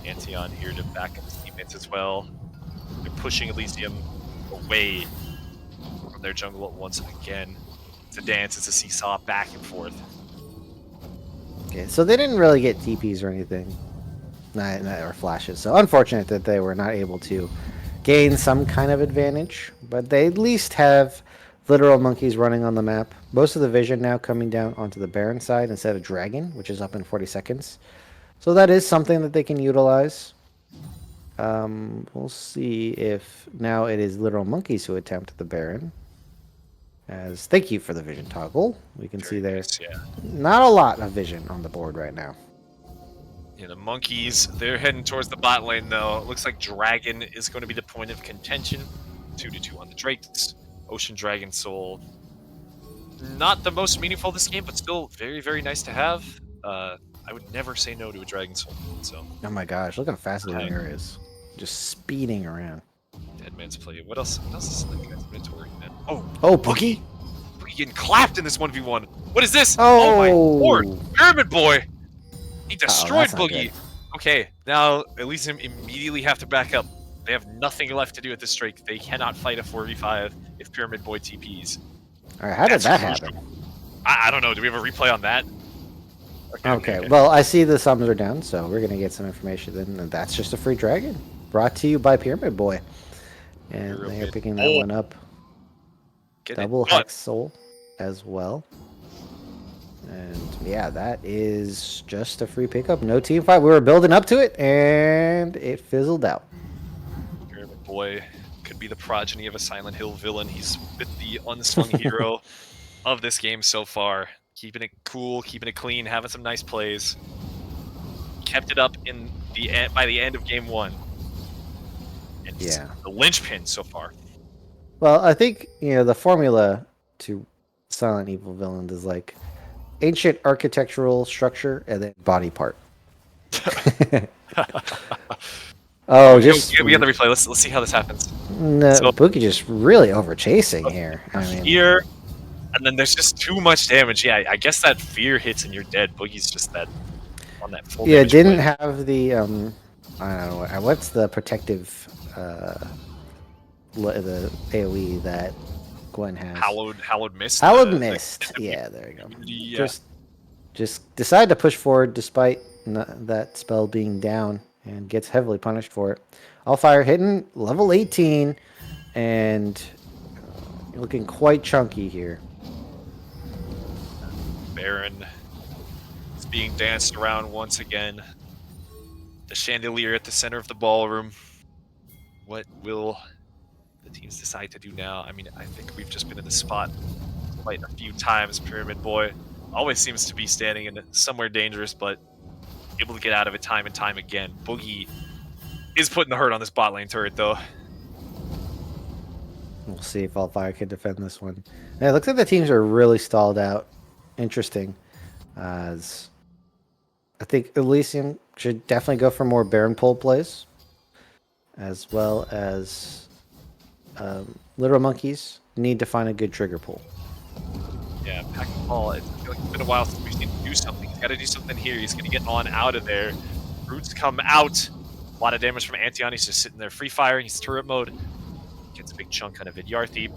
Antion here to back up his teammates as well. They're pushing Elysium away from their jungle once again. It's a dance, it's a seesaw, back and forth. Okay, so they didn't really get TPs or anything, or flashes. So unfortunate that they were not able to gain some kind of advantage, but they at least have literal monkeys running on the map. Most of the vision now coming down onto the Baron side instead of Dragon, which is up in 40 seconds. So that is something that they can utilize. We'll see if now it is literal monkeys who attempt the Baron. As thank you for the vision toggle. We can see Very there's nice, yeah. not a lot of vision on the board right now. Yeah, the monkeys, they're heading towards the bot lane though. It looks like Dragon is going to be the point of contention. 2-2 on the Drakes. Ocean Dragon Soul. Not the most meaningful this game, but still very, very nice to have. I would never say no to a Dragon Soul. So Oh my gosh, look how fast Okay. Lunaire is. Just speeding around. Dead Man's Play. What else is in the guy's inventory? Oh, Oh, Boogie? Boogie getting clapped in this 1v1. What is this? Oh, my lord. Pyramid Boy. He destroyed that's not Boogie. good. Okay, now Elysium immediately have to back up. They have nothing left to do at this streak. They cannot fight a 4v5 if Pyramid Boy TPs. Alright, how did That's that crucial. happen? I don't know. Do we have a replay on that? Okay, well, I see the sums are down, so we're going to get some information then. And that's just a free dragon. Brought to you by Pyramid Boy. And Real they are good. picking that one up. Get it Double done. Hex Soul as well. And yeah, that is just a free pickup. No team fight. We were building up to it, and it fizzled out. Pyramid Boy could be the progeny of a Silent Hill villain. He's with the unsung hero. of this game so far. Keeping it cool, keeping it clean, having some nice plays. Kept it up in the end, by the end of game 1. And it's Yeah. the linchpin so far. Well, I think, the formula to Silent Evil villains is like ancient architectural structure and then body part. Oh, just we got the replay. Let's see how this happens. no, So- Boogie just really over chasing here. I mean, Fear, and then there's just too much damage. Yeah, I guess that fear hits and you're dead. Boogie's just that on that full yeah, damage didn't play. have the I don't know what's the protective the AOE that Gwen has. Hallowed Mist. Hallowed Mist. Yeah, there you go. Yeah. Just decide to push forward despite that spell being down and gets heavily punished for it. Allfire hitting level 18 and looking quite chunky here. Baron is being danced around once again. The chandelier at the center of the ballroom. What will the teams decide to do now? I mean, I think we've just been in the spot quite a few times. Pyramid Boy always seems to be standing in somewhere dangerous, but able to get out of it time and time again. Boogie is putting the hurt on this bot lane turret, though. We'll see if Allfire can defend this one. And it looks like the teams are really stalled out. Interesting. As I think Elysium should definitely go for more Baron pull plays, as well as Literal Monkeys need to find a good trigger pull. Yeah, Pack and Paul, I feel like it's been a while since we've seen him do something. He's got to do something here. He's going to get on out of there. Roots come out. A lot of damage from Antion. He's just sitting there free firing. He's turret mode. Gets a big chunk out of Vidyarthi.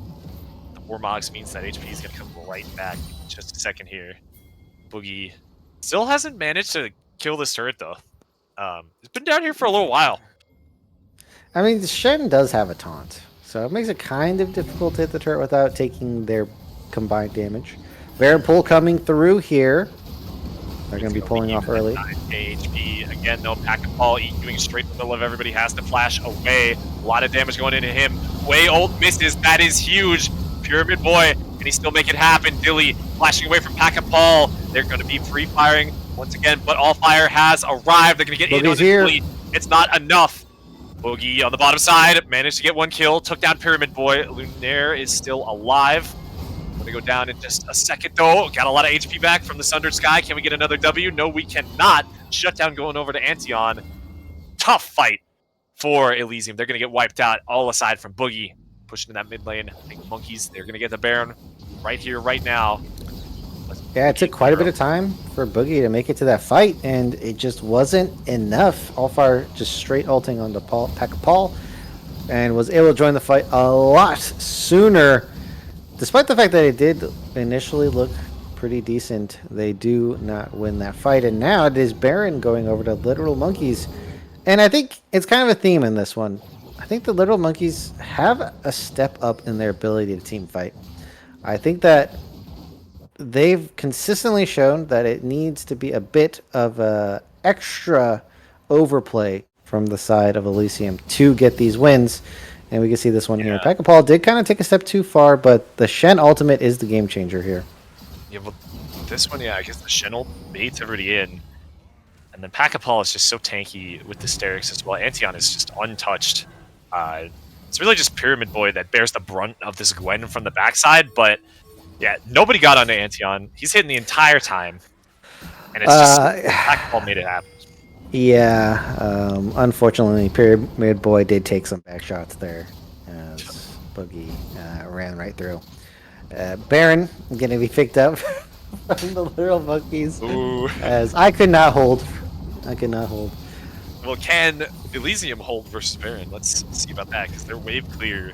The Warmogs means that HP is going to come right back in just a second here. Boogie still hasn't managed to kill this turret, though. It's been down here for a little while. I mean, Shen does have a taunt, so it makes it kind of difficult to hit the turret without taking their combined damage. Baron pull coming through here. They're going to be pulling off early. 9k HP. Again, though, Pack and Paul doing straight in the middle of everybody, has to flash away. A lot of damage going into him. Way ult misses. That is huge. Pyramid Boy, and he still make it happen. Dilly flashing away from Pack and Paul. They're going to be free firing once again, but Allfire has arrived. They're going to get in on the Dilly. It's not enough. Boogie on the bottom side managed to get one kill. Took down Pyramid Boy. Lunaire is still alive. Going to go down in just a second, though. Got a lot of HP back from the Sundered Sky. Can we get another W? No, we cannot. Shutdown going over to Antion. Tough fight for Elysium. They're going to get wiped out, all aside from Boogie. Pushing in that mid lane. I think Monkeys, they're going to get the Baron right here, right now. Yeah, it took quite a bit of time for Boogie to make it to that fight, and it just wasn't enough. Allfire just straight ulting on the Pack of Paul, and was able to join the fight a lot sooner. Despite the fact that it did initially look pretty decent, they do not win that fight. And now it is Baron going over to Literal Monkeys. And I think it's kind of a theme in this one. I think the Literal Monkeys have a step up in their ability to team fight. I think that they've consistently shown that it needs to be a bit of a extra overplay from the side of Elysium to get these wins. And we can see this one here. Pack and Paul did kind of take a step too far, but the Shen ultimate is the game changer here. Yeah, well, this one, yeah, I guess the Shen ult baits everybody in. And then Pack and Paul is just so tanky with the Sterix as well. Antion is just untouched. It's really just Pyramid Boy that bears the brunt of this Gwen from the backside, but yeah, nobody got onto Antion. He's hitting the entire time. And it's just Pack and Paul made it happen. Yeah, unfortunately, Pyramid Boy did take some back shots there as Boogie ran right through. Baron going to be picked up from the Literal Monkeys. Ooh. As I could not hold. I could not hold. Well, can Elysium hold versus Baron? Let's see about that, because they're wave clear.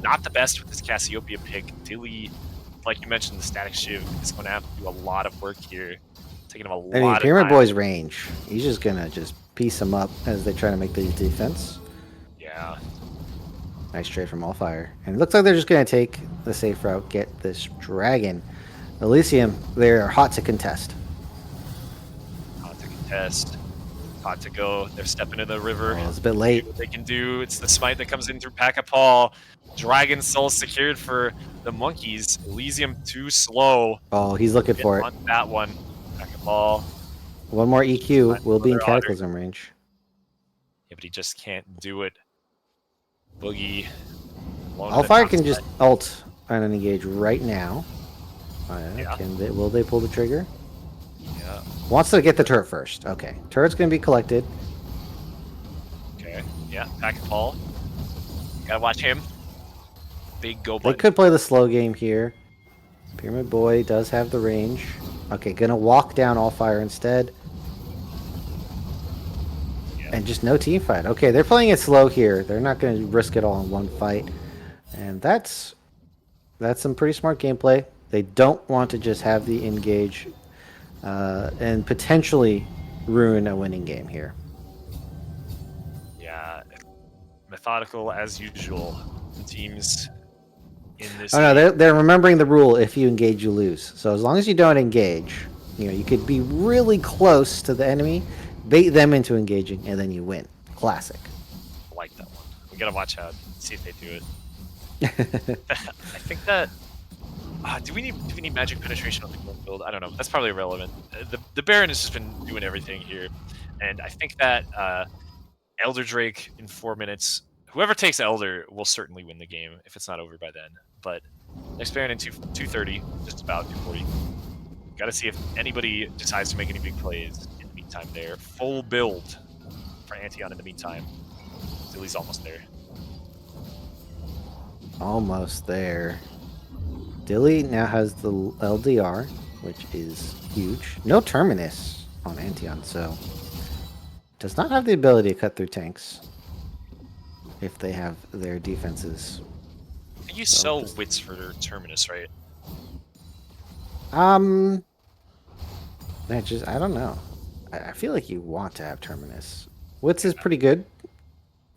Not the best with this Cassiopeia pick. Dilly, like you mentioned, the Static Shiv is going to have to do a lot of work here. Taking him a lot of time. Pyramid Boy's range. He's just going to just piece him up as they try to make the defense. Yeah. Nice trade from Allfire. And it looks like they're just going to take the safe route, get this dragon. Elysium, they're hot to contest. Hot to contest. Pot to go. They're stepping in the river. Oh, it's a bit late. Do what they can do. It's the smite that comes in through Pack-a-Paw. Dragon Soul secured for the monkeys. Elysium too slow. Oh, he's looking for it. On that one. Pack-a-Paw. One more EQ will be in Another otter. Cataclysm range. Yeah, but he just can't do it. Boogie. Allfire can just ult on an engage right now. Yeah. Will they pull the trigger? Yeah. Wants to get the turret first. Okay. Turret's going to be collected. Okay. Yeah. Pack-a-Paw. Gotta watch him. Big go They button. could play the slow game here. Pyramid Boy does have the range. Okay, gonna walk down Allfire instead. Yeah. And just no team fight. Okay, they're playing it slow here. They're not gonna risk it all in one fight. And that's some pretty smart gameplay. They don't want to just have the engage and potentially ruin a winning game here. Yeah. Methodical as usual. Teams in this. Oh no, they're remembering the rule: if you engage, you lose. So as long as you don't engage, you could be really close to the enemy, bait them into engaging, and then you win. Classic. I like that one. We gotta watch out, see if they do it. I think that. Do we need magic penetration on the gold build? I don't know. That's probably irrelevant. The Baron has just been doing everything here, and I think that Elder Drake in 4 minutes. Whoever takes Elder will certainly win the game if it's not over by then. But next Baron in 230, just about 240. Got to see if anybody decides to make any big plays in the meantime there. Full build for Antion in the meantime. Dilly's almost there. Almost there. Dilly now has the LDR, which is huge. No Terminus on Antion, so does not have the ability to cut through tanks if they have their defenses. I think you sell wits for Terminus, right? I don't know. I feel like you want to have Terminus. Wits is pretty good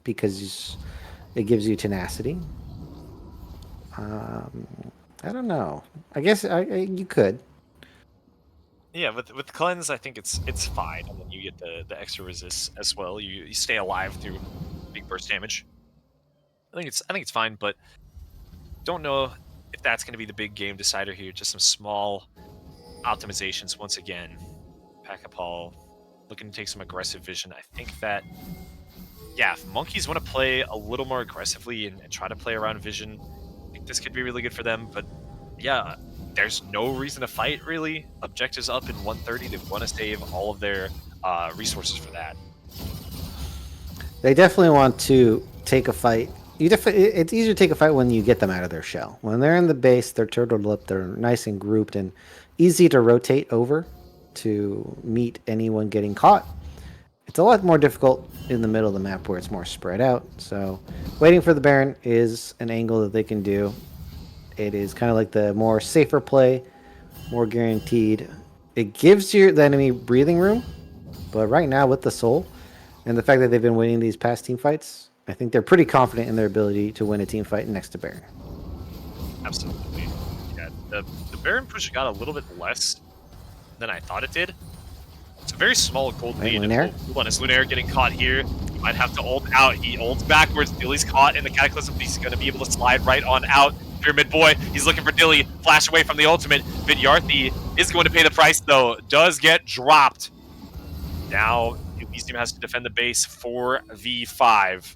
because it gives you tenacity. I don't know. I guess you could. Yeah, with cleanse, I think it's fine, and then you get the extra resist as well. You stay alive through big burst damage. I think it's fine, but don't know if that's going to be the big game decider here. Just some small optimizations once again. Pack-a-Paw looking to take some aggressive vision. I think that if monkeys want to play a little more aggressively and try to play around vision, I think this could be really good for them. But yeah, there's no reason to fight, really. Objectives up in 130. They want to save all of their resources for that. They definitely want to take a fight. It's easier to take a fight when you get them out of their shell. When they're in the base, they're turtle lipped, they're nice and grouped, and easy to rotate over to meet anyone getting caught. It's a lot more difficult in the middle of the map where it's more spread out. So waiting for the Baron is an angle that they can do. It is kind of like the more safer play, more guaranteed. It gives the enemy breathing room, but right now with the soul and the fact that they've been winning these past team fights, I think they're pretty confident in their ability to win a team fight next to Baron. Absolutely. Yeah, the Baron push got a little bit less than I thought it did. It's a very small gold lead. Hold on, is Lunaire getting caught here? He might have to ult out. He ults backwards. Dilly's caught in the Cataclysm. He's going to be able to slide right on out. Pyramid Boy, he's looking for Dilly. Flash away from the ultimate. Vidyarthi is going to pay the price, though. Does get dropped. Now, Elysium has to defend the base 4v5.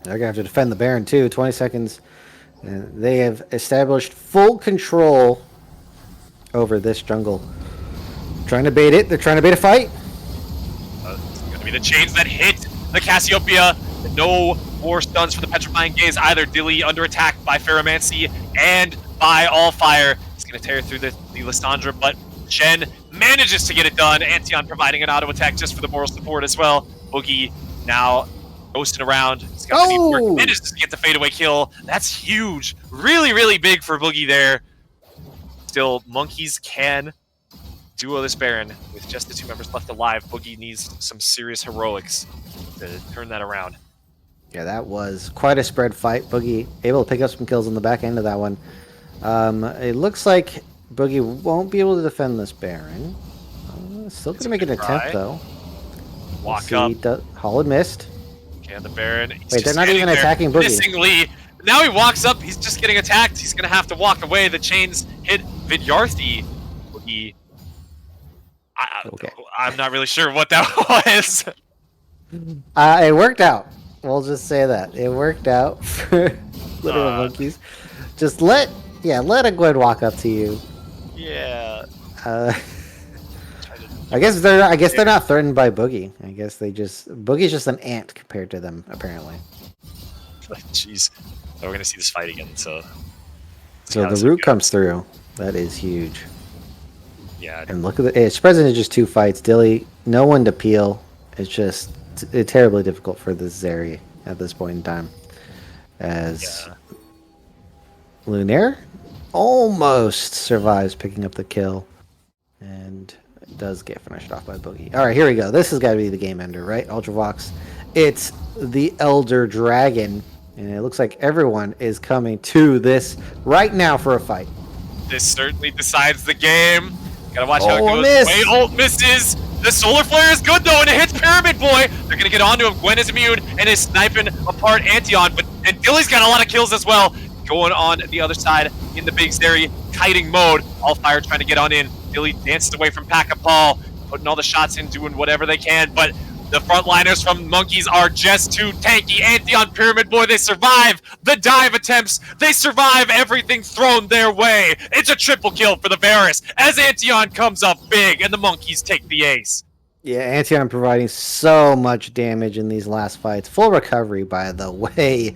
They're going to have to defend the Baron, too. 20 seconds. And they have established full control over this jungle. Trying to bait it. They're trying to bait a fight. It's going to be the chains that hit the Cassiopeia. No more stuns for the Petrifying Gaze either. Dilly under attack by Ferromancy and by Allfire. He's going to tear through the Lysandra, but Shen manages to get it done. Antion providing an auto attack just for the moral support as well. Boogie now ghosting around. He's got the manages to get the fadeaway kill. That's huge. Really, really big for Boogie there. Still, monkeys can duo this Baron with just the 2 members left alive. Boogie needs some serious heroics to turn that around. Yeah, that was quite a spread fight. Boogie able to pick up some kills on the back end of that one. It looks like Boogie won't be able to defend this Baron. Still It's gonna make an a attempt try. though. Walk up. Holland missed. Okay, on the Baron. He's Wait, just they're not even standing there, attacking Boogie. missing Lee. Now he walks up. He's just getting attacked. He's gonna have to walk away. The chains hit Vidyarthi. Boogie. Okay. I'm not really sure what that was. It worked out. We'll just say that it worked out for Literal Monkeys. Just let a Gwen walk up to you. Yeah. I guess they're not threatened by Boogie. I guess Boogie's just an ant compared to them apparently. Jeez. Oh, we're gonna see this fight again. So the root comes through. That is huge. Yeah. And look at it's present in just 2 fights. Dilly, no one to peel. It's just terribly difficult for this Zeri at this point in time. As Lunaire almost survives picking up the kill. And it does get finished off by Boogie. Alright, here we go. This has got to be the game ender, right? Ultravox. It's the Elder Dragon. And it looks like everyone is coming to this right now for a fight. This certainly decides the game. Gotta watch how it goes. Miss. Wait, ult misses. The solar flare is good though, and it hits Pyramid Boy. They're gonna get onto him. Gwen is immune and is sniping apart Antion, and Dilly's got a lot of kills as well. Going on the other side in the big Zeri kiting mode. All fire trying to get on in. Dilly dances away from Pack-a-Paul, putting all the shots in, doing whatever they can, but the frontliners from Monkeys are just too tanky. Antion, Pyramid Boy, they survive the dive attempts. They survive everything thrown their way. It's a triple kill for the Varus as Antion comes up big and the Monkeys take the ace. Yeah, Antion providing so much damage in these last fights. Full recovery, by the way.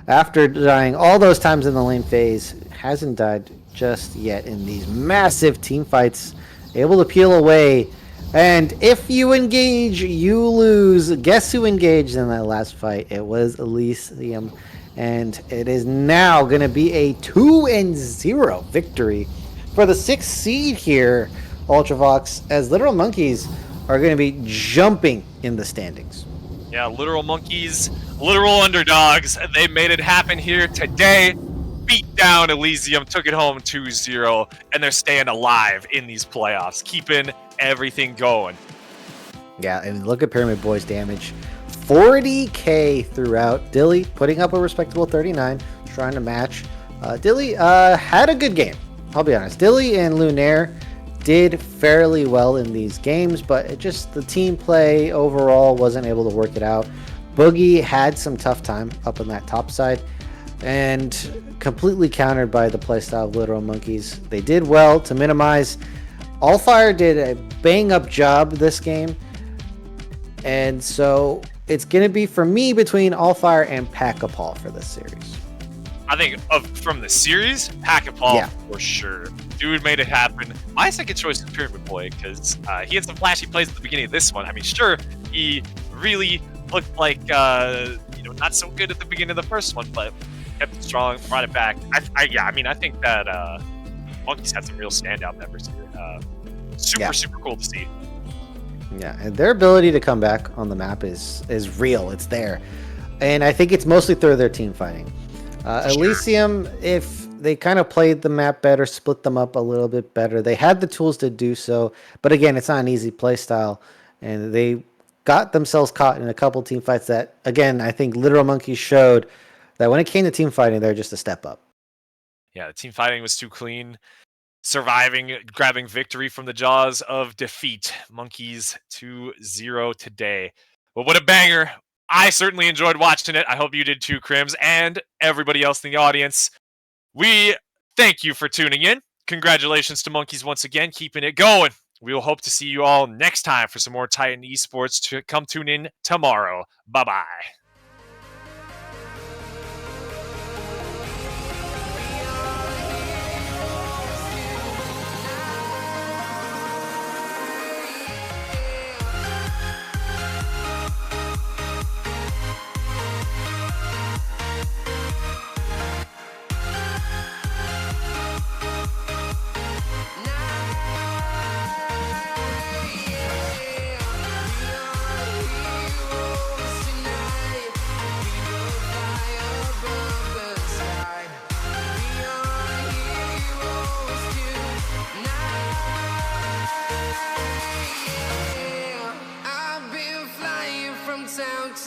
After dying all those times in the lane phase, hasn't died just yet in these massive team fights. Able to peel away. And if you engage, you lose. Guess who engaged in that last fight? It was Elysium. And it is now going to be a 2-0 victory for the 6th seed here, Ultravox, as Literal Monkeys are going to be jumping in the standings. Yeah, Literal Monkeys, literal underdogs. They made it happen here today. Beat down Elysium, took it home 2-0, and they're staying alive in these playoffs, keeping everything going. Yeah, and look at Pyramid Boy's damage. 40k throughout. Dilly putting up a respectable 39, trying to match. Dilly had a good game, I'll be honest. Dilly and Lunaire did fairly well in these games, but it just the team play overall wasn't able to work it out. Boogie had some tough time up on that top side, and completely countered by the playstyle of Literal Monkeys. They did well to minimize. Allfire did a bang-up job this game, and so it's going to be, for me, between Allfire and Pack-a-Paul for this series. I think from the series, Pack-a-Paul Yeah. for sure. Dude made it happen. My second choice is Pyramid Boy because he had some flashy plays at the beginning of this one. I mean, sure, he really looked like not so good at the beginning of the first one, but kept it strong, brought it back. I think that Monkeys had some real standout members here. Super cool to see. Yeah, and their ability to come back on the map is real. It's there. And I think it's mostly through their team fighting. Elysium, if they kind of played the map better, split them up a little bit better, they had the tools to do so. But again, it's not an easy play style. And they got themselves caught in a couple team fights that, again, I think Literal Monkeys showed that when it came to team fighting, they're just a step up. Yeah, the team fighting was too clean. Surviving, grabbing victory from the jaws of defeat. Monkeys 2-0 today. Well, what a banger. I certainly enjoyed watching it. I hope you did too, Crims, and everybody else in the audience. We thank you for tuning in. Congratulations to Monkeys once again, keeping it going. We will hope to see you all next time for some more Titan Esports. To come tune in tomorrow. Bye-bye.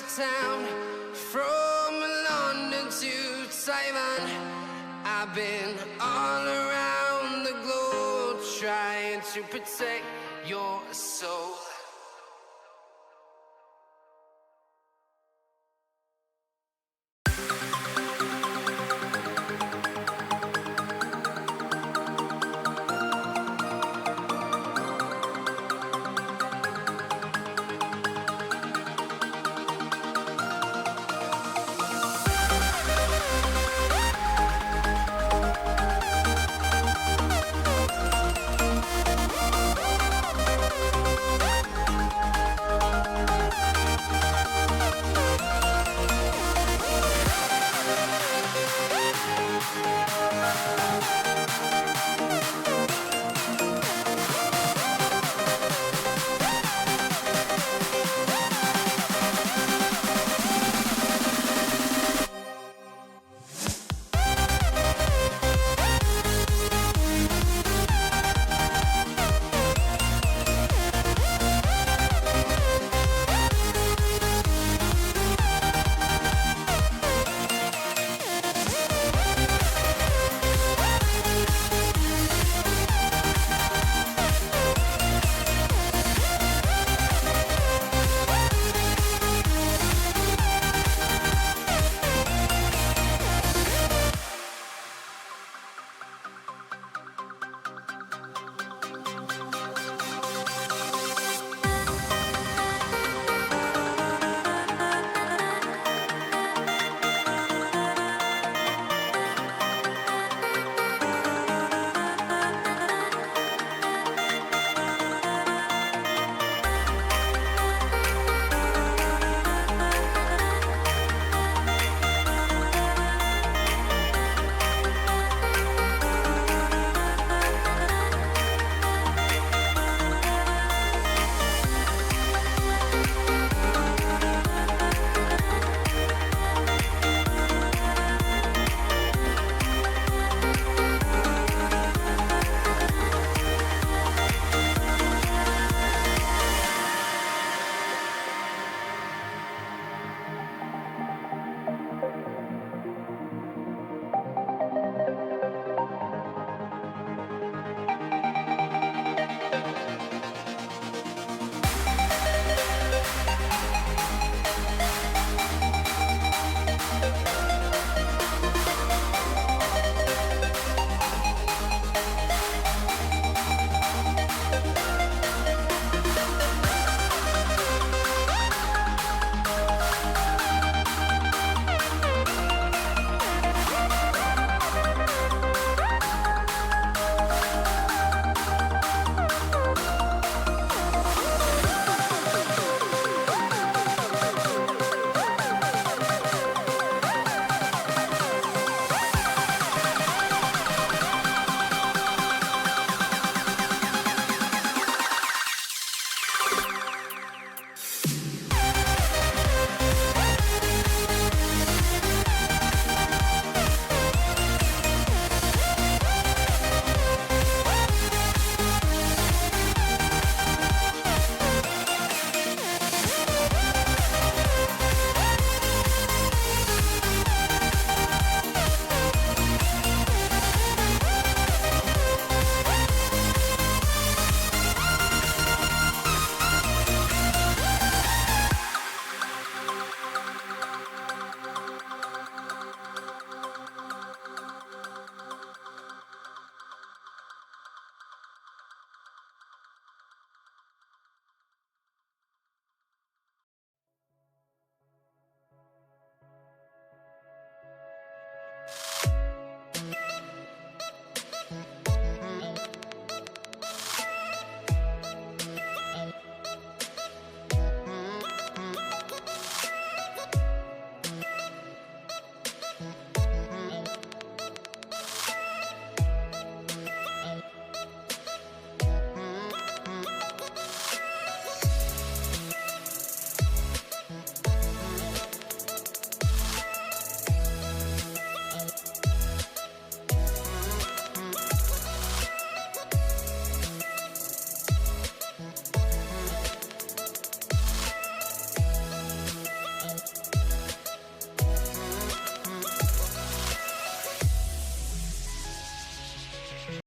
town, from London to Taiwan. I've been all around the globe trying to protect your soul.